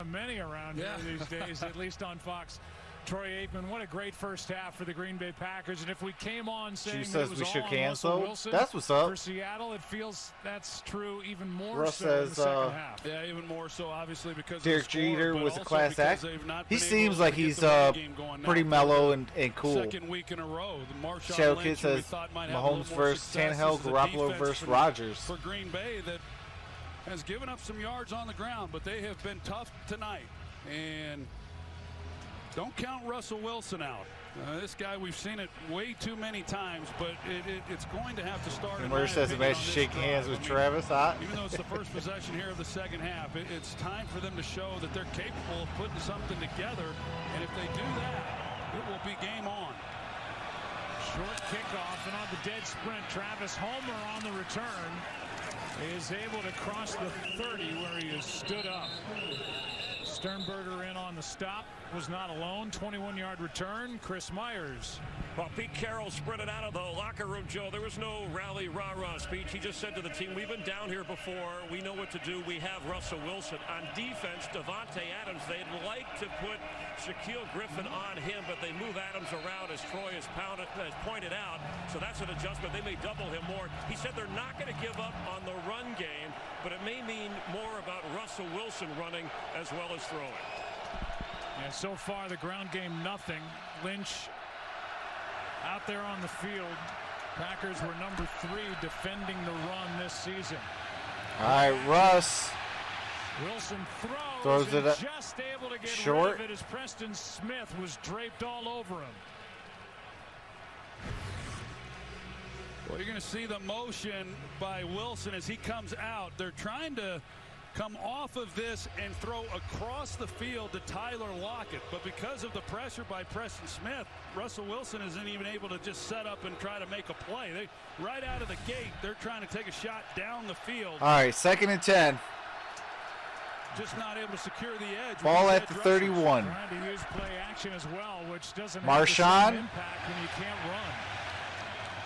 Many around here these days, at least on Fox. Troy Aikman, what a great first half for the Green Bay Packers. And if we came on saying She that it says was we all shook on hands, Russell though. Wilson That's what's up. for Seattle, it feels that's true even more Russ so in the says, second half. Yeah, even more so, obviously, because Derek of the score, Jeter but was a also class because act. they've not He been able seems to like get he's the running game going now pretty for mellow the and cool. Second week in a row. The Marshawn Shadow Lynch, Kid who we says thought might have a little Mahomes more versus success, Tannehill, is the Garoppolo defense versus for- Rodgers. For Green Bay that has given up some yards on the ground, but they have been tough tonight. And don't count Russell Wilson out. This guy, we've seen it way too many times, but it's going to have to start. And Murray says the match shaking hands with Travis. Even though it's the first possession here of the second half, it's time for them to show that they're capable of putting something together. And if they do that, it will be game on. Short kickoff, and on the dead sprint, Travis Homer on the return is able to cross the 30 where he has stood up. Sternberger in on the stop, was not alone. 21-yard return. Chris Myers. Well, Pete Carroll sprinted out of the locker room, Joe. There was no rally rah-rah speech. He just said to the team, we've been down here before. We know what to do. We have Russell Wilson. On defense, Davante Adams, they'd like to put Shaquille Griffin on him, but they move Adams around, as Troy has pointed out. So that's an adjustment. They may double him more. He said they're not going to give up on the run game, but it may mean more about Russell Wilson running as well as throwing. And so far, the ground game, nothing. Lynch out there on the field. Packers were number 3 defending the run this season. All right, Russ. Wilson throws it up just able to get short. rid of it as Preston Smith was draped all over him. Well, you're going to see the motion by Wilson as he comes out. They're trying to come off of this and throw across the field to Tyler Lockett. But because of the pressure by Preston Smith, Russell Wilson isn't even able to just set up and try to make a play. Right out of the gate, they're trying to take a shot down the field. All right, 2nd and 10. Just not able to secure the edge. Ball at the 31. Trying to use play action as well, which doesn't Marshawn. have the same impact when you can't run.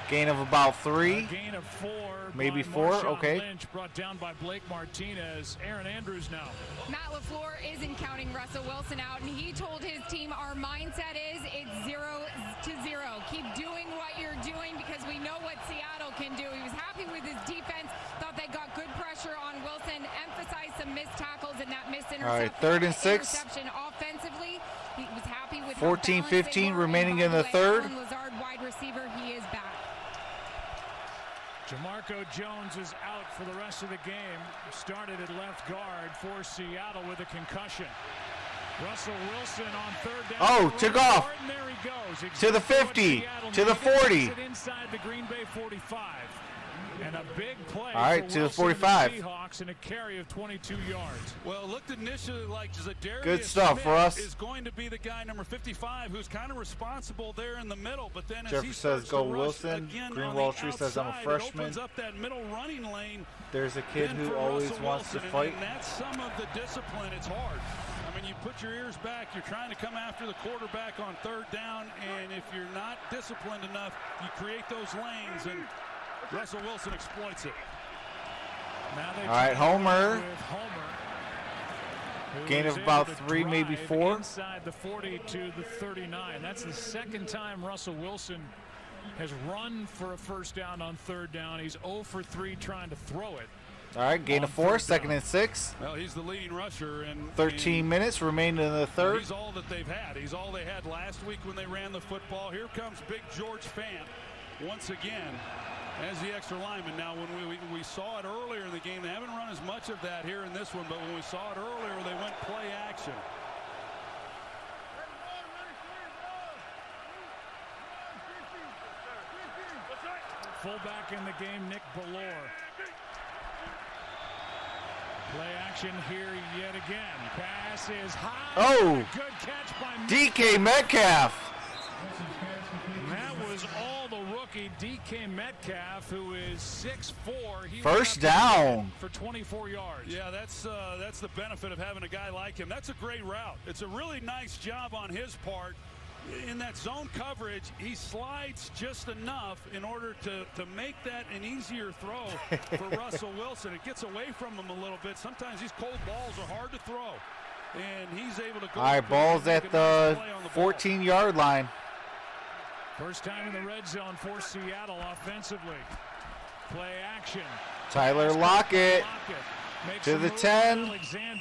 Gain of about 3. A gain of 4. Maybe by 4. Marshawn Okay. Lynch, brought down by Blake Martinez. Aaron Andrews now. Matt LaFleur isn't counting Russell Wilson out, and he told his team, our mindset is it's 0-0. Keep doing what you're doing because we know what Seattle can do. He was happy with his defense, thought they got good pressure on Wilson, emphasized some missed tackles and that missed interception. All right, 3rd and 6. Interception offensively. He was happy with 14-15 remaining in the third. Lazard, wide receiver, he is back. Jamarco Jones is out for the rest of the game. Started at left guard for Seattle with a concussion. Russell Wilson on 3rd down. Oh, took off. And there he goes. To the 50, to the 40. Inside the Green Bay 45. And a big play. All right, for to the Wilson and 45. Seahawks and a carry of 22 yards. Well, it looked initially like Zadarius Good stuff Smith for us. is going to be the guy number 55 who's kind of responsible there in the middle, but then as Jeffrey he says, starts "Go to rush Wilson." again Green on Wall the Tree says, "I'm a outside, freshman." It opens up that middle running lane. There's a kid then who for always Russell wants to Wilson, fight. And that's some of the discipline. It's hard. I mean, you put your ears back. You're trying to come after the quarterback on 3rd down, and if you're not disciplined enough, you create those lanes, and Russell Wilson exploits it. Now they All right, Homer. with Homer, who Gain is of able about to 3, maybe drive 4. Inside the 40 to the 39. That's the 2nd time Russell Wilson has run for a first down on 3rd down. He's 0 for 3 trying to throw it. All right, gain of 4, 2nd and 6. Well, he's the leading rusher, and 13 minutes remaining in the 3rd. He's all that they've had. He's all they had last week when they ran the football. Here comes Big George Fant once again as the extra lineman. Now, when we saw it earlier in the game, they haven't run as much of that here in this one, but when we saw it earlier, they went play action. Fullback in the game, Nick Ballore. Play action here yet again. Pass is high. Oh. Good catch by DK Metcalf. That was all the rookie DK Metcalf, who is 6'4". He First went up down. for 24 yards. Yeah, that's the benefit of having a guy like him. That's a great route. It's a really nice job on his part. In that zone coverage, he slides just enough in order to make that an easier throw for Russell Wilson. It gets away from him a little bit. Sometimes these cold balls are hard to throw. and he's able to go. All right, ball's at the 14-yard line. First time in the red zone for Seattle offensively. Play action. Tyler Lockett to the 10,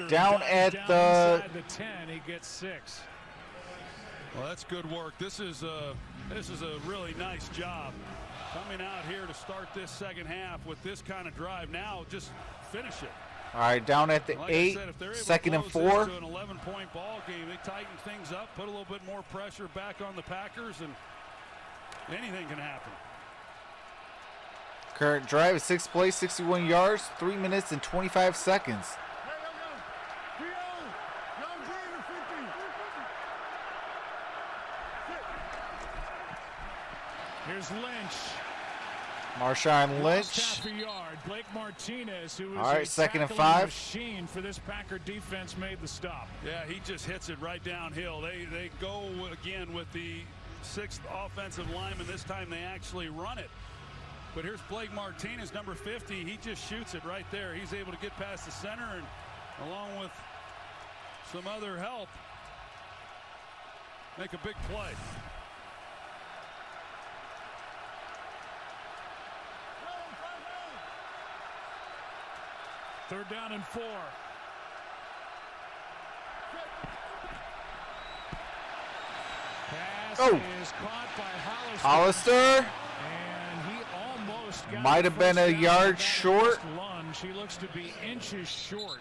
down at the 10. He gets 6. Well, that's good work. This is a really nice job coming out here to start this second half with this kind of drive. Now just finish it. All right, down at the Like 8, I said, if they're able second to and close 4. this to an 11-point ball game, they tighten things up, put a little bit more pressure back on the Packers, and anything can happen. Current drive is 6 plays, 61 yards, 3 minutes and 25 seconds. Here's Lynch. Marshawn Lynch. Half a yard. Blake Martinez, who is All right, a second and tackling 5. machine for this Packer defense, made the stop. Yeah, he just hits it right downhill. They go again with the 6th offensive lineman. This time they actually run it. But here's Blake Martinez, number 50. He just shoots it right there. He's able to get past the center and, along with some other help, make a big play. Third down and 4. Pass is caught by Hollister. And he almost got Might have been a yard short. Lunge. He looks to be inches short.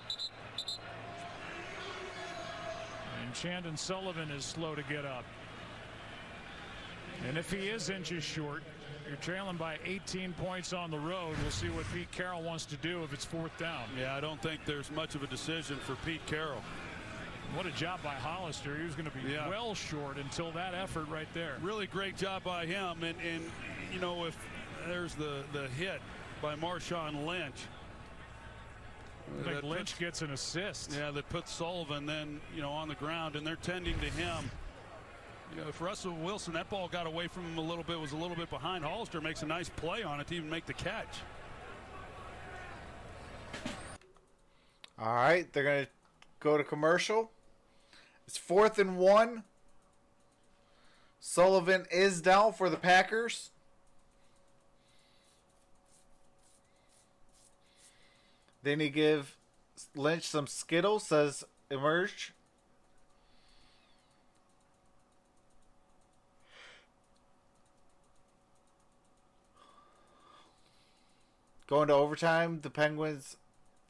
And Chandon Sullivan is slow to get up. And if he is inches short, you're trailing by 18 points on the road. We'll see what Pete Carroll wants to do if it's 4th down. Yeah, I don't think there's much of a decision for Pete Carroll. What a job by Hollister. He was going to be well short until that effort right there. Really great job by him. And you know, if there's the hit by Marshawn Lynch. I think Lynch gets an assist. Yeah, that puts Sullivan then, you know, on the ground, and they're tending to him. You know, if Russell Wilson, that ball got away from him a little bit, was a little bit behind. Hollister makes a nice play on it to even make the catch. All right, they're going to go to commercial. It's 4th and 1. Sullivan is down for the Packers. Then he give Lynch some Skittles, says emerge. Going to overtime, the Penguins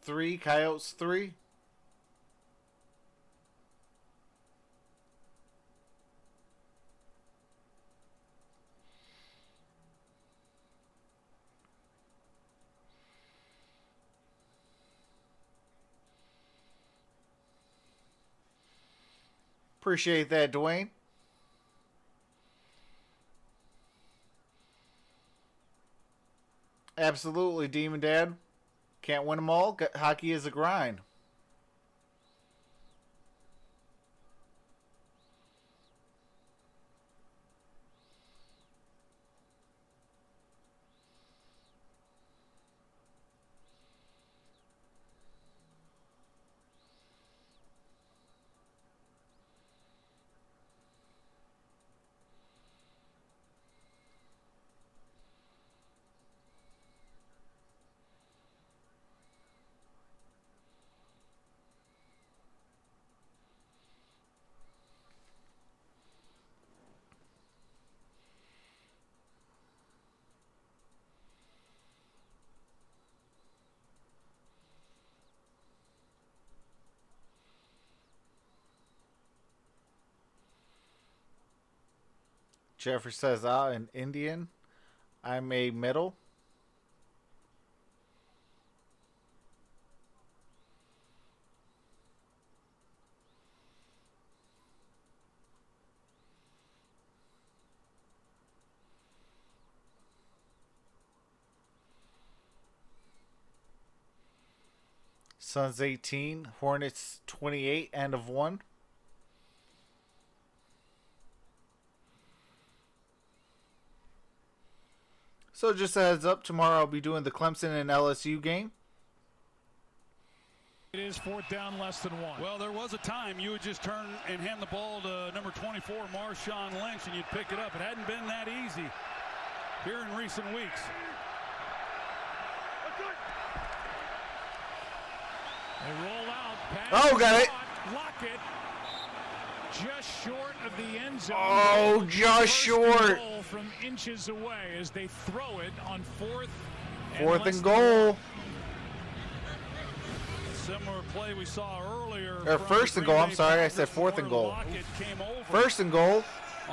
3, Coyotes 3. Appreciate that, Dwayne. Absolutely, Demon Dad. Can't win them all. Hockey is a grind. Jeffrey says, an Indian. I'm a middle. Suns 18, Hornets 28, end of 1. So just a heads up, tomorrow I'll be doing the Clemson and LSU game. It is 4th down, less than 1. Well, there was a time you would just turn and hand the ball to number 24, Marshawn Lynch, and you'd pick it up. It hadn't been that easy here in recent weeks. They roll out. Oh, got it. Lockett just short of the end zone. Oh, just short. From inches away as they throw it on 4th and goal. Similar play we saw earlier. Or 1st and goal. I'm sorry, I said 4th and goal. 1st and goal.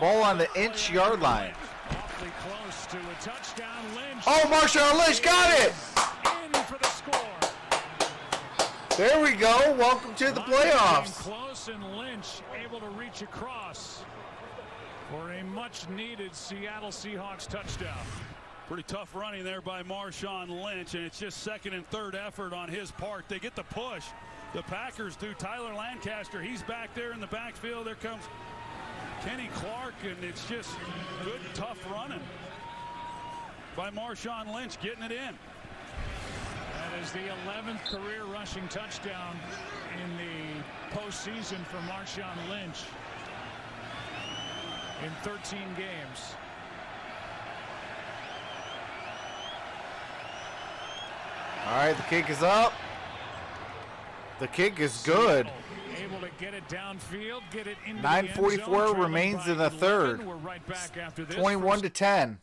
Ball on the inch-yard line. Awfully close to a touchdown. Lynch. Oh, Marshawn Lynch got it. In for the score. There we go. Welcome to the playoffs. Close, and Lynch able to reach across for a much-needed Seattle Seahawks touchdown. Pretty tough running there by Marshawn Lynch, and it's just 2nd and 3rd effort on his part. They get the push. The Packers do. Tyler Lancaster, he's back there in the backfield. There comes Kenny Clark, and it's just good, tough running by Marshawn Lynch, getting it in. That is the 11th career rushing touchdown in the postseason for Marshawn Lynch in 13 games. All right, the kick is up. The kick is good. Able to get it downfield, get it into 9:44 remains in the 3rd. We're right back after this. 21-10.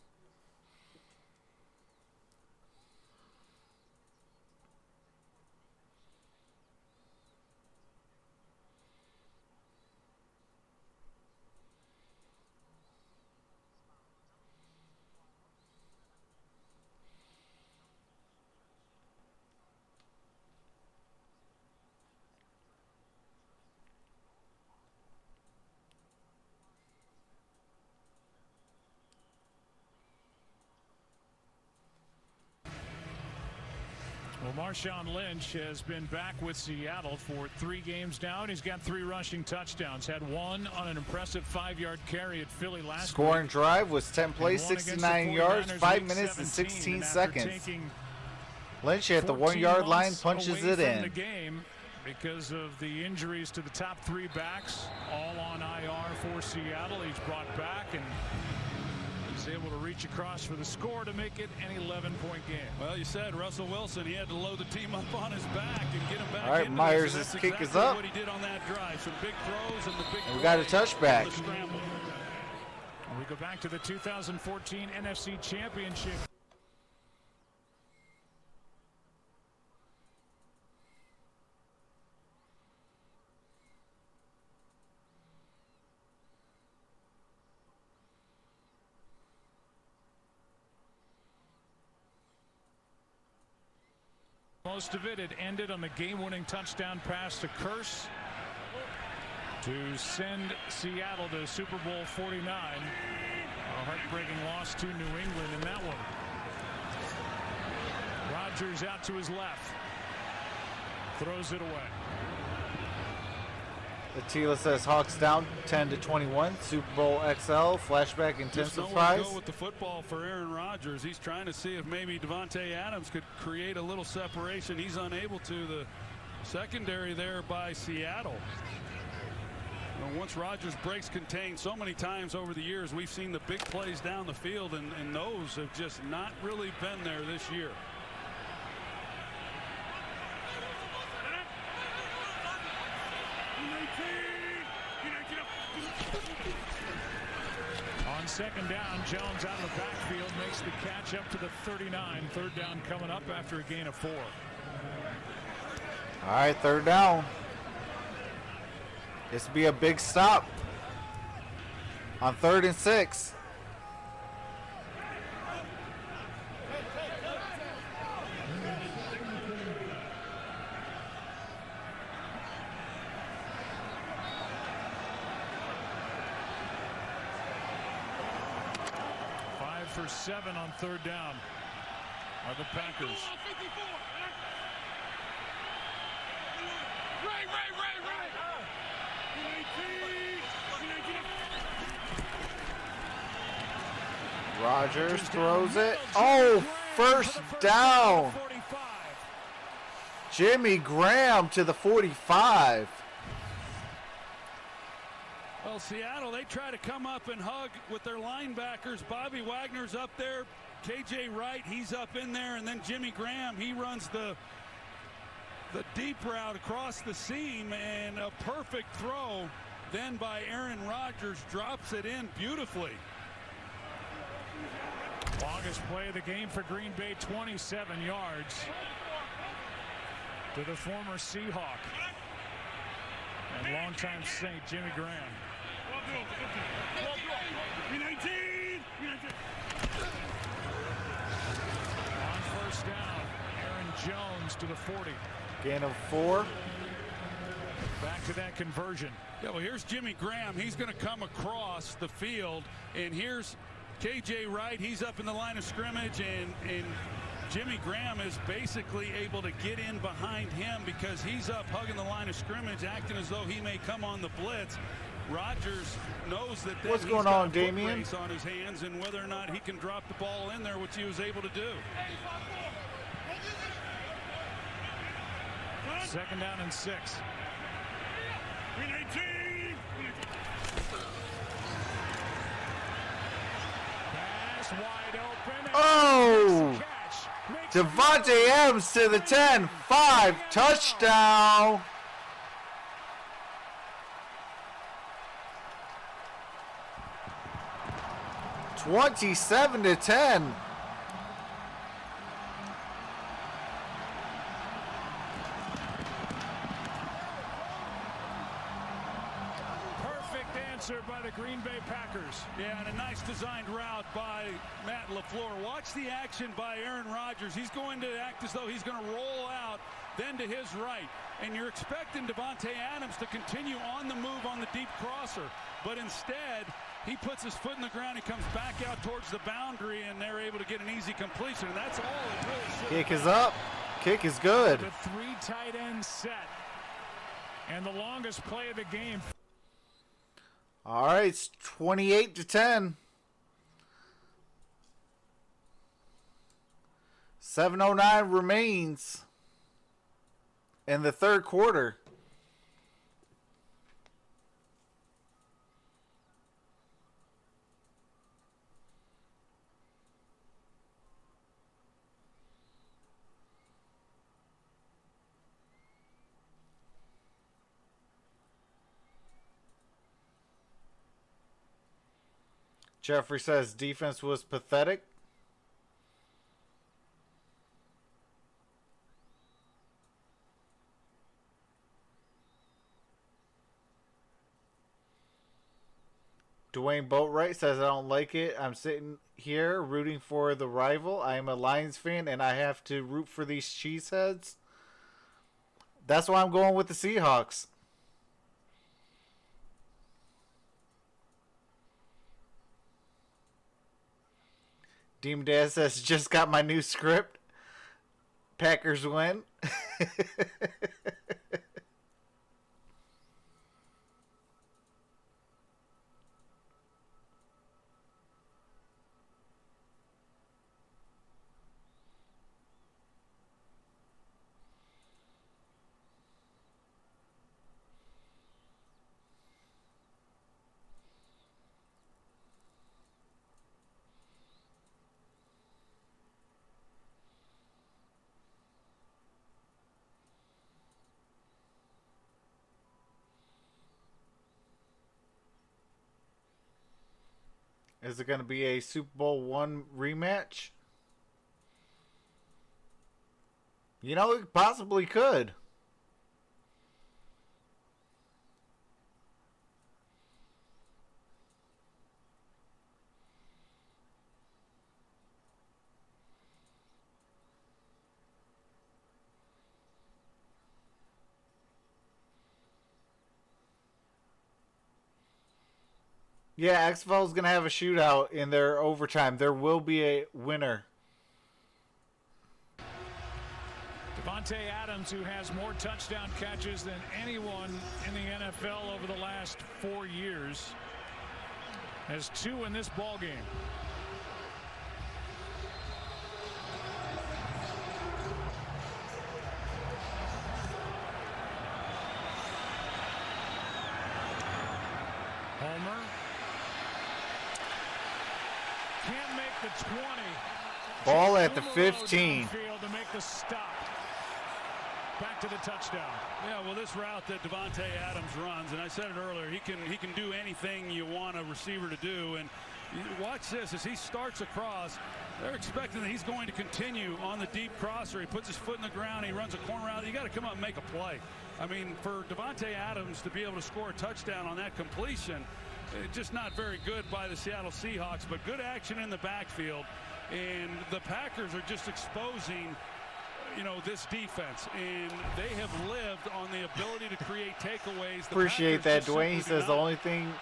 Well, Marshawn Lynch has been back with Seattle for 3 games now, and he's got 3 rushing touchdowns. Had 1 on an impressive 5-yard carry at Philly last Scoring week. drive was 10 plays, 69 yards, 5 minutes and 16 seconds. Lynch at the 1-yard line punches it in. The game because of the injuries to the top 3 backs, all on IR for Seattle. He's brought back, and he's able to reach across for the score to make it an 11-point game. Well, you said Russell Wilson, he had to load the team up on his back and get him back. All right, Myers' kick is up. What he did on that drive. Some big throws and the big and we got a touchback. We go back to the 2014 NFC Championship. Most of it ended on the game-winning touchdown pass to Curse to send Seattle to Super Bowl 49. A heartbreaking loss to New England in that one. Rodgers out to his left. Throws it away. Attila says Hawks down 10-21. Super Bowl XL. Flashback intensifies. Just nowhere to go with the football for Aaron Rodgers. He's trying to see if maybe Davante Adams could create a little separation. He's unable to. The secondary there by Seattle. Once Rodgers breaks contained so many times over the years, we've seen the big plays down the field, and those have just not really been there this year. On 2nd down, Jones out of the backfield makes the catch up to the 39. 3rd down coming up after a gain of 4. All right, 3rd down. This will be a big stop on 3rd and 6. For 7 on 3rd down are the Packers. Rodgers throws it. Oh, 1st down. Jimmy Graham to the 45. Well, Seattle, they try to come up and hug with their linebackers. Bobby Wagner's up there. KJ Wright, he's up in there. And then Jimmy Graham, he runs the deep route across the seam. And a perfect throw then by Aaron Rodgers, drops it in beautifully. Longest play of the game for Green Bay, 27 yards to the former Seahawk and longtime Saint Jimmy Graham. On first down, Aaron Jones to the 40. Gain of 4. Back to that conversion. Yeah, well, here's Jimmy Graham. He's going to come across the field, and here's KJ Wright. He's up in the line of scrimmage, and Jimmy Graham is basically able to get in behind him because he's up hugging the line of scrimmage, acting as though he may come on the blitz. Rodgers knows that what's going on, he's got a foot Damien? race on his hands, and whether or not he can drop the ball in there, which he was able to do. Second down and 6. Pass wide open. Oh! Devontae Adams to the 10. 5. Touchdown. (27-10). Perfect answer by the Green Bay Packers. Yeah, and a nice designed route by Matt LaFleur. Watch the action by Aaron Rodgers. He's going to act as though he's going to roll out, then to his right. And you're expecting Devontae Adams to continue on the move on the deep crosser. But instead, he puts his foot in the ground. He comes back out towards the boundary, and they're able to get an easy completion. And that's all it really should. Kick is up. Kick is good. The 3 tight end set. And the longest play of the game. All right, it's 28-10. 7:09 remains in the third quarter. Jeffrey says defense was pathetic. Dwayne Boatwright says, I don't like it. I'm sitting here rooting for the rival. I am a Lions fan, and I have to root for these cheeseheads. That's why I'm going with the Seahawks. Demon Dad says, just got my new script. Packers win. Is it going to be a Super Bowl I rematch? You know, it possibly could. Yeah, XFL is going to have a shootout in their overtime. There will be a winner. Devontae Adams, who has more touchdown catches than anyone in the NFL over the last 4 years, has 2 in this ball game. Homer can't make the 20. Ball at the 15. To make the stop. Back to the touchdown. Yeah, well, this route that Davante Adams runs, and I said it earlier, he can do anything you want a receiver to do. And watch this as he starts across. They're expecting that he's going to continue on the deep crosser. He puts his foot in the ground. He runs a corner out. You got to come up and make a play. I mean, for Davante Adams to be able to score a touchdown on that completion, just not very good by the Seattle Seahawks, but good action in the backfield. And the Packers are just exposing, you know, this defense, and they have lived on the ability to create takeaways. Appreciate that, Dwayne. He says the only thing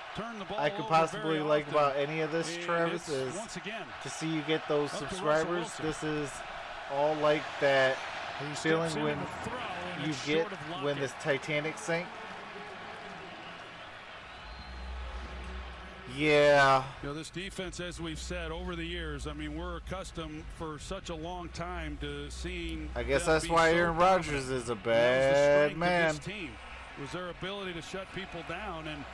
I could possibly like about any of this, Travis, is once again to see you get those subscribers. This is all like that feeling when you get when this Titanic sank. Yeah. You know, this defense, as we've said over the years, I mean, we're accustomed for such a long time to seeing. I guess that's why Aaron Rodgers is a bad man. This team was their ability to shut people down, and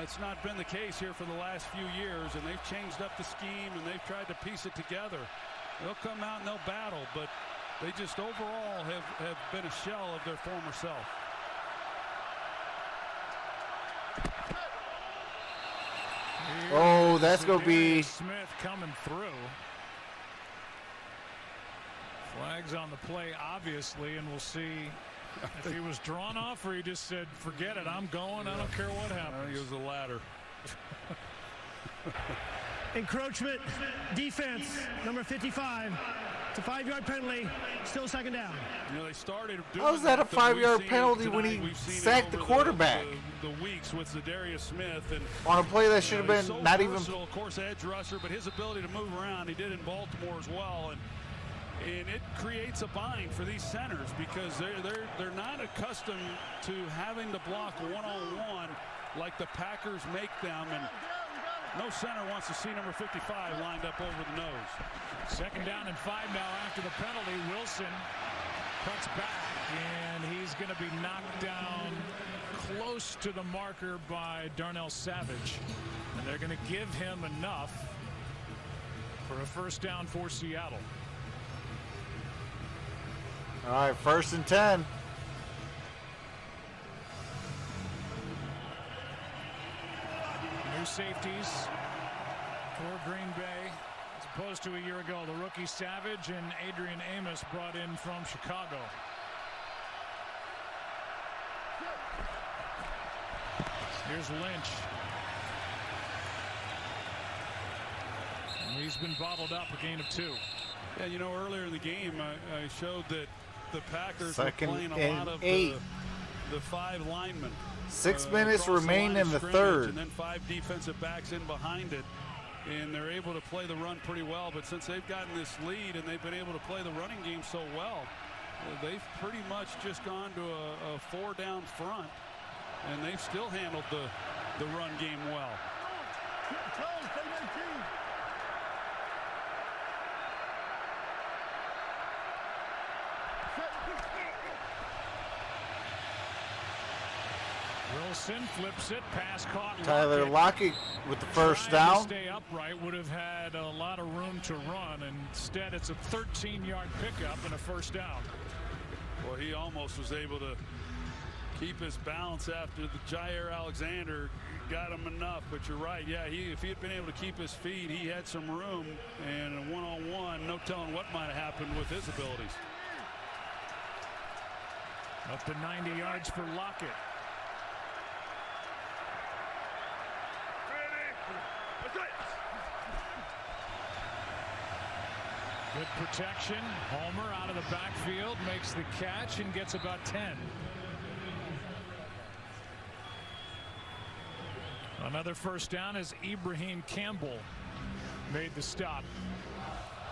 it's not been the case here for the last few years. And they've changed up the scheme, and they've tried to piece it together. They'll come out and they'll battle, but they just overall have been a shell of their former self. Oh, that's going to be Smith coming through. Flags on the play, obviously, and we'll see if he was drawn off or he just said, forget it, I'm going, I don't care what happens. I think it was the latter. Encroachment, defense, number 55. It's a 5-yard penalty, still second down. You know, they started doing how was that a 5-yard penalty when he sacked the quarterback? The weeks with Zadarius Smith and on a play that should have been so not versatile, of course, edge rusher, but his ability to move around, he did in Baltimore as well, and it creates a bind for these centers because they're not accustomed to having to block one-on-one like the Packers make them, and no center wants to see number 55 lined up over the nose. Second down and 5 now after the penalty. Wilson cuts back, and he's going to be knocked down close to the marker by Darnell Savage. And they're going to give him enough for a first down for Seattle. All right, 1st and 10. New safeties for Green Bay as opposed to a year ago. The rookie Savage and Adrian Amos brought in from Chicago. Here's Lynch. And he's been bottled up, a gain of 2. Yeah, you know, earlier in the game, I showed that the Packers Second were playing a and lot of 8. The 5 linemen. 6 minutes across remain line in the of third. And then 5 defensive backs in behind it. And they're able to play the run pretty well. But since they've gotten this lead and they've been able to play the running game so well, they've pretty much just gone to a 4-down front. And they've still handled the run game well. Wilson flips it, pass caught. Tyler Lockett with the first down. Stay upright, would have had a lot of room to run. Instead, it's a 13-yard pickup and a first down. Well, he almost was able to keep his balance after the Jair Alexander got him enough. But you're right, yeah, if he had been able to keep his feet, he had some room. And a one-on-one, no telling what might have happened with his abilities. Up to 90 yards for Lockett. Good protection. Homer out of the backfield makes the catch and gets about 10. Another first down as Ibrahim Campbell made the stop.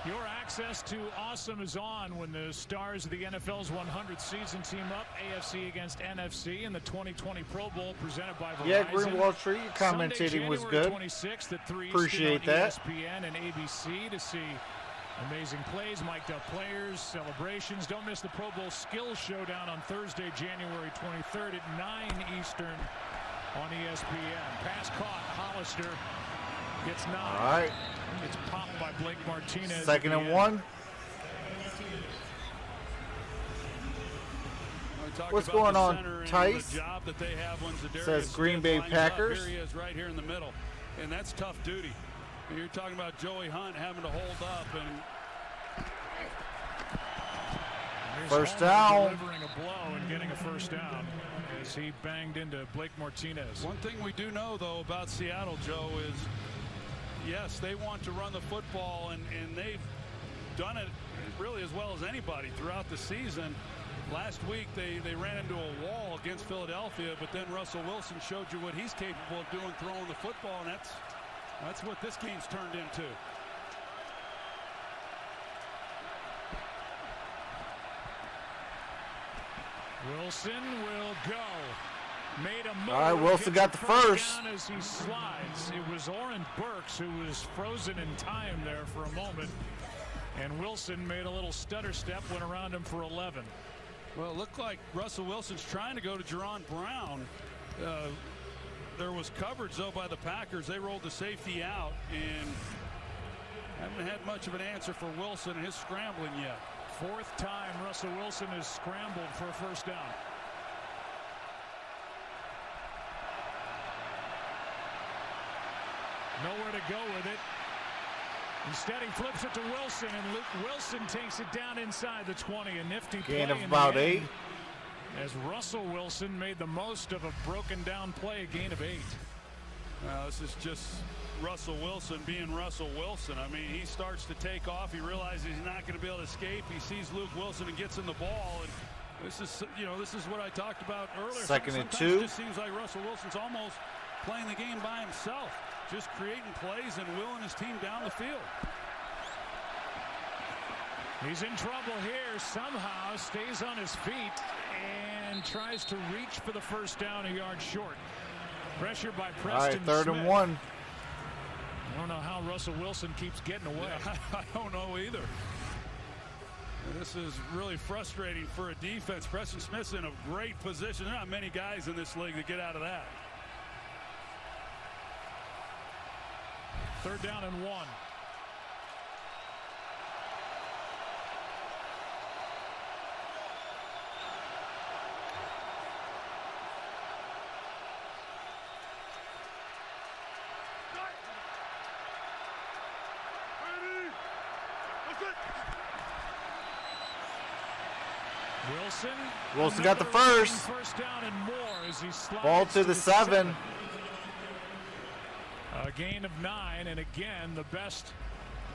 Your access to Awesome is on when the stars of the NFL's 100 season team up. AFC against NFC in the 2020 Pro Bowl presented by Verizon. Yeah, Green Wall Street commentating was good. 26th at 3 Appreciate Eastern on that. ESPN and ABC to see amazing plays, mic'd up players, celebrations. Don't miss the Pro Bowl Skills Showdown on Thursday, January 23rd at 9 Eastern on ESPN. ESPN. Pass caught. Hollister gets 9. All right. It's popped by Blake Martinez. 2nd and 1. What's going on, Tice? Says Green Bay Packers. Here he is right here in the middle. And that's tough duty. And you're talking about Joey Hunt having to hold up. And first down. Delivering a blow and getting a first down as he banged into Blake Martinez. One thing we do know, though, about Seattle, Joe, is yes, they want to run the football, and they've done it really as well as anybody throughout the season. Last week, they ran into a wall against Philadelphia, but then Russell Wilson showed you what he's capable of doing throwing the football, and that's what this game's turned into. Wilson will go. Made a move. All right, Wilson got the first. Down as he slides. It was Oren Burks who was frozen in time there for a moment. And Wilson made a little stutter step, went around him for 11. Well, it looked like Russell Wilson's trying to go to Jaron Brown. There was coverage, though, by the Packers. They rolled the safety out and haven't had much of an answer for Wilson and his scrambling yet. 4th time Russell Wilson has scrambled for a first down. Nowhere to go with it. Instead, he flips it to Wilson, and Wilson takes it down inside the 20. A nifty gain play of about 8. As Russell Wilson made the most of a broken down play, a gain of 8. This is just Russell Wilson being Russell Wilson. I mean, he starts to take off. He realizes he's not going to be able to escape. He sees Luke Wilson and gets in the ball. And this is, this is what I talked about earlier. 2nd and 2. It just seems like Russell Wilson's almost playing the game by himself, just creating plays and willing his team down the field. He's in trouble here. Somehow stays on his feet and tries to reach for the first down, a yard short. Pressure by Preston. All right, 3rd Smith. and 1. I don't know how Russell Wilson keeps getting away. Yeah, I don't know either. This is really frustrating for a defense. Preston Smith's in a great position. There are not many guys in this league that get out of that. 3rd down and 1. Wilson got the first. First down and more as he slides Ball to the 7. A gain of 9, and again the best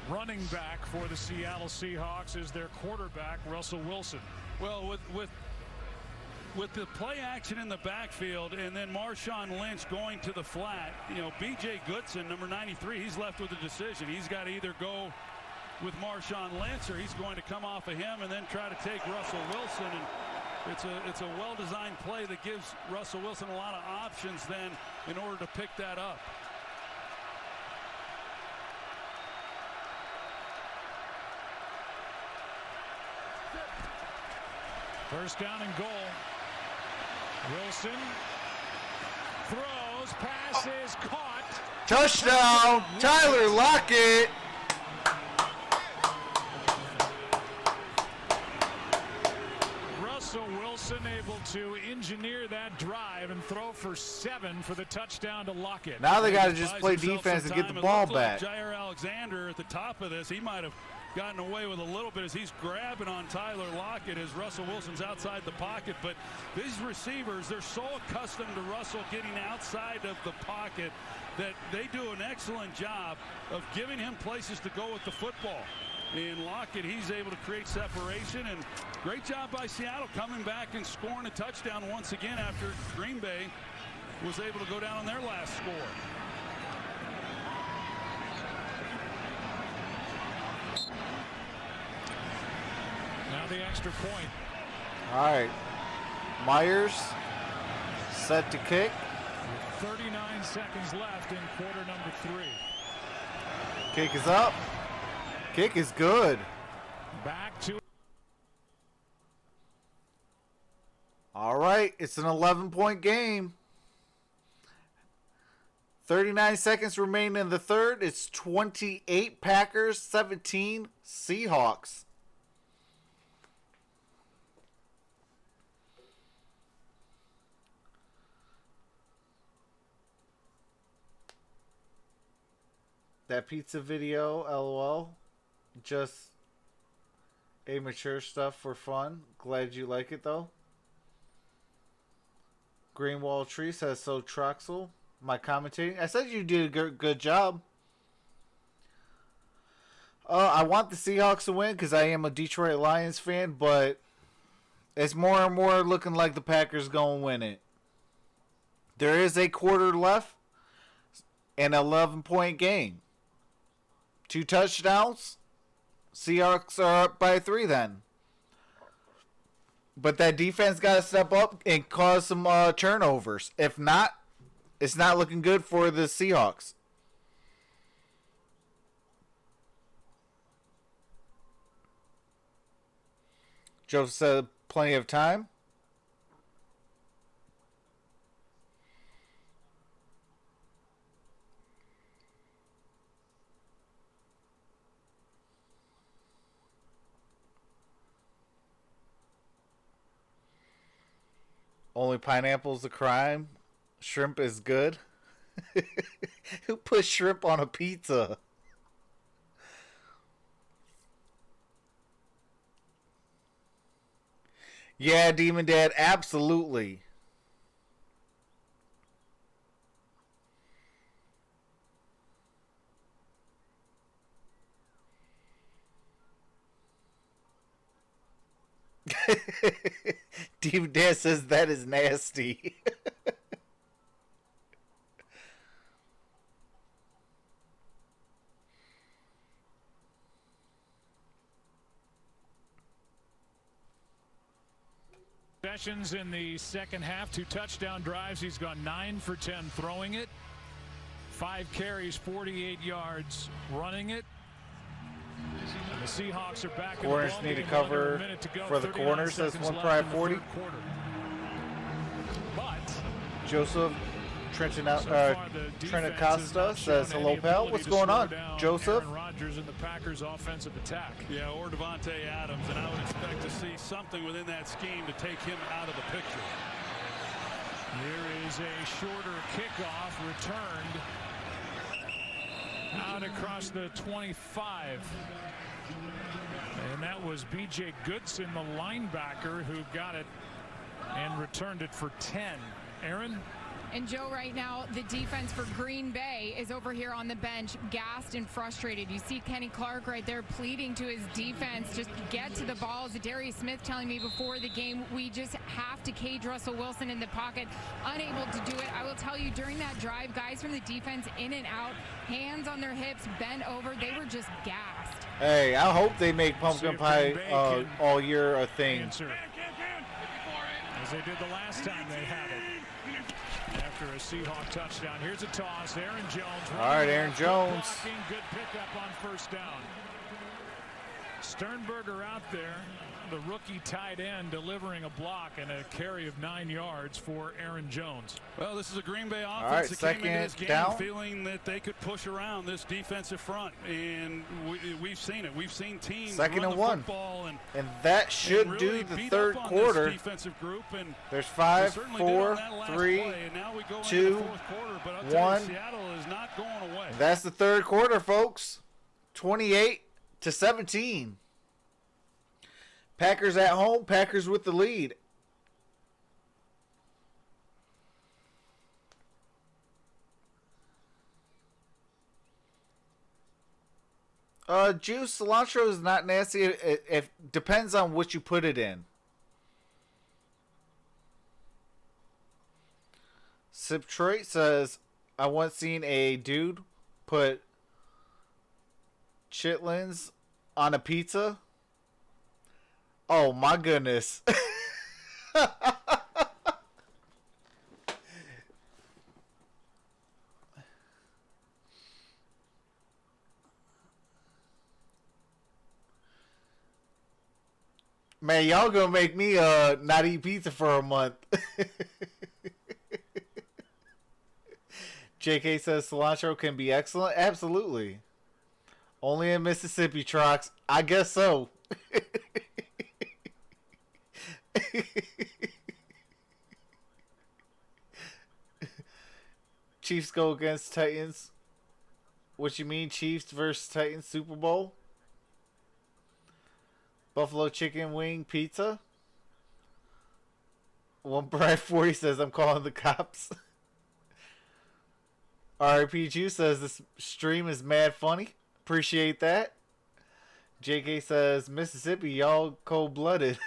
running back for the Seattle Seahawks is their quarterback, Russell Wilson. Well, with the play action in the backfield and then Marshawn Lynch going to the flat, B.J. Goodson, number 93, he's left with a decision. He's got to either go with Marshawn Lynch or he's going to come off of him and then try to take Russell Wilson. And it's a well-designed play that gives Russell Wilson a lot of options then in order to pick that up. First down and goal. Wilson throws, pass is caught. Touchdown, Tyler Lockett. Russell Wilson able to engineer that drive and throw for 7 for the touchdown to Lockett. Now they got to just play defense and get the ball back. Jair Alexander at the top of this, he might have gotten away with a little bit as he's grabbing on Tyler Lockett as Russell Wilson's outside the pocket. But these receivers, they're so accustomed to Russell getting outside of the pocket that they do an excellent job of giving him places to go with the football. And Lockett, he's able to create separation, and great job by Seattle coming back and scoring a touchdown once again after Green Bay was able to go down on their last score. Now the extra point. All right, Myers set to kick. 39 seconds left in quarter number 3. Kick is up. Kick is good. Back to. All right, it's an 11-point game. 39 seconds remain in the third. It's 28 Packers, 17 Seahawks. That pizza video, LOL. Just immature stuff for fun. Glad you like it, though. Greenwall Tree says, so Troxel. My commentating. I said you did a good job. I want the Seahawks to win because I am a Detroit Lions fan, but it's more and more looking like the Packers going to win it. There is a quarter left, an 11-point game. 2 touchdowns. Seahawks are up by 3 then. But that defense got to step up and cause some turnovers. If not, it's not looking good for the Seahawks. Joseph said plenty of time. Only pineapple's a crime. Shrimp is good. Who put shrimp on a pizza? Yeah, Demon Dad, absolutely. Demon Dad says that is nasty. Sessions in the second half, 2 touchdown drives. He's gone 9 for 10 throwing it. 5 carries, 48 yards running it. And the Seahawks are back. Corners need to cover for the corners. That's 1 pride 40. But Joseph Trenton Acosta says, hello, pal. What's going on, Joseph? Aaron Rodgers and the Packers' offensive attack. Yeah, or Davante Adams, and I would expect to see something within that scheme to take him out of the picture. Here is a shorter kickoff returned out across the 25. And that was B.J. Goodson, the linebacker, who got it and returned it for 10. Aaron? And Joe, right now, the defense for Green Bay is over here on the bench, gassed and frustrated. You see Kenny Clark right there pleading to his defense, just get to the ball. Zadarius Smith telling me before the game, we just have to cage Russell Wilson in the pocket, unable to do it. I will tell you, during that drive, guys from the defense in and out, hands on their hips, bent over, they were just gassed. Hey, I hope they make pumpkin pie all year a thing. As they did the last time they had it. After a Seahawk touchdown. Here's a toss. Aaron Jones. All right, Aaron Jones. Good pickup on first down. Sternberger out there, the rookie tight end, delivering a block and a carry of 9 yards for Aaron Jones. Well, this is a Green Bay offense that came into this game down, feeling that they could push around this defensive front, and we've seen it. We've seen teams second run and the 1, football and that should really do the third quarter. Defensive group, and there's 5, 4, 3, 2, 1. Seattle is not going away. That's the third quarter, folks. 28-17. Packers at home. Packers with the lead. Juice, cilantro is not nasty. It depends on what you put it in. Siptroit says, I once seen a dude put chitlins on a pizza. Oh my goodness. Man, y'all gonna make me not eat pizza for a month. JK says cilantro can be excellent. Absolutely. Only in Mississippi, Trox. I guess so. Chiefs go against Titans. What you mean, Chiefs versus Titans Super Bowl? Buffalo chicken wing pizza. One Brad 40 says I'm calling the cops. RIP2 says this stream is mad funny. Appreciate that. JK says Mississippi, y'all cold-blooded.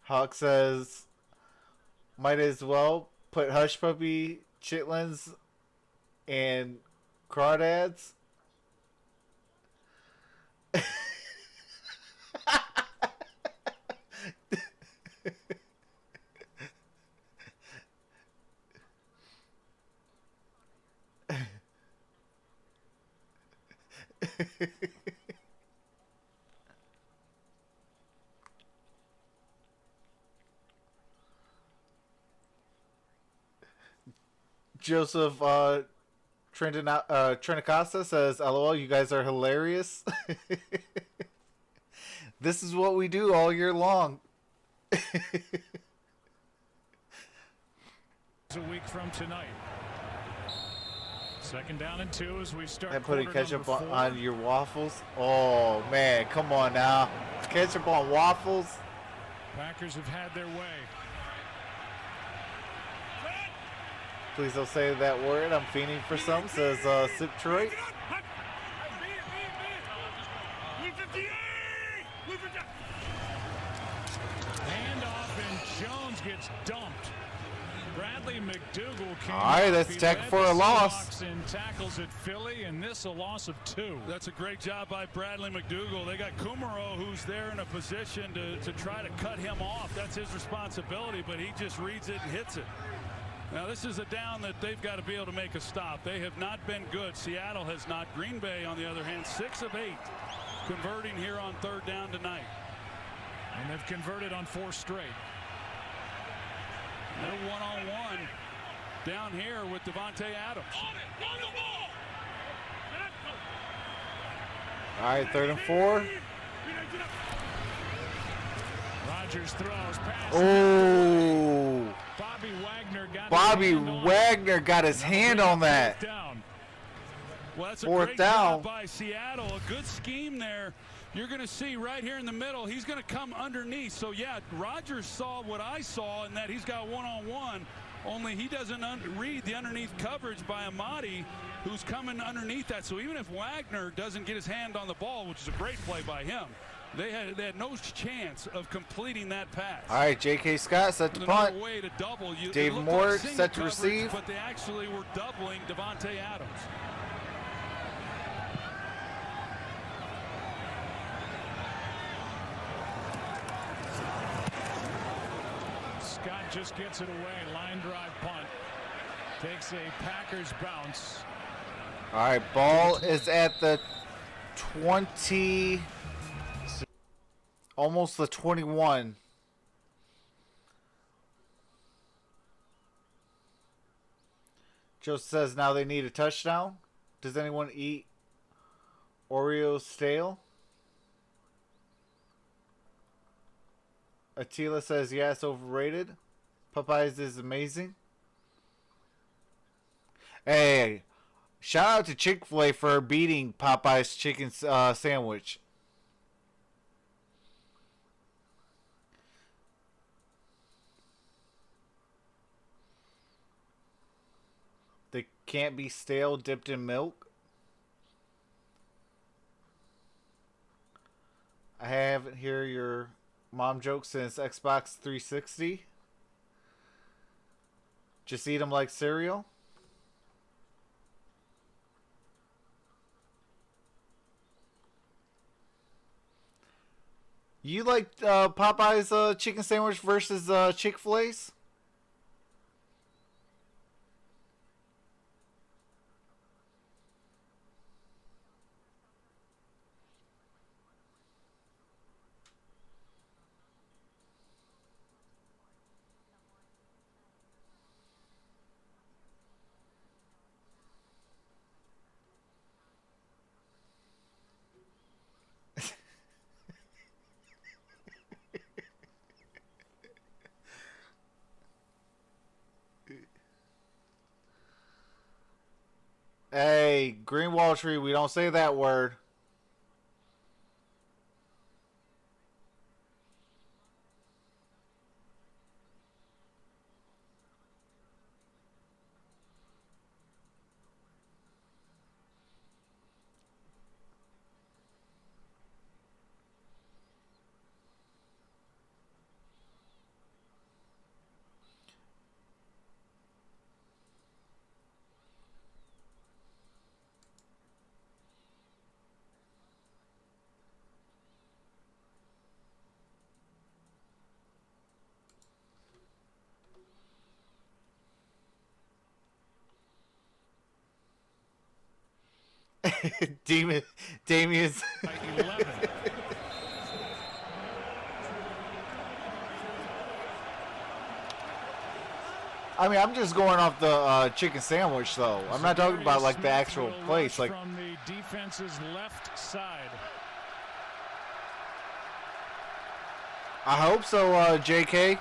Hawk says might as well put Hush Puppy, Chitlins, and Crawdads. Joseph Trinicosta says, LOL, you guys are hilarious. This is what we do all year long. A week from tonight. 2nd down and 2 as we start. And putting ketchup on your waffles. Oh, man, come on now. Ketchup on waffles. Packers have had their way. Please don't say that word. I'm fiending for some, says Sip Troy. Handoff and Jones gets dumped. Bradley McDougal came. All right, that's tackle for a loss. In tackles at Philly, and this a loss of 2. That's a great job by Bradley McDougal. They got Kumaro, who's there in a position to try to cut him off. That's his responsibility, but he just reads it and hits it. Now, this is a down that they've got to be able to make a stop. They have not been good. Seattle has not. Green Bay, on the other hand, 6 of 8 converting here on 3rd down tonight. And they've converted on 4 straight. They're one-on-one down here with Davante Adams. All right, 3rd and 4. Rodgers throws pass. Oh. Bobby Wagner got his hand on that. Well, that's a 4th great down job by Seattle. A good scheme there. You're going to see right here in the middle, he's going to come underneath. So, yeah, Rodgers saw what I saw in that he's got one-on-one, only he doesn't read the underneath coverage by Amati, who's coming underneath that. So even if Wagner doesn't get his hand on the ball, which is a great play by him, they had no chance of completing that pass. All right, J.K. Scott set to punt. Way to double. Dave Moore set to receive. But they actually were doubling Davante Adams. Scott just gets it away. Line drive punt. Takes a Packers bounce. All right, ball is at the 20, almost the 21. Joe says now they need a touchdown. Does anyone eat Oreos stale? Attila says, yeah, it's overrated. Popeyes is amazing. Hey, shout out to Chick-fil-A for beating Popeyes chicken sandwich. They can't be stale dipped in milk. I haven't heard your mom joke since Xbox 360. Just eat them like cereal. You like Popeye's chicken sandwich versus Chick-fil-A's? Hey, green wall tree, we don't say that word. Damien's. 11. I mean, I'm just going off the chicken sandwich, though. I'm not talking about like the actual place. Like from the defense's left side. I hope so, JK.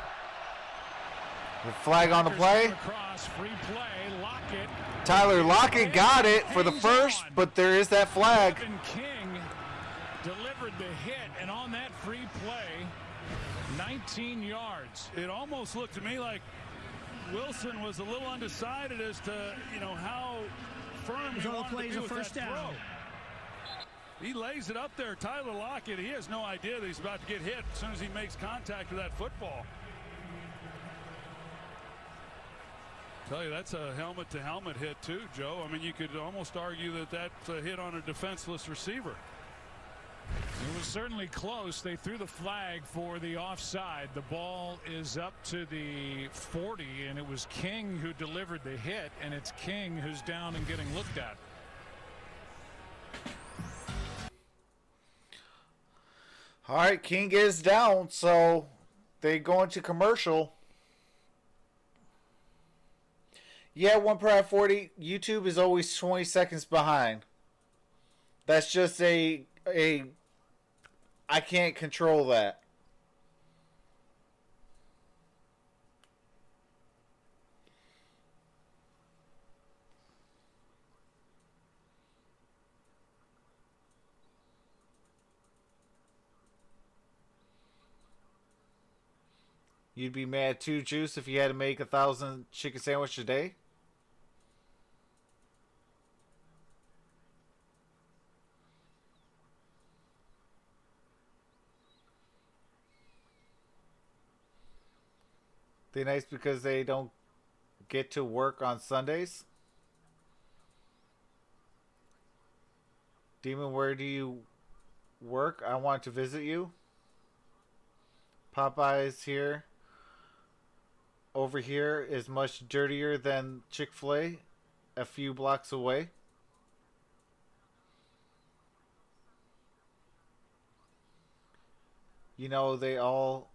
The flag on the play. Across, free play, Lockett. Tyler Lockett got it for the first, but there is that flag. King delivered the hit, and on that free play, 19 yards. It almost looked to me like Wilson was a little undecided as to, how firm he wanted to be with that throw. He lays it up there. Tyler Lockett, he has no idea that he's about to get hit as soon as he makes contact with that football. Tell you, that's a helmet-to-helmet hit too, Joe. I mean, you could almost argue that that's a hit on a defenseless receiver. It was certainly close. They threw the flag for the offside. The ball is up to the 40, and it was King who delivered the hit, and it's King who's down and getting looked at. All right, King is down, so they go into commercial. Yeah, 1 per 40. YouTube is always 20 seconds behind. That's just I can't control that. You'd be mad too, Juice, if you had to make 1,000 chicken sandwich a day? They nice because they don't get to work on Sundays? Demon, where do you work? I want to visit you. Popeye's here. Over here is much dirtier than Chick-fil-A, a few blocks away. You know, they all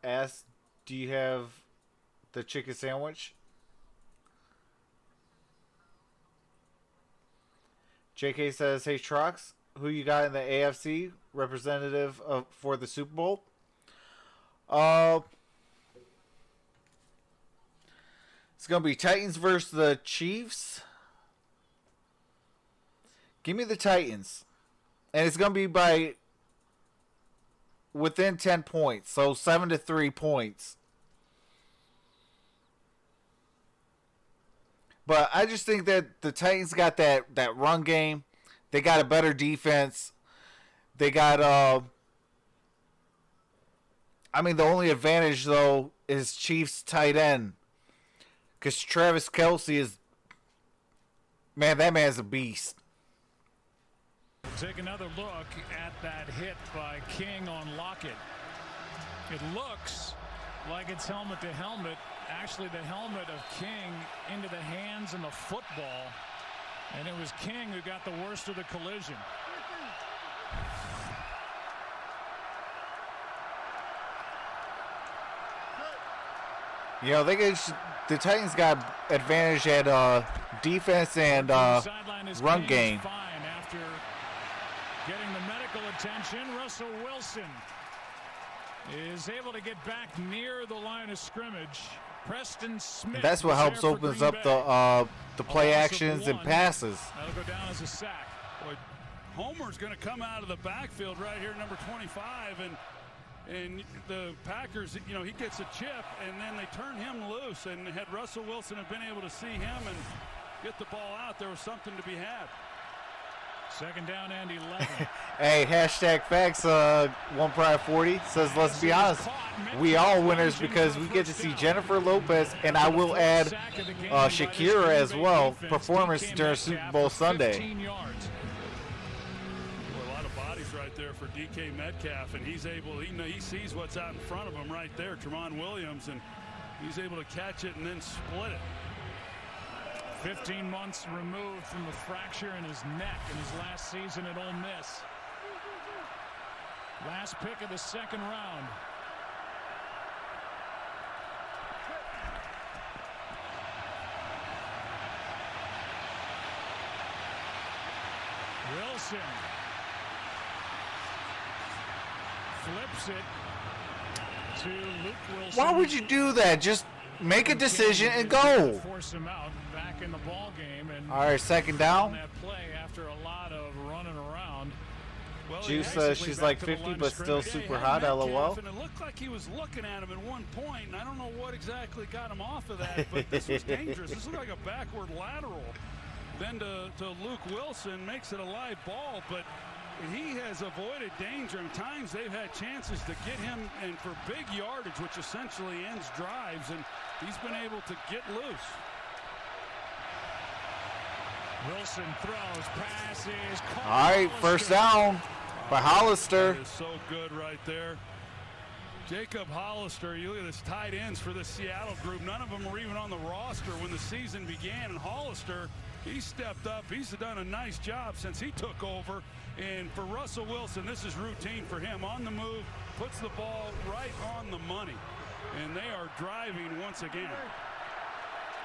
ask, do you have the chicken sandwich? JK says, hey Trox, who you got in the AFC representative for the Super Bowl? It's going to be Titans versus the Chiefs. Give me the Titans. And it's going to be by within 10 points. So 7-3 points. But I just think that the Titans got that run game. They got a better defense. They got I mean, the only advantage though is Chiefs tight end. Because Travis Kelce is, man, that man's a beast. We'll take another look at that hit by King on Lockett. It looks like it's helmet to helmet. Actually, the helmet of King into the hands and the football. And it was King who got the worst of the collision. You know, the Titans got advantage at defense and run game. Fine after getting the medical attention. Russell Wilson is able to get back near the line of scrimmage. Preston Smith. That's what helps opens up the play actions and passes. That'll go down as a sack. Boy, Homer's going to come out of the backfield right here, number 25, and the Packers, you know, he gets a chip, and then they turn him loose. And had Russell Wilson have been able to see him and get the ball out, there was something to be had. Second down and 11. Hey, hashtag facts, 1Pride40 says, let's be honest, we all winners because we get to see Jennifer Lopez, and I will add Shakira as well, performance during Super Bowl Sunday. A lot of bodies right there for DK Metcalf, and he's able, he sees what's out in front of him right there, Tramon Williams, and he's able to catch it and then split it. 15 months removed from the fracture in his neck in his last season at Ole Miss. Last pick of the second round. Wilson flips it to Luke Wilson. Why would you do that? Just make a decision and go. Force him out back in the ball game. And all right, second down. That play after a lot of running around. Well, Juice says she's like 50 but still super hot, LOL. And it looked like he was looking at him at one point, and I don't know what exactly got him off of that, but this was dangerous. This looked like a backward lateral. Then to Luke Wilson, makes it a live ball, but he has avoided danger. And times they've had chances to get him and for big yardage, which essentially ends drives, and he's been able to get loose. Wilson throws, passes. All right, first down by Hollister. That is so good right there. Jacob Hollister, you look at this tight ends for the Seattle group. None of them were even on the roster when the season began. And Hollister, he stepped up. He's done a nice job since he took over. And for Russell Wilson, this is routine for him. On the move, puts the ball right on the money. And they are driving once again.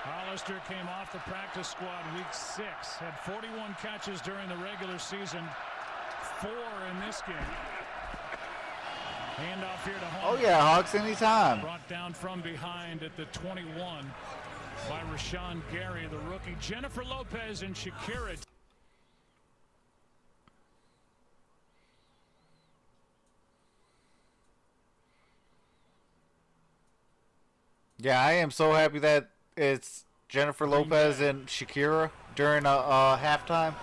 Hollister came off the practice squad week 6. Had 41 catches during the regular season. 4 in this game. Handoff here to Homer. Oh yeah, Hawks anytime. Brought down from behind at the 21 by Rashawn Gary, the rookie. Jennifer Lopez and Shakira. Yeah, I am so happy that it's Jennifer Lopez and Shakira during a halftime.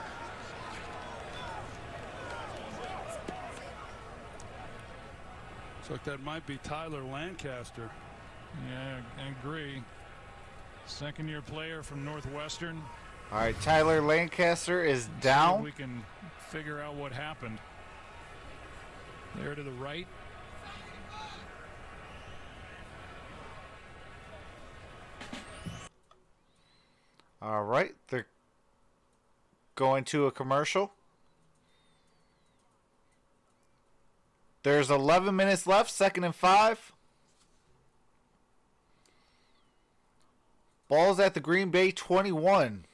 Looks like that might be Tyler Lancaster. Yeah, I agree. Second-year player from Northwestern. All right, Tyler Lancaster is down. We can figure out what happened. There to the right. All right, they're going to a commercial. There's 11 minutes left, 2nd and 5. Ball's at the Green Bay 21.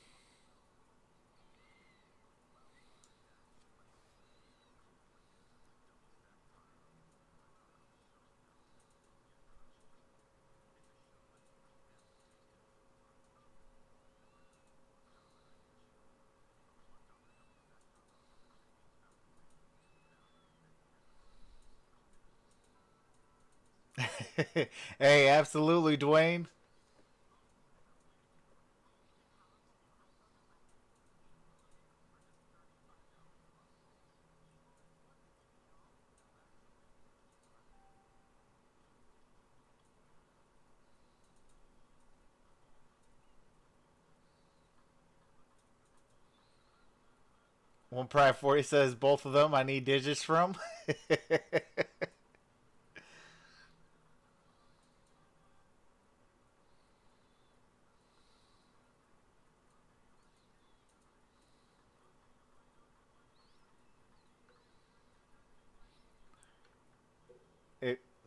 Hey, absolutely, Dwayne. One Pride 40 says both of them I need digits from.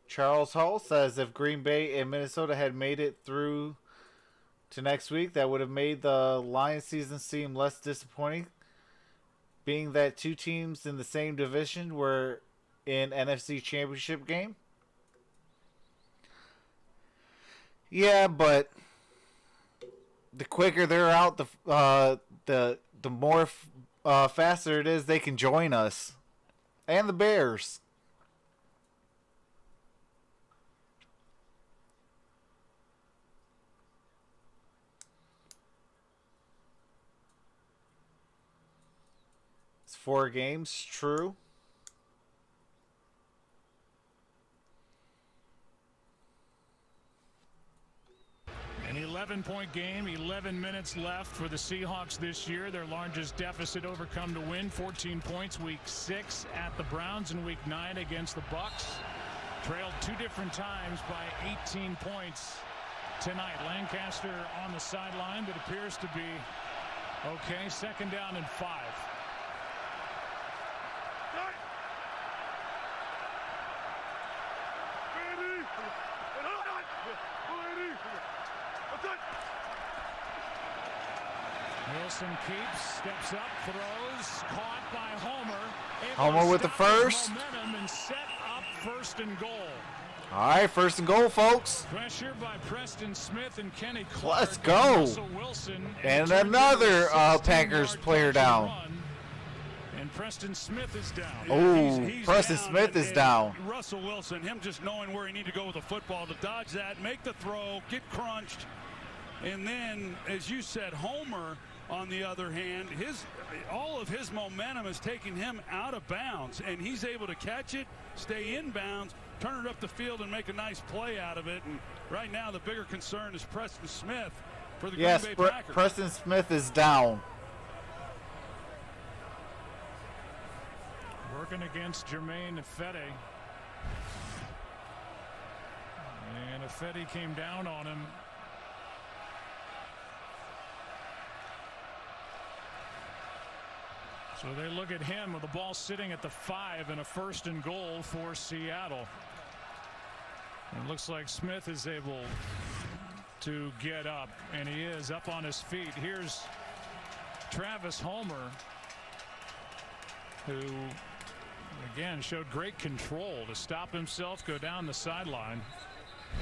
Charles Hall says if Green Bay and Minnesota had made it through to next week, that would have made the Lions season seem less disappointing, being that two teams in the same division were in NFC Championship game. Yeah, but the quicker they're out, the more faster it is they can join us and the Bears. It's 4 games, true. An 11-point game, 11 minutes left for the Seahawks this year. Their largest deficit overcome to win, 14 points week 6 at the Browns and week 9 against the Bucks. Trailed 2 different times by 18 points tonight. Lancaster on the sideline, but appears to be okay. 2nd down and 5. Wilson keeps, steps up, throws, caught by Homer. Homer with the first. Momentum and set up 1st and goal. All right, 1st and goal, folks. Pressure by Preston Smith and Kenny Clark. Let's go. Wilson, and another Packers player down. And Preston Smith is down. Oh, He's Preston down, Smith is down. Russell Wilson, him just knowing where he needed to go with the football to dodge that, make the throw, get crunched. And then, as you said, Homer, on the other hand, all of his momentum is taking him out of bounds, and he's able to catch it, stay in bounds, turn it up the field, and make a nice play out of it. And right now, the bigger concern is Preston Smith for the Green Bay Packers. Preston Smith is down. Working against Jermaine Ifedi. And Ifedi came down on him. So they look at him with the ball sitting at the 5 and a 1st and goal for Seattle. It looks like Smith is able to get up, and he is up on his feet. Here's Travis Homer, who again showed great control to stop himself, go down the sideline,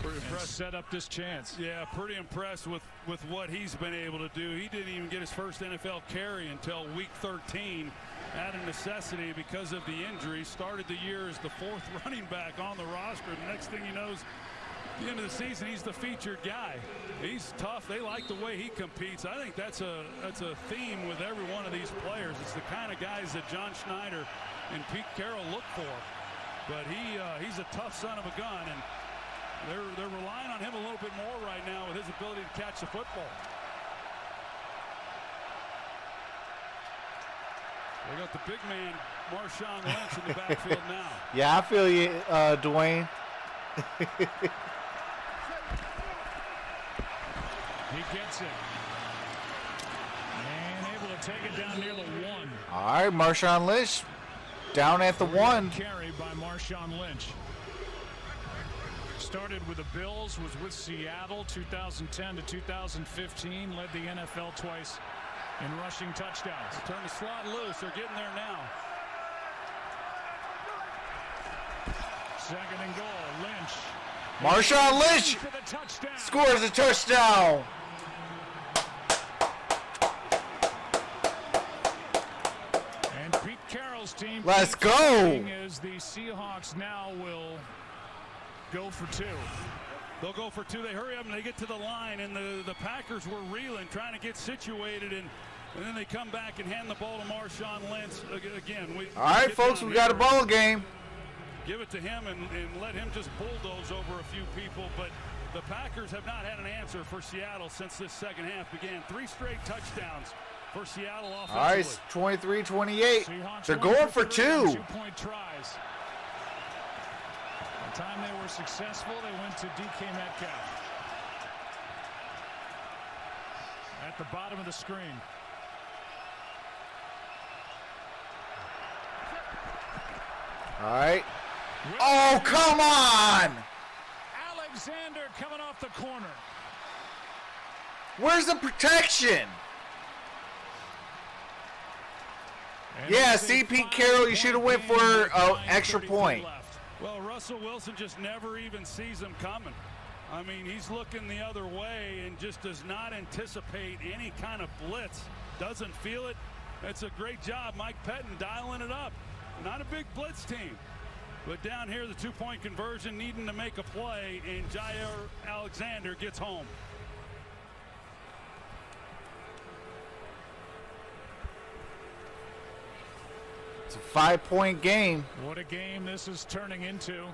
and set up this chance. Yeah, pretty impressed with what he's been able to do. He didn't even get his first NFL carry until week 13 out of necessity because of the injury. Started the year as the 4th running back on the roster. The next thing he knows, at the end of the season, he's the featured guy. He's tough. They like the way he competes. I think that's a theme with every one of these players. It's the kind of guys that John Schneider and Pete Carroll look for. But he's a tough son of a gun, and they're relying on him a little bit more right now with his ability to catch the football. They got the big man, Marshawn Lynch, in the backfield now. Yeah, I feel you, Dwayne. He gets it. And able to take it down near the 1. All right, Marshawn Lynch down at the 1. Carry by Marshawn Lynch. Started with the Bills, was with Seattle 2010 to 2015, led the NFL twice in rushing touchdowns. Turn the slot loose. They're getting there now. 2nd and goal. Lynch. Marshawn Lynch scores a touchdown. And Pete Carroll's team. Let's go. As the Seahawks now will go for 2. They'll go for 2. They hurry up and they get to the line, and the Packers were reeling, trying to get situated, and then they come back and hand the ball to Marshawn Lynch again. All right, folks, we got a ball game. Give it to him and let him just bulldoze over a few people. But the Packers have not had an answer for Seattle since this second half began. 3 straight touchdowns for Seattle offensively. All right, 23-28. They're going for 2. 2-point tries. The time they were successful, they went to DK Metcalf. At the bottom of the screen. All right. Oh, come on! Alexander coming off the corner. Where's the protection? And Yeah, see, Pete Carroll, you should have went for an extra point. Well, Russell Wilson just never even sees him coming. I mean, he's looking the other way and just does not anticipate any kind of blitz. Doesn't feel it. That's a great job, Mike Pettin, dialing it up. Not a big blitz team. But down here, the two-point conversion needing to make a play, and Jair Alexander gets home. It's a 5-point game. What a game this is turning into.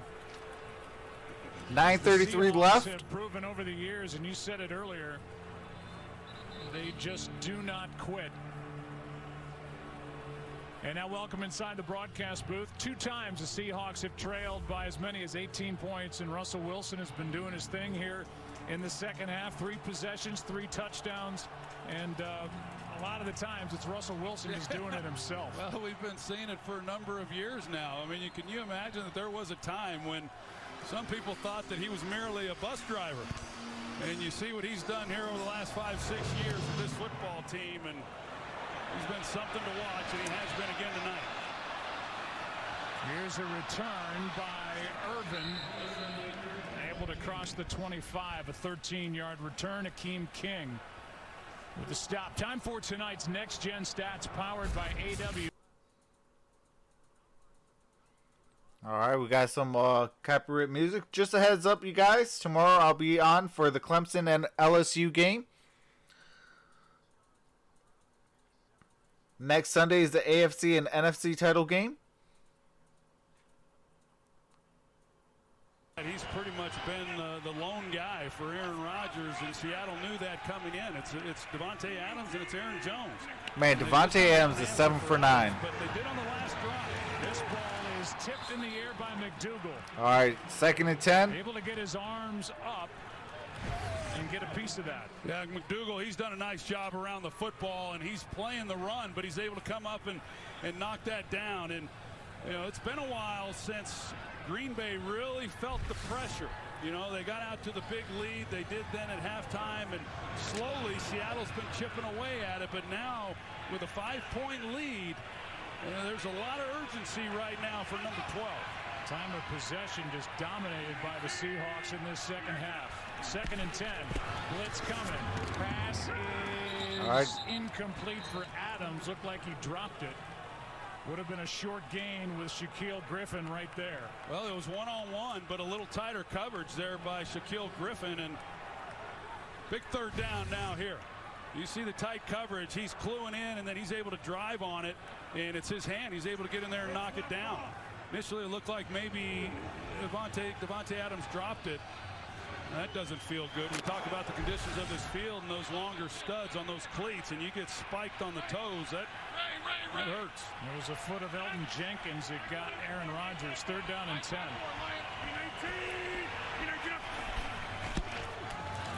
9:33 left. Have proven over the years, and you said it earlier, they just do not quit. And now welcome inside the broadcast booth. 2 times the Seahawks have trailed by as many as 18 points, and Russell Wilson has been doing his thing here in the second half. 3 possessions, 3 touchdowns, and a lot of the times it's Russell Wilson who's doing it himself. Well, we've been seeing it for a number of years now. I mean, can you imagine that there was a time when some people thought that he was merely a bus driver? And you see what he's done here over the last 5-6 years with this football team, and he's been something to watch, and he has been again tonight. Here's a return by Irvin, able to cross the 25, a 13-yard return. Akeem King with the stop. Time for tonight's Next Gen Stats, powered by AW. All right, we got some copyright music. Just a heads up, you guys. Tomorrow I'll be on for the Clemson and LSU game. Next Sunday is the AFC and NFC title game. He's pretty much been the lone guy for Aaron Rodgers, and Seattle knew that coming in. It's Davante Adams and it's Aaron Jones. Man, Davante Adams is 7 for 9. But they did on the last drive. This ball is tipped in the air by McDougal. All right, 2nd and 10. Able to get his arms up and get a piece of that. Yeah, McDougal, he's done a nice job around the football, and he's playing the run, but he's able to come up and knock that down. And, you know, it's been a while since Green Bay really felt the pressure. You know, they got out to the big lead. They did then at halftime, and slowly Seattle's been chipping away at it. But now with a 5-point lead, there's a lot of urgency right now for number 12. Time of possession just dominated by the Seahawks in this second half. 2nd and 10. Blitz coming. Pass is incomplete for Adams. Looked like he dropped it. Would have been a short gain with Shaquille Griffin right there. Well, it was one-on-one, but a little tighter coverage there by Shaquille Griffin, and big 3rd down now here. You see the tight coverage. He's cluing in, and then he's able to drive on it, and it's his hand. He's able to get in there and knock it down. Initially, it looked like maybe Davante Adams dropped it. That doesn't feel good. We talk about the conditions of this field and those longer studs on those cleats, and you get spiked on the toes. That hurts. There was a foot of Elton Jenkins that got Aaron Rodgers. 3rd down and 10.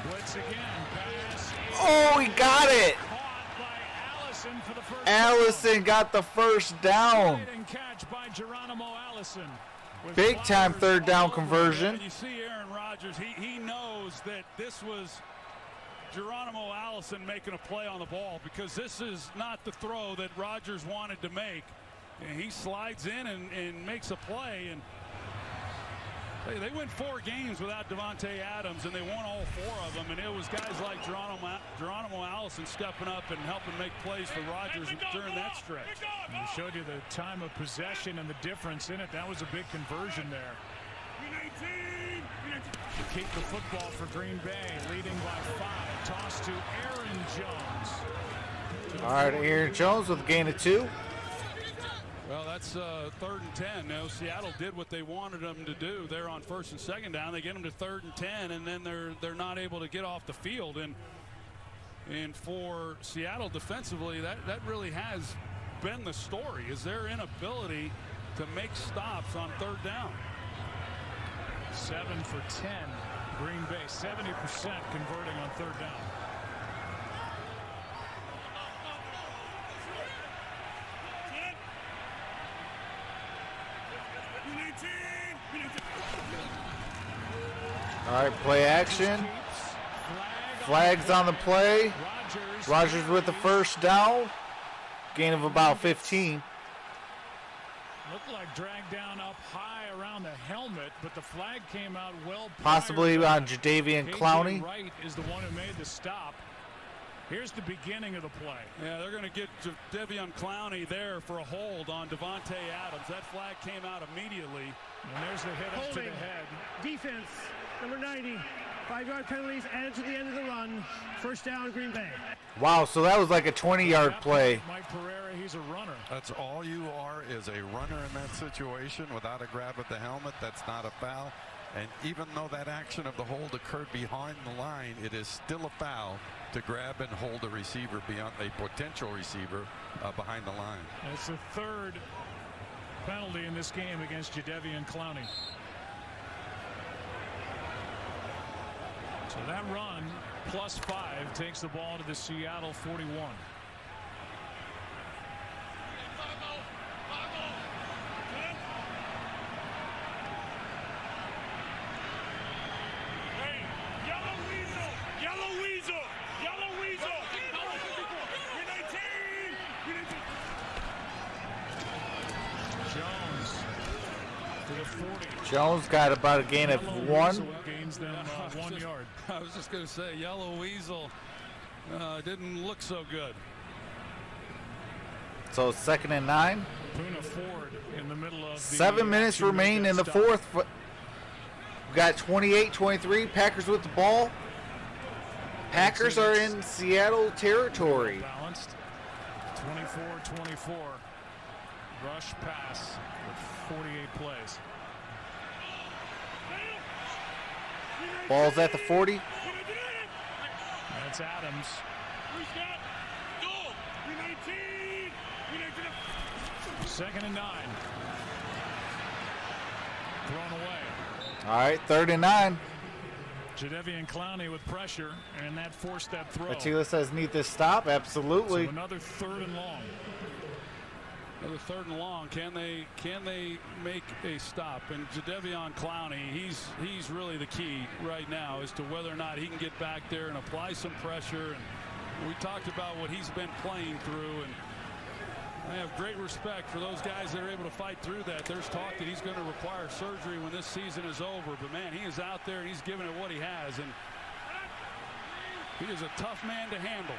Blitz again. Pass. Oh, he got it. Caught by Allison for the first Allison got the first down. And catch by Geronimo Allison. Big time 3rd down conversion. And you see Aaron Rodgers, he knows that this was Geronimo Allison making a play on the ball, because this is not the throw that Rodgers wanted to make. And he slides in and makes a play. And they went 4 games without Davante Adams, and they won all 4 of them. And it was guys like Geronimo Allison stepping up and helping make plays for Rodgers during that stretch. And we showed you the time of possession and the difference in it. That was a big conversion there. To keep the football for Green Bay, leading by 5. Toss to Aaron Jones. All right, Aaron Jones with a gain of 2. Well, that's 3rd and 10. Now, Seattle did what they wanted them to do. They're on 1st and 2nd down. They get them to 3rd and 10, and then they're not able to get off the field. And for Seattle defensively, that really has been the story, is their inability to make stops on 3rd down. 7 for 10. Green Bay 70% converting on 3rd down. All right, play action. Flags on the play. Rodgers with the first down. Gain of about 15. Looked like dragged down up high around the helmet, but the flag came out well. Possibly on Jadeveon Clowney. Wright is the one who made the stop. Here's the beginning of the play. Yeah, they're going to get Jadeveon Clowney there for a hold on Davante Adams. That flag came out immediately. And there's the hit up to the head. Defense, number 90. 5-yard penalties added to the end of the run. First down, Green Bay. Wow, so that was like a 20-yard play. Mike Pereira, he's a runner. That's all you are, is a runner in that situation without a grab at the helmet. That's not a foul. And even though that action of the hold occurred behind the line, it is still a foul to grab and hold a receiver beyond a potential receiver behind the line. It's the third penalty in this game against Jadeveon Clowney. So that run +5 takes the ball to the Seattle 41. Jones got about a gain of 1. Gains them 1 yard. I was just going to say, Yellow Weasel didn't look so good. So 2nd and 9. Poona Ford in the middle of 7 minutes remain in the fourth. We got 28-23. Packers with the ball. Packers are in Seattle territory. Balanced. 24-24. Rush pass with 48 plays. Ball's at the 40. That's Adams. 2nd and 9. Thrown away. All right, 3rd and 9. Jadeveon Clowney with pressure, and that forced that throw. Attila says need this stop. Absolutely. So another 3rd and long. Another 3rd and long. Can they make a stop? And Jadeveon Clowney, he's really the key right now as to whether or not he can get back there and apply some pressure. And we talked about what he's been playing through, and I have great respect for those guys that are able to fight through that. There's talk that he's going to require surgery when this season is over, but man, he is out there and he's giving it what he has, and he is a tough man to handle.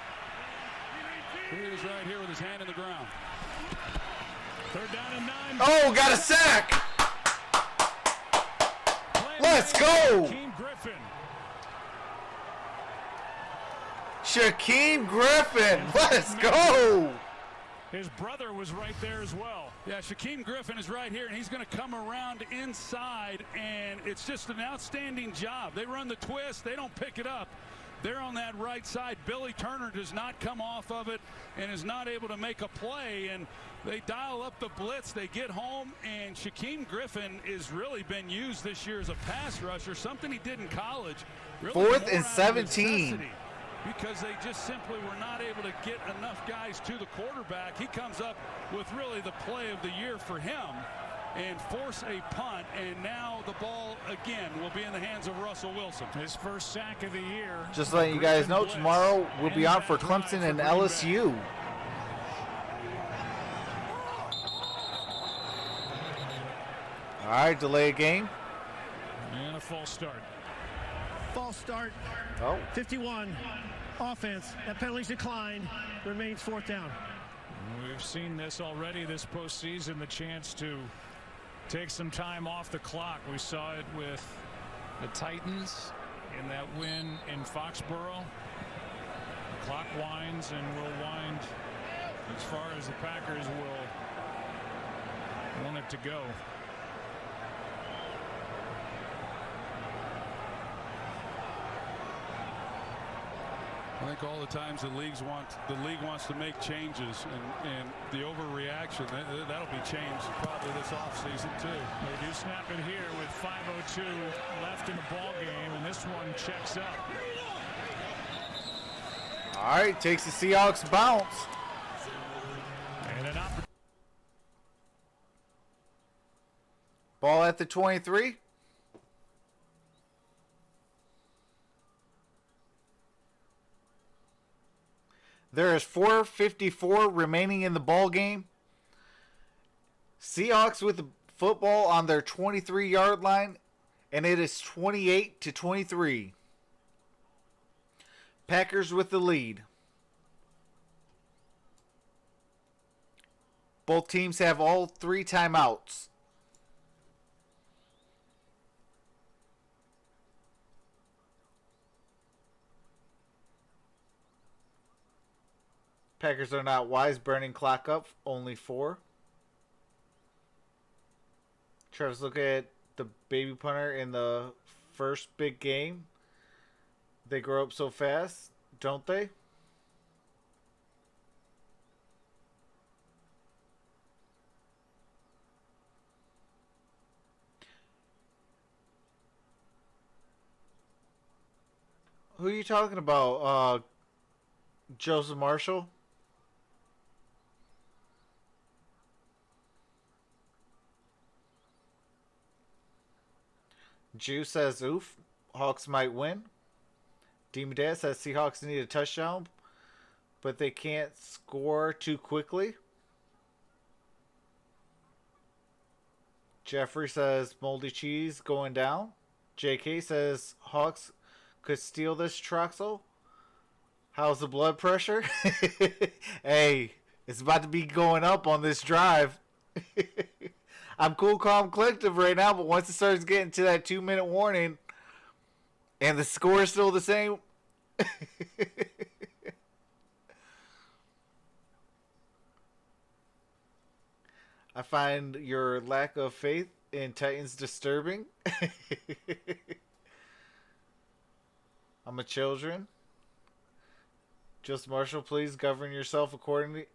Here he is right here with his hand in the ground. 3rd down and 9. Oh, got a sack. Let's go. Shaquem Griffin. Let's go. His brother was right there as well. Yeah, Shaquem Griffin is right here, and he's going to come around inside, and it's just an outstanding job. They run the twist. They don't pick it up. They're on that right side. Billy Turner does not come off of it and is not able to make a play, and they dial up the blitz. They get home, and Shaquem Griffin has really been used this year as a pass rusher, something he did in college. Really 4th and 17. Because they just simply were not able to get enough guys to the quarterback. He comes up with really the play of the year for him and force a punt, and now the ball again will be in the hands of Russell Wilson. His first sack of the year. Just letting you guys know, tomorrow we'll be on for Clemson and LSU. All right, delay a game. And a false start. False start. Oh. 51. Offense. That penalty's declined. Remains 4th down. We've seen this already this postseason, the chance to take some time off the clock. We saw it with the Titans in that win in Foxborough. The clock winds and will wind as far as the Packers will want it to go. I think all the times the league wants to make changes, and the overreaction that'll be changed probably this offseason too. They do snap it here with 5:02 left in the ball game, and this one checks up. All right, takes the Seahawks bounce. And an Ball at the 23. There is 4:54 remaining in the ball game. Seahawks with the football on their 23-yard line, and it is 28-23. Packers with the lead. Both teams have all 3 timeouts. Packers are not wise, burning clock up, only 4. Travis, look at the baby punter in the first big game. They grow up so fast, don't they? Who are you talking about? Joseph Marshall? Jew says, oof, Hawks might win. Demon Dad says Seahawks need a touchdown, but they can't score too quickly. Jeffrey says moldy cheese going down. JK says Hawks could steal this Troxel. How's the blood pressure? Hey, it's about to be going up on this drive. I'm cool, calm, collective right now, but once it starts getting to that 2-minute warning and the score is still the same. I find your lack of faith in Titans disturbing. I'm a children. Just Marshall, please govern yourself accordingly,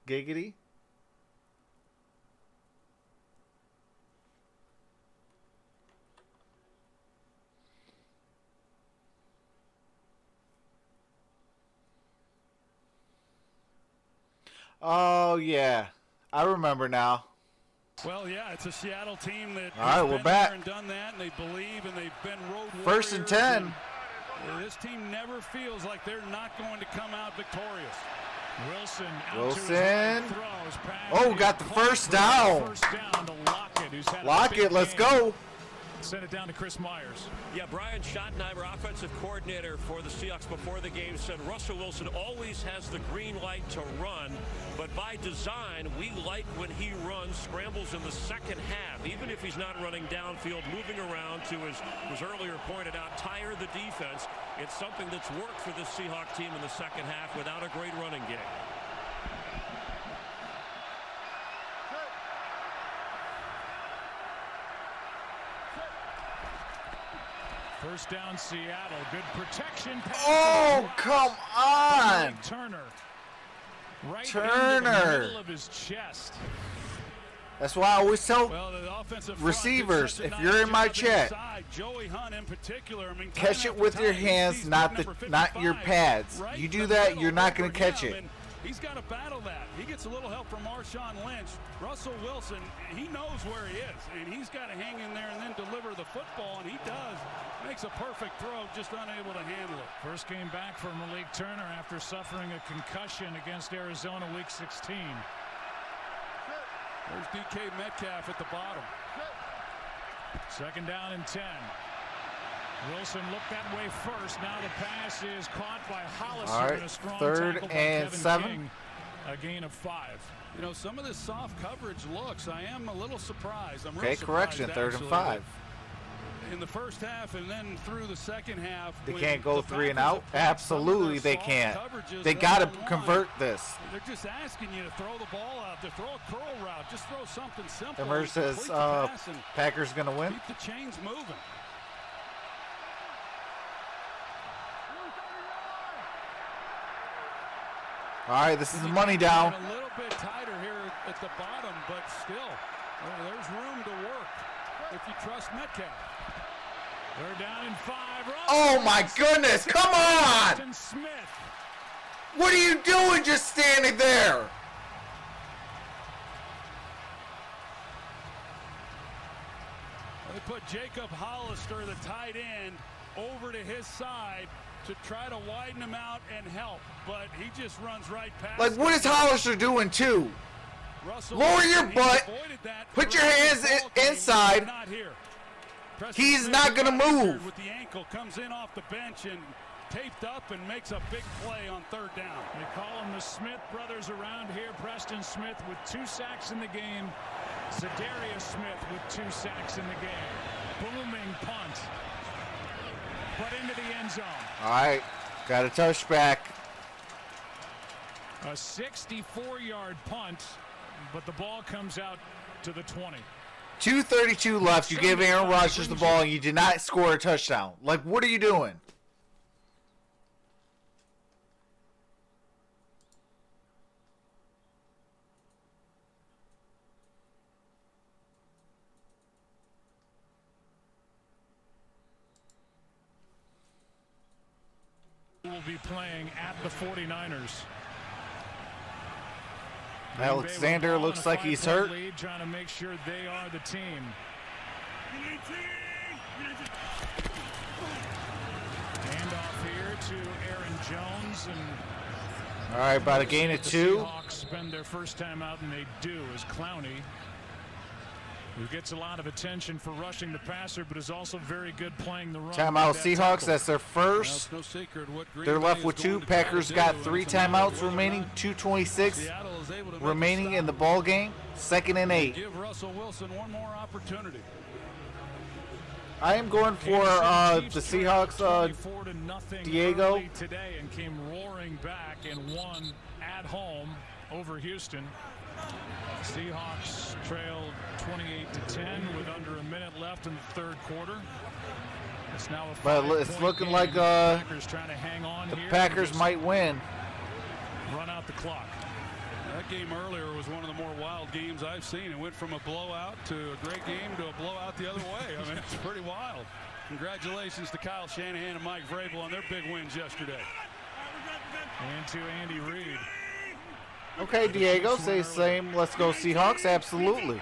giggity. Oh, yeah. I remember now. Well, yeah, it's a Seattle team that all right, has we're been back. there and done that, and they believe, and they've been road First and 10. And this team never feels like they're not going to come out victorious. Wilson. Oh, got the first down. First down to Lockett, who's had Lockett, let's go. Send it down to Chris Myers. Yeah, Brian Schottenheimer, offensive coordinator for the Seahawks before the game, said Russell Wilson always has the green light to run, but by design, we like when he runs, scrambles in the second half, even if he's not running downfield, moving around to, as was earlier pointed out, tire the defense. It's something that's worked for this Seahawks team in the second half without a great running game. First down, Seattle. Good protection. Oh, come on. Turner. Right Turner. into the middle of his chest. That's why I always tell the offensive receivers, if you're in my chat, Joey Hunt in particular, catch it with your hands, not your pads. You do that, you're not going to catch it. He's got to battle that. He gets a little help from Marshawn Lynch. Russell Wilson, he knows where he is, and he's got to hang in there and then deliver the football, and he does. Makes a perfect throw, just unable to handle it. First game back for Malik Turner after suffering a concussion against Arizona Week 16. There's DK Metcalf at the bottom. Second down and 10. Wilson looked that way first. Now the pass is caught by Hollister. All right, and a strong third tackle by and Kevin 7. King. A gain of 5. You know, some of this soft coverage looks, I am a little surprised. I'm Okay, real correction, surprised, third and actually, 5. In the first half and then through the second half. They can't go 3 and out? Absolutely they can't. They got to convert this. They're just asking you to throw the ball out there, throw a curl route, just throw something simple. Emer says Packers going to win. Keep the chains moving. All right, this is the money down. A little bit tighter here at the bottom, but still, there's room to work if you trust Metcalf. They're down in 5. Oh my goodness, come on! Smith. What are you doing just standing there? They put Jacob Hollister, the tight end, over to his side to try to widen him out and help, but he just runs right past. Like, what is Hollister doing too? Lower your butt. Put your hands inside. He's not going to move. With the ankle, comes in off the bench and taped up and makes a big play on 3rd down. They call them the Smith brothers around here. Preston Smith with 2 sacks in the game. Zadarius Smith with 2 sacks in the game. Booming punt. Put into the end zone. All right, got a touchback. A 64-yard punt, but the ball comes out to the 20. 2:32 left. You give Aaron Rodgers the ball, and you did not score a touchdown. Like, what are you doing? Will be playing at the 49ers. Alexander looks like he's hurt. Lead, trying to make sure they are the team. Handoff here to Aaron Jones. And all right, about a gain of 2. Seahawks spend their first time out, and they do, as Clowney, who gets a lot of attention for rushing the passer, but is also very good playing the run. Timeout Seahawks, that's their first. No secret what They're left with 2. Packers got 3 timeouts remaining, 2:26 remaining in the ball game. 2nd and 8. Give Russell Wilson one more opportunity. I am going for the Seahawks, Diego. Today and came roaring back and won at home over Houston. Seahawks trailed 28-10 with under a minute left in the 3rd quarter. It's now a but it's looking game. like the Packers might win. Run out the clock. That game earlier was one of the more wild games I've seen. It went from a blowout to a great game to a blowout the other way. I mean, it's pretty wild. Congratulations to Kyle Shanahan and Mike Vrabel on their big wins yesterday. And to Andy Reid. Okay, Diego, say the same. Let's go Seahawks. Absolutely.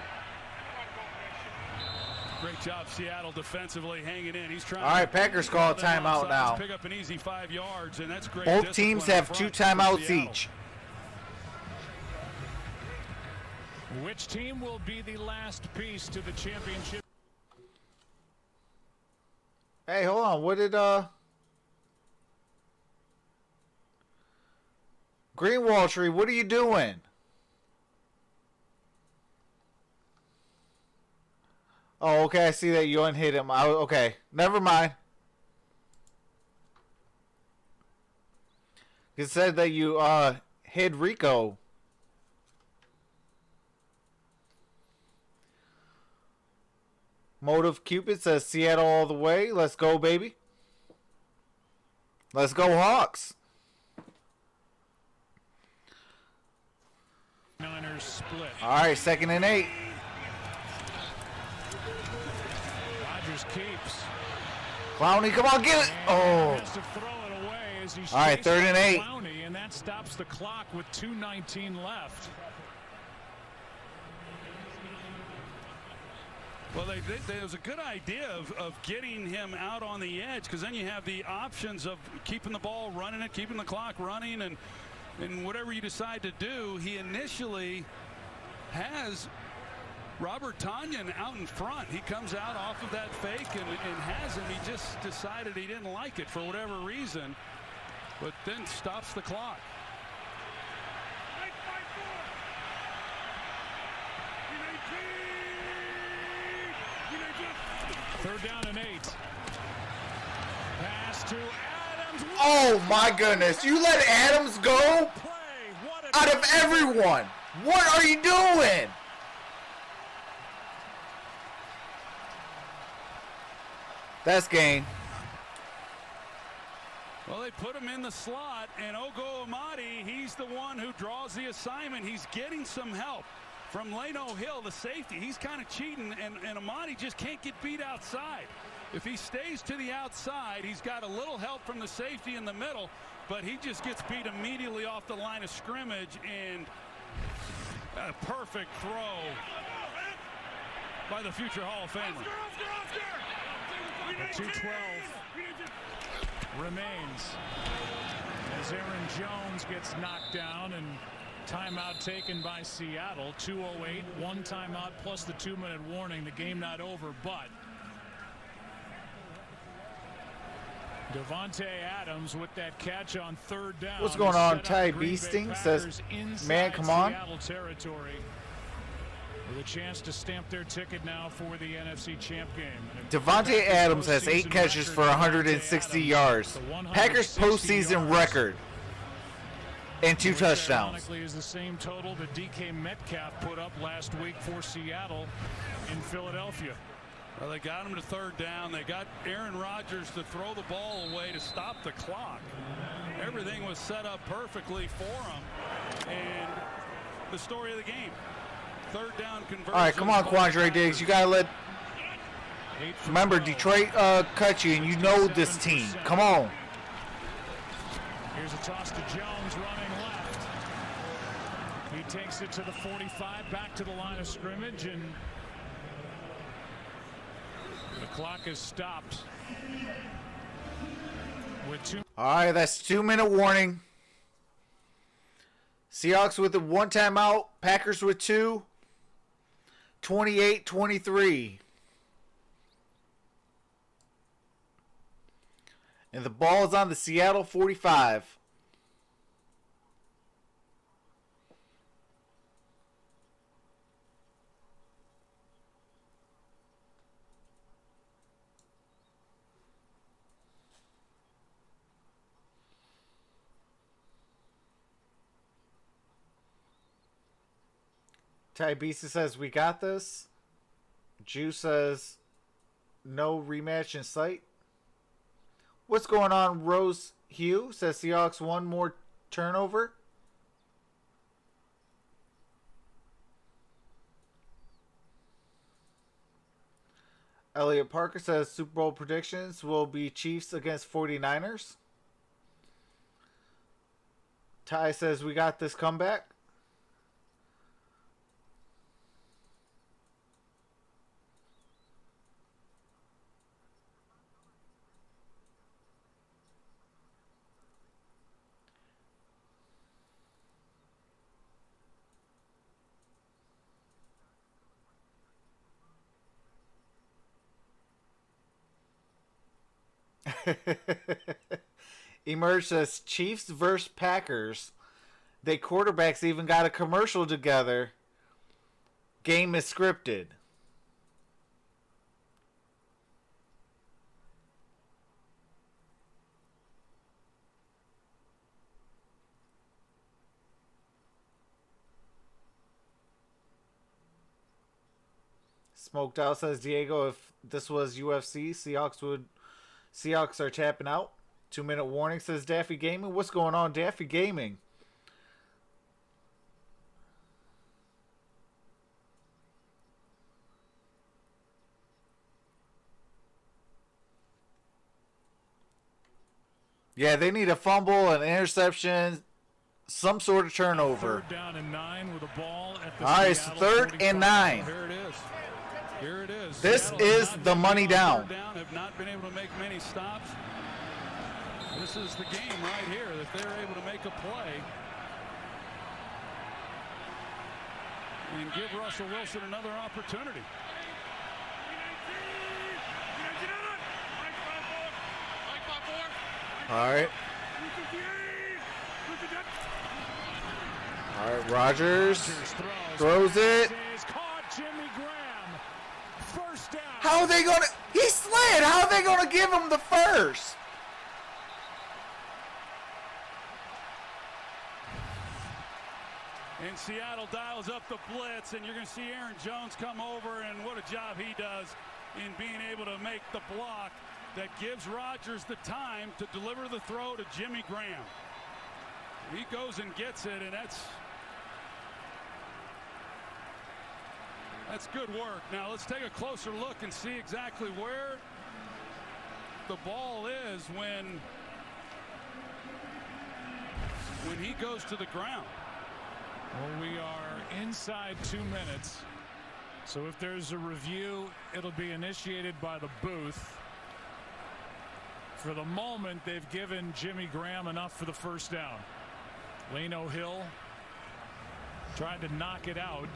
Great job, Seattle defensively hanging in. He's trying. All right, Packers call a timeout now. Pick up an easy 5 yards, and that's great. Both teams have 2 timeouts each. Which team will be the last piece to the championship? Hey, hold on. What did Greenwall Tree, what are you doing? Oh, okay, I see that you unhit him. Okay, never mind. It said that you hit Rico. Motive Cupid says Seattle all the way. Let's go, baby. Let's go, Hawks. Niners split. All right, 2nd and 8. Rodgers keeps. Clowney, come on, get it. Oh. Has to throw it away as he's all right, 3rd and 8. Clowney, and that stops the clock with 2:19 left. Well, it was a good idea of getting him out on the edge, because then you have the options of keeping the ball running and keeping the clock running, and whatever you decide to do. He initially has Robert Tonyan out in front. He comes out off of that fake and has him. He just decided he didn't like it for whatever reason, but then stops the clock. Third down and 8. Pass to Adams. Oh my goodness! You let Adams go out of everyone. What are you doing? That's gain. Well, they put him in the slot, and Ogo Amadi, he's the one who draws the assignment. He's getting some help from Leno Hill, the safety. He's kind of cheating, and Amadi just can't get beat outside. If he stays to the outside, he's got a little help from the safety in the middle, but he just gets beat immediately off the line of scrimmage, and a perfect throw by the future Hall of Famer. The 2:12 remains as Aaron Jones gets knocked down, and timeout taken by Seattle. 2:08, one timeout plus the 2-minute warning. The game not over, but Davante Adams with that catch on third down. What's going on? Ty Beasting says, man, come on. Seattle territory with a chance to stamp their ticket now for the NFC Champ game. Davante Adams has 8 catches for 160 yards. Packers postseason record. And 2 touchdowns. Ironically, is the same total that DK Metcalf put up last week for Seattle in Philadelphia. Well, they got him to third down. They got Aaron Rodgers to throw the ball away to stop the clock. Everything was set up perfectly for him. And the story of the game. Third down conversion. All right, come on, Quandre Diggs. You got to let... Remember, Detroit cut you, and you know this team. Come on. Here's a toss to Jones running left. He takes it to the 45, back to the line of scrimmage, and the clock is stopped. With 2. All right, that's 2-minute warning. Seahawks with the 1 timeout. Packers with 2. 28-23. And the ball is on the Seattle 45. Ty Beast says, we got this. Jew says, no rematch in sight. What's going on, Rose Hugh? Says Seahawks 1 more turnover. Elliot Parker says Super Bowl predictions will be Chiefs against 49ers. Ty says we got this comeback. Emerge says Chiefs versus Packers. They quarterbacks even got a commercial together. Game is scripted. Smoked Out says Diego, if this was UFC, Seahawks are tapping out. 2-minute warning, says Daffy Gaming. What's going on, Daffy Gaming? Yeah, they need a fumble, an interception, some sort of turnover. 3rd down and 9 with a ball at the All right, it's 3rd and 9. Here it is. Here it is. This is the money down. Have not been able to make many stops. This is the game right here that they're able to make a play and give Russell Wilson another opportunity. All right. All right, Rodgers throws it. How are they going to... He slid. How are they going to give him the first? And Seattle dials up the blitz, and you're going to see Aaron Jones come over, and what a job he does in being able to make the block that gives Rodgers the time to deliver the throw to Jimmy Graham. He goes and gets it, and that's good work. Now let's take a closer look and see exactly where the ball is when he goes to the ground. Well, we are inside 2 minutes. So if there's a review, it'll be initiated by the booth. For the moment, they've given Jimmy Graham enough for the first down. Leno Hill Tried to knock it out.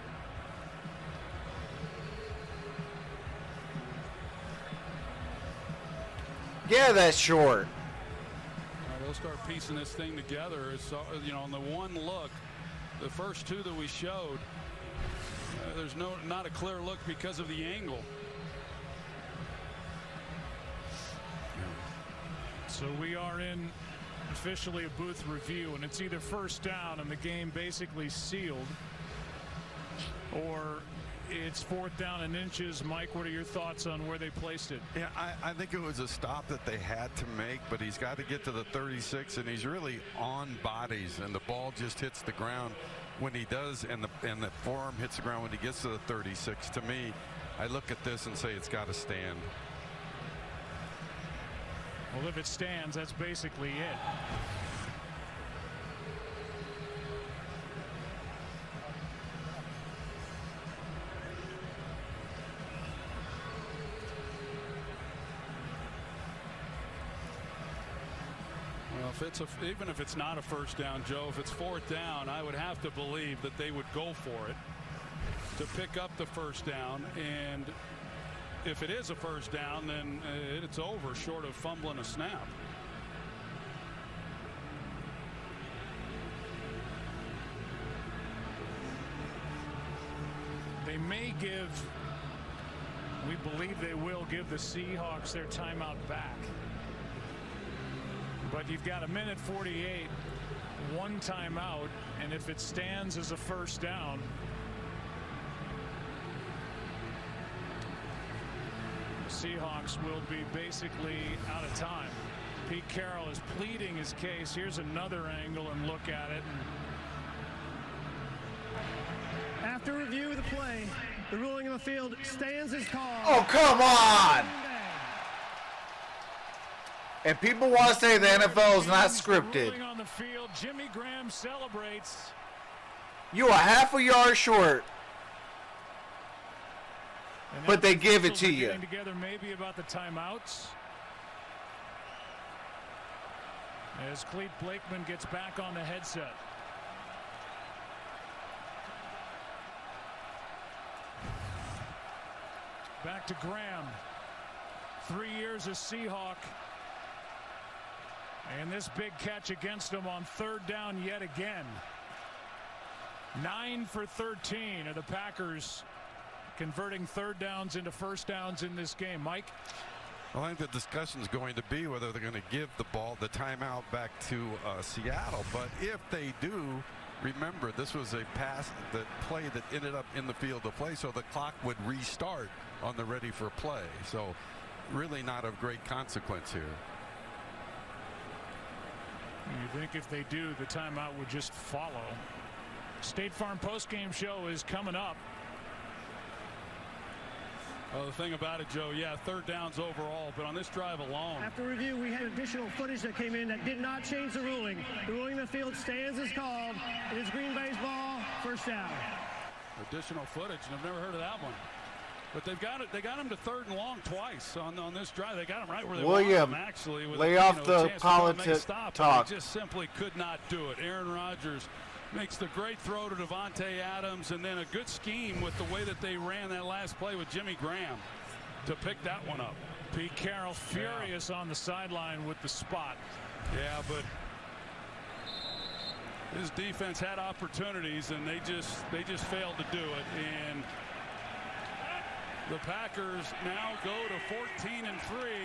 Yeah, that's short. They'll start piecing this thing together. So, you know, on the one look, the first two that we showed, there's not a clear look because of the angle. So we are in officially a booth review, and it's either first down and the game basically sealed, or it's fourth down and inches. Mike, what are your thoughts on where they placed it? Yeah, I think it was a stop that they had to make, but he's got to get to the 36, and he's really on bodies, and the ball just hits the ground when he does, and the forearm hits the ground when he gets to the 36. To me, I look at this and say it's got to stand. Well, if it stands, that's basically it. Even if it's not a first down, Joe, if it's fourth down, I would have to believe that they would go for it to pick up the first down. And if it is a first down, then it's over short of fumbling a snap. They may give, we believe they will give the Seahawks their timeout back. But you've got a minute 48, one timeout, and if it stands as a first down, Seahawks will be basically out of time. Pete Carroll is pleading his case. Here's another angle and look at it. After review of the play, the ruling of the field stands as called. Oh, come on! And people want to say the NFL is not scripted. On the field, Jimmy Graham celebrates. You are half a yard short, but they give it to you. Getting together maybe about the timeouts. As Clete Blakeman gets back on the headset. Back to Graham. 3 years as Seahawk. And this big catch against him on third down yet again. 9 for 13 are the Packers converting third downs into first downs in this game. Mike? I think the discussion is going to be whether they're going to give the timeout back to Seattle. But if they do, remember, this was a play that ended up in the field of play, so the clock would restart on the ready for play. So really not of great consequence here. You think if they do, the timeout would just follow. State Farm postgame show is coming up. Well, the thing about it, Joe, yeah, third downs overall, but on this drive alone. After review, we had additional footage that came in that did not change the ruling. The ruling of the field stands as called. It is Green Bay's ball, first down. Additional footage, and I've never heard of that one. But they've got it. They got him to third and long twice on this drive. They got him right where they wanted him, actually. With lay off the politics talk. They just simply could not do it. Aaron Rodgers makes the great throw to Davante Adams, and then a good scheme with the way that they ran that last play with Jimmy Graham to pick that one up. Pete Carroll furious on the sideline with the spot. Yeah, but his defense had opportunities, and they just failed to do it. And the Packers now go to 14-3,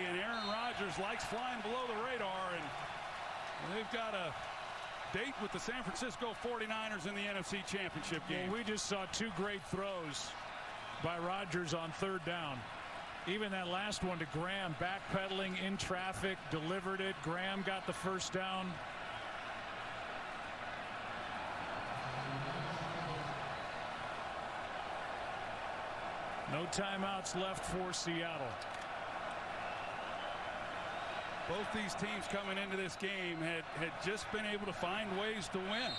and Aaron Rodgers likes flying below the radar, and they've got a date with the San Francisco 49ers in the NFC Championship game. Well, we just saw two great throws by Rodgers on third down. Even that last one to Graham, backpedaling in traffic, delivered it. Graham got the first down. No timeouts left for Seattle. Both these teams coming into this game had just been able to find ways to win.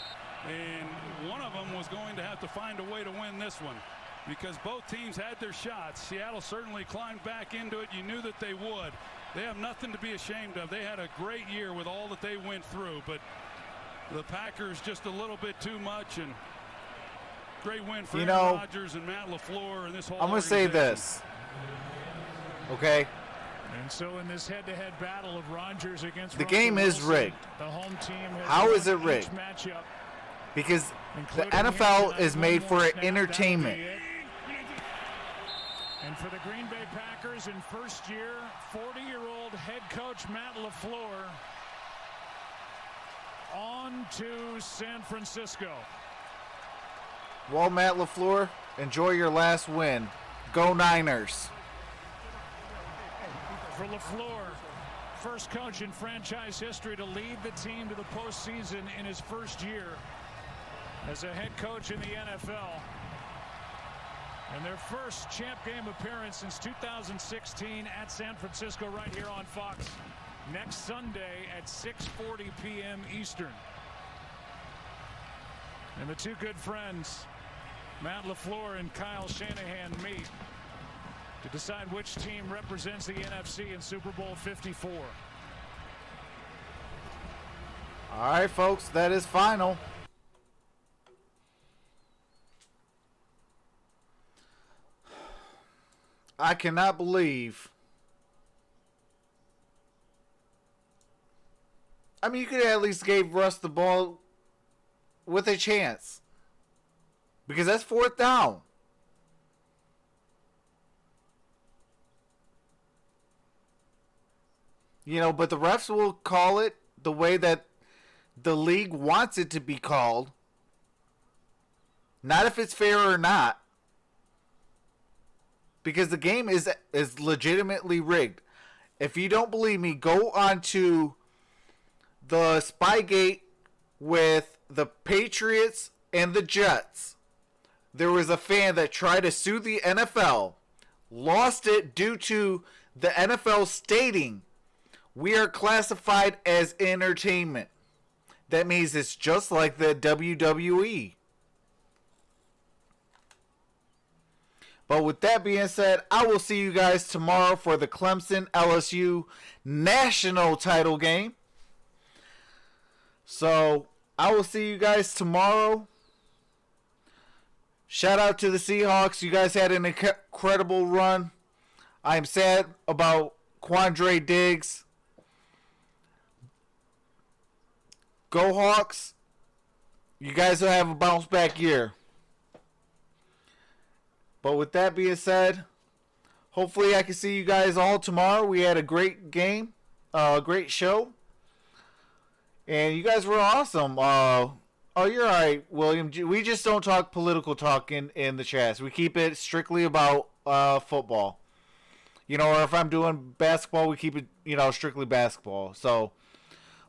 And one of them was going to have to find a way to win this one, because both teams had their shots. Seattle certainly climbed back into it. You knew that they would. They have nothing to be ashamed of. They had a great year with all that they went through, but the Packers just a little bit too much, and Great win for You Aaron know, Rodgers and Matt LaFleur and this whole I'm going to say organization. this. Okay? And so in this head-to-head battle of Rodgers against The Russell game is Wilson, rigged. the home team has How is won it rigged? each matchup, Because the including NFL here is tonight. made One for more snap, that'll entertainment. be it. And for the Green Bay Packers in first year, 40-year-old head coach Matt LaFleur on to San Francisco. Well, Matt LaFleur, enjoy your last win. Go Niners. For LaFleur, first coach in franchise history to lead the team to the postseason in his first year as a head coach in the NFL. And their first champ game appearance since 2016 at San Francisco right here on Fox next Sunday at 6:40 p.m. Eastern. And the two good friends, Matt LaFleur and Kyle Shanahan, meet to decide which team represents the NFC in Super Bowl 54. All right, folks, that is final. I cannot believe. I mean, you could have at least gave Russ the ball with a chance. Because that's 4th down. You know, but the refs will call it the way that the league wants it to be called. Not if it's fair or not. Because the game is legitimately rigged. If you don't believe me, go on to the Spygate with the Patriots and the Jets. There was a fan that tried to sue the NFL, lost it due to the NFL stating we are classified as entertainment. That means it's just like the WWE. But with that being said, I will see you guys tomorrow for the Clemson LSU national title game. So I will see you guys tomorrow. Shout out to the Seahawks. You guys had an incredible run. I am sad about Quandre Diggs. Go Hawks. You guys will have a bounce back year. But with that being said, hopefully I can see you guys all tomorrow. We had a great game, great show. And you guys were awesome. Oh, you're all right, William. We just don't talk political talk in the chats. We keep it strictly about football. You know, or if I'm doing basketball, we keep it, strictly basketball. So,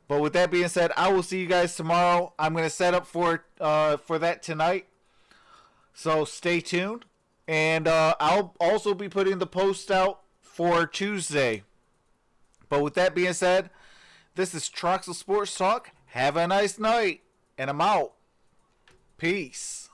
but with that being said, I will see you guys tomorrow. I'm going to set up for that tonight. So stay tuned. And I'll also be putting the post out for Tuesday. But with that being said, this is Troxel Sports Talk. Have a nice night. And I'm out. Peace.